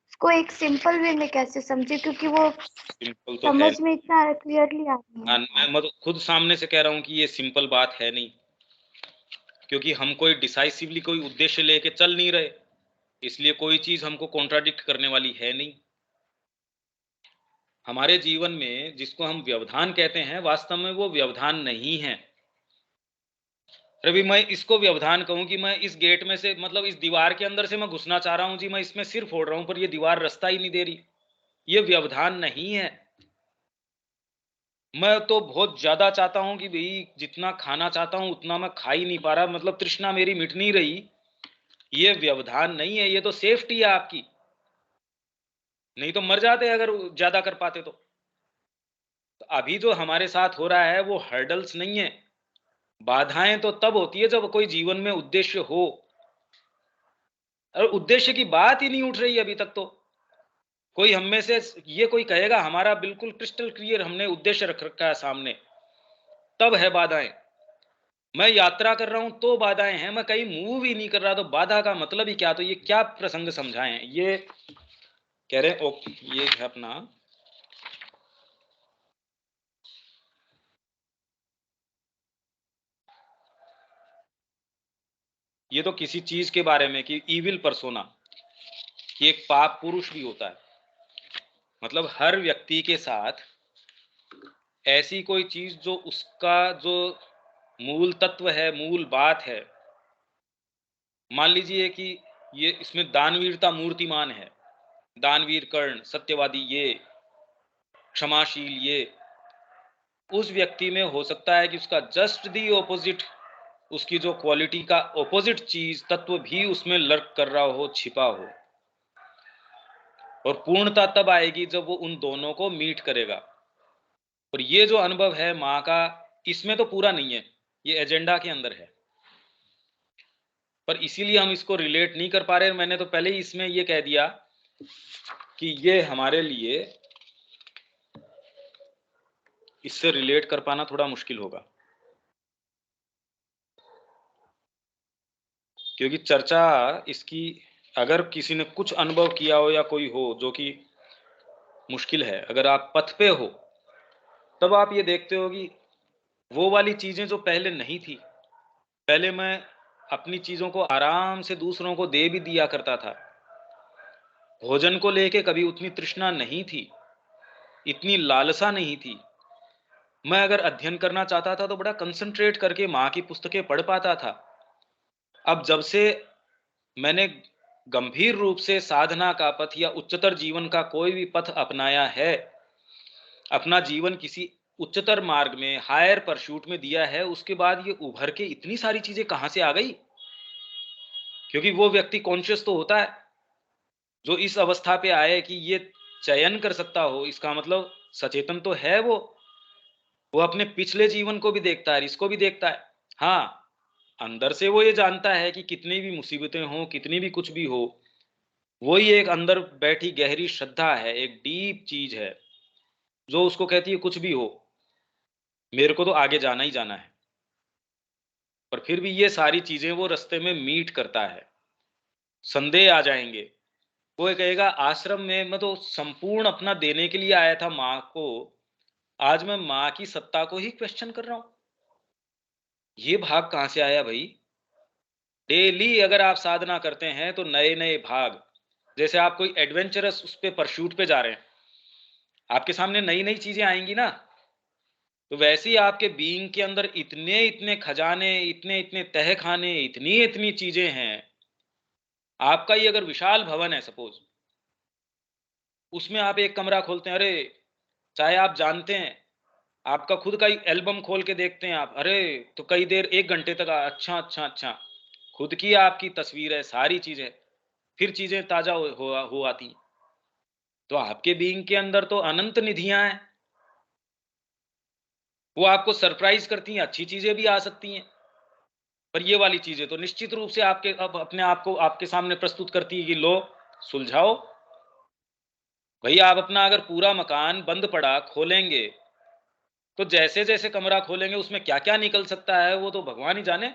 उसको एक सिंपल वे में कैसे समझे, क्योंकि वो सिंपल तो है, समझ में इतना क्लियरली आ रही है। मैं मतलब खुद सामने से कह रहा हूँ कि ये सिंपल बात है नहीं, क्योंकि हम कोई डिसाइसिवली कोई उद्देश्य लेके चल नहीं रहे, इसलिए कोई चीज हमको कॉन्ट्राडिक्ट करने वाली है नहीं। हमारे जीवन में जिसको हम व्यवधान कहते हैं, वास्तव में वो व्यवधान नहीं है। रवि, मैं इसको व्यवधान कहूं कि मैं इस गेट में से, मतलब इस दीवार के अंदर से मैं घुसना चाह रहा हूं जी, मैं इसमें सिर फोड़ रहा हूं, पर ये दीवार रास्ता ही नहीं दे रही, ये व्यवधान नहीं है। मैं तो बहुत ज्यादा चाहता हूं कि भाई जितना खाना चाहता हूं उतना मैं खा ही नहीं पा रहा, मतलब तृष्णा मेरी मिट नहीं रही, ये व्यवधान नहीं है, ये तो सेफ्टी है आपकी, नहीं तो मर जाते अगर ज्यादा कर पाते तो अभी जो हमारे साथ हो रहा है वो हर्डल्स नहीं है, बाधाएं तो तब होती है जब कोई जीवन में उद्देश्य हो, और उद्देश्य की बात ही नहीं उठ रही अभी तक। तो कोई हम में से ये कोई कहेगा हमारा बिल्कुल क्रिस्टल क्लियर हमने उद्देश्य रख रखा है सामने, तब है बाधाएं। मैं यात्रा कर रहा हूं तो बाधाएं हैं, मैं कहीं मूव ही नहीं कर रहा तो बाधा का मतलब ही क्या? तो ये क्या प्रसंग समझाएं? ये कह रहे ओके, ये है अपना ये तो किसी चीज के बारे में कि ईविल पर्सोना, कि एक पाप पुरुष भी होता है, मतलब हर व्यक्ति के साथ ऐसी कोई चीज जो उसका जो मूल तत्व है, मूल बात है। मान लीजिए कि ये इसमें दानवीरता मूर्तिमान है, दानवीर कर्ण, सत्यवादी ये, क्षमाशील ये, उस व्यक्ति में हो सकता है कि उसका जस्ट दी ऑपोजिट, उसकी जो क्वालिटी का ऑपोजिट चीज तत्व भी उसमें लर्क कर रहा हो, छिपा हो, और पूर्णता तब आएगी जब वो उन दोनों को मीट करेगा। और ये जो अनुभव है माँ का, इसमें तो पूरा नहीं है, ये एजेंडा के अंदर है, पर इसीलिए हम इसको रिलेट नहीं कर पा रहे। मैंने तो पहले ही इसमें ये कह दिया कि ये हमारे लिए इससे रिलेट कर पाना थोड़ा मुश्किल होगा, क्योंकि चर्चा इसकी अगर किसी ने कुछ अनुभव किया हो या कोई हो, जो कि मुश्किल है, अगर आप पथ पे हो तब आप ये देखते हो कि वो वाली चीजें जो पहले नहीं थी, पहले मैं अपनी चीजों को आराम से दूसरों को दे भी दिया करता था, भोजन को लेके कभी उतनी तृष्णा नहीं थी, इतनी लालसा नहीं थी। मैं अगर अध्ययन करना चाहता था तो बड़ा कंसंट्रेट करके माँ की पुस्तकें पढ़ पाता था। अब जब से मैंने गंभीर रूप से साधना का पथ या उच्चतर जीवन का कोई भी पथ अपनाया है, अपना जीवन किसी उच्चतर मार्ग में, हायर परस्यूट में दिया है, उसके बाद ये उभर के इतनी सारी चीजें कहां से आ गई? क्योंकि वो व्यक्ति कॉन्शियस तो होता है जो इस अवस्था पे आए कि ये चयन कर सकता हो, इसका मतलब सचेतन तो है वो अपने पिछले जीवन को भी देखता है, इसको भी देखता है। हाँ, अंदर से वो ये जानता है कि कितनी भी मुसीबतें हो, कितनी भी कुछ भी हो, वही एक अंदर बैठी गहरी श्रद्धा है, एक डीप चीज है जो उसको कहती है कुछ भी हो, मेरे को तो आगे जाना ही जाना है। पर फिर भी ये सारी चीजें वो रास्ते में मीट करता है, संदेह आ जाएंगे, वो ये कहेगा आश्रम में मैं तो संपूर्ण अपना देने के लिए आया था माँ को, आज मैं माँ की सत्ता को ही क्वेश्चन कर रहा हूं। ये भाग कहां से आया भाई? डेली अगर आप साधना करते हैं तो नए नए भाग, जैसे आप कोई एडवेंचरस उस पे परस्यूट पे जा रहे हैं, आपके सामने नई नई चीजें आएंगी ना, तो वैसे ही आपके बीइंग के अंदर इतने इतने खजाने, इतने इतने तह खाने, इतनी इतनी चीजें हैं। आपका ही अगर विशाल भवन है सपोज, उसमें आप एक कमरा खोलते हैं, अरे चाहे आप जानते हैं, आपका खुद का एल्बम खोल के देखते हैं आप, अरे तो कई देर 1 घंटे तक अच्छा अच्छा अच्छा, खुद की आपकी तस्वीर है, सारी चीजें, फिर चीजें ताजा हो आती। तो आपके बीइंग के अंदर तो अनंत निधियां हैं, वो आपको सरप्राइज करती हैं, अच्छी चीजें भी आ सकती हैं, पर ये वाली चीजें तो निश्चित रूप से आपके अब अपने आप को आपके सामने प्रस्तुत करती है कि लो सुलझाओ। भैया आप अपना अगर पूरा मकान बंद पड़ा खोलेंगे, तो जैसे जैसे कमरा खोलेंगे उसमें क्या क्या निकल सकता है वो तो भगवान ही जाने।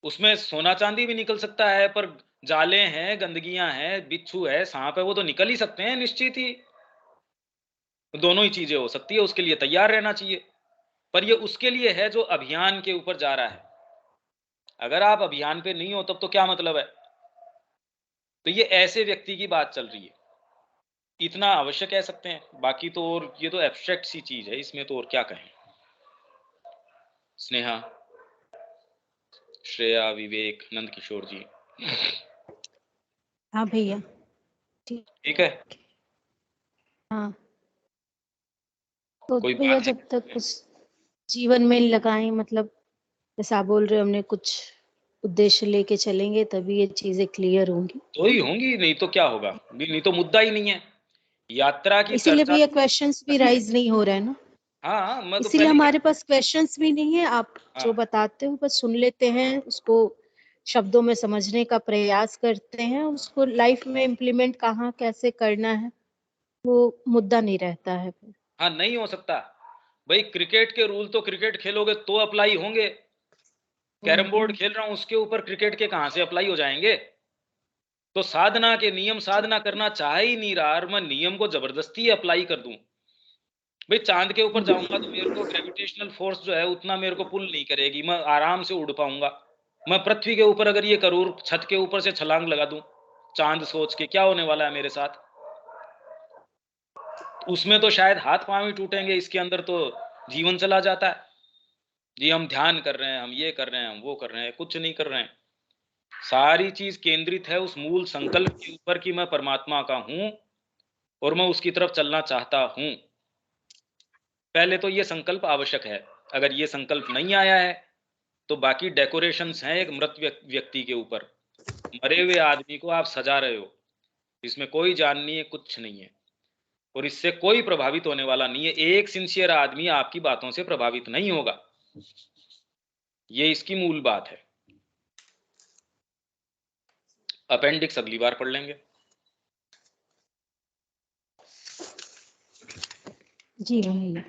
उसमें सोना चांदी भी निकल सकता है, पर जाले हैं, गंदगियां हैं, बिच्छू है, सांप है, वो तो निकल ही सकते हैं निश्चित ही। दोनों ही चीजें हो सकती है, उसके लिए तैयार रहना चाहिए। पर ये उसके लिए है जो अभियान के ऊपर जा रहा है। अगर आप अभियान पे नहीं हो तब तो क्या मतलब है। तो ये ऐसे व्यक्ति की बात चल रही है, इतना अवश्य कह सकते हैं। बाकी तो और ये तो एब्स्ट्रैक्ट सी चीज है, इसमें तो और क्या कहें। स्नेहा, श्रेया, विवेक, नंद किशोर जी। हाँ भैया, ठीक। ठीक है, हाँ, तो कोई भैया बात है? जब तक कुछ जीवन में लगाएं, मतलब जैसा आप बोल रहे हो, हमने कुछ उद्देश्य लेके चलेंगे तभी ये चीजें क्लियर होंगी। तो ही होंगी, नहीं तो क्या होगा, नहीं तो मुद्दा ही नहीं है। यात्रा की इसीलिए चर्चा। भैया क्वेश्चंस भी राइज नहीं हो रहे हैं ना, हाँ, मैं तो इसीलिए पहले हमारे पास क्वेश्चंस भी नहीं है। आप जो हाँ, बताते हो बस सुन लेते हैं, उसको शब्दों में समझने का प्रयास करते हैं, उसको लाइफ में इम्प्लीमेंट कहाँ कैसे करना है वो मुद्दा नहीं रहता है। हाँ नहीं हो सकता भाई। क्रिकेट के रूल तो क्रिकेट खेलोगे तो अप्लाई होंगे। कैरम बोर्ड खेल रहा हूं उसके ऊपर क्रिकेट के कहां से अप्लाई हो जाएंगे। तो साधना के नियम साधना करना चाह ही नहीं रहा और मैं नियम को जबरदस्ती अप्लाई कर दूं। भाई चांद के ऊपर जाऊंगा तो मेरे को ग्रेविटेशनल फोर्स जो है उतना मेरे को पुल नहीं करेगी, मैं आराम से उड़ पाऊंगा। मैं पृथ्वी के ऊपर अगर ये करूं, छत के ऊपर से छलांग लगा दूं चांद सोच के, क्या होने वाला है मेरे साथ। उसमें तो शायद हाथ पांव ही टूटेंगे, इसके अंदर तो जीवन चला जाता है। जी हम ध्यान कर रहे हैं, हम ये कर रहे हैं, हम वो कर रहे हैं, कुछ नहीं कर रहे हैं। सारी चीज केंद्रित है उस मूल संकल्प के ऊपर कि मैं परमात्मा का हूं और मैं उसकी तरफ चलना चाहता हूं। पहले तो ये संकल्प आवश्यक है। अगर ये संकल्प नहीं आया है तो बाकी डेकोरेशंस हैं एक मृत व्यक्ति के ऊपर। मरे हुए आदमी को आप सजा रहे हो, इसमें कोई जान नहीं है, कुछ नहीं है, और इससे कोई प्रभावित होने वाला नहीं है। एक सिंसियर आदमी आपकी बातों से प्रभावित नहीं होगा। ये इसकी मूल बात है। अपेंडिक्स अगली बार पढ़ लेंगे। जी भैया।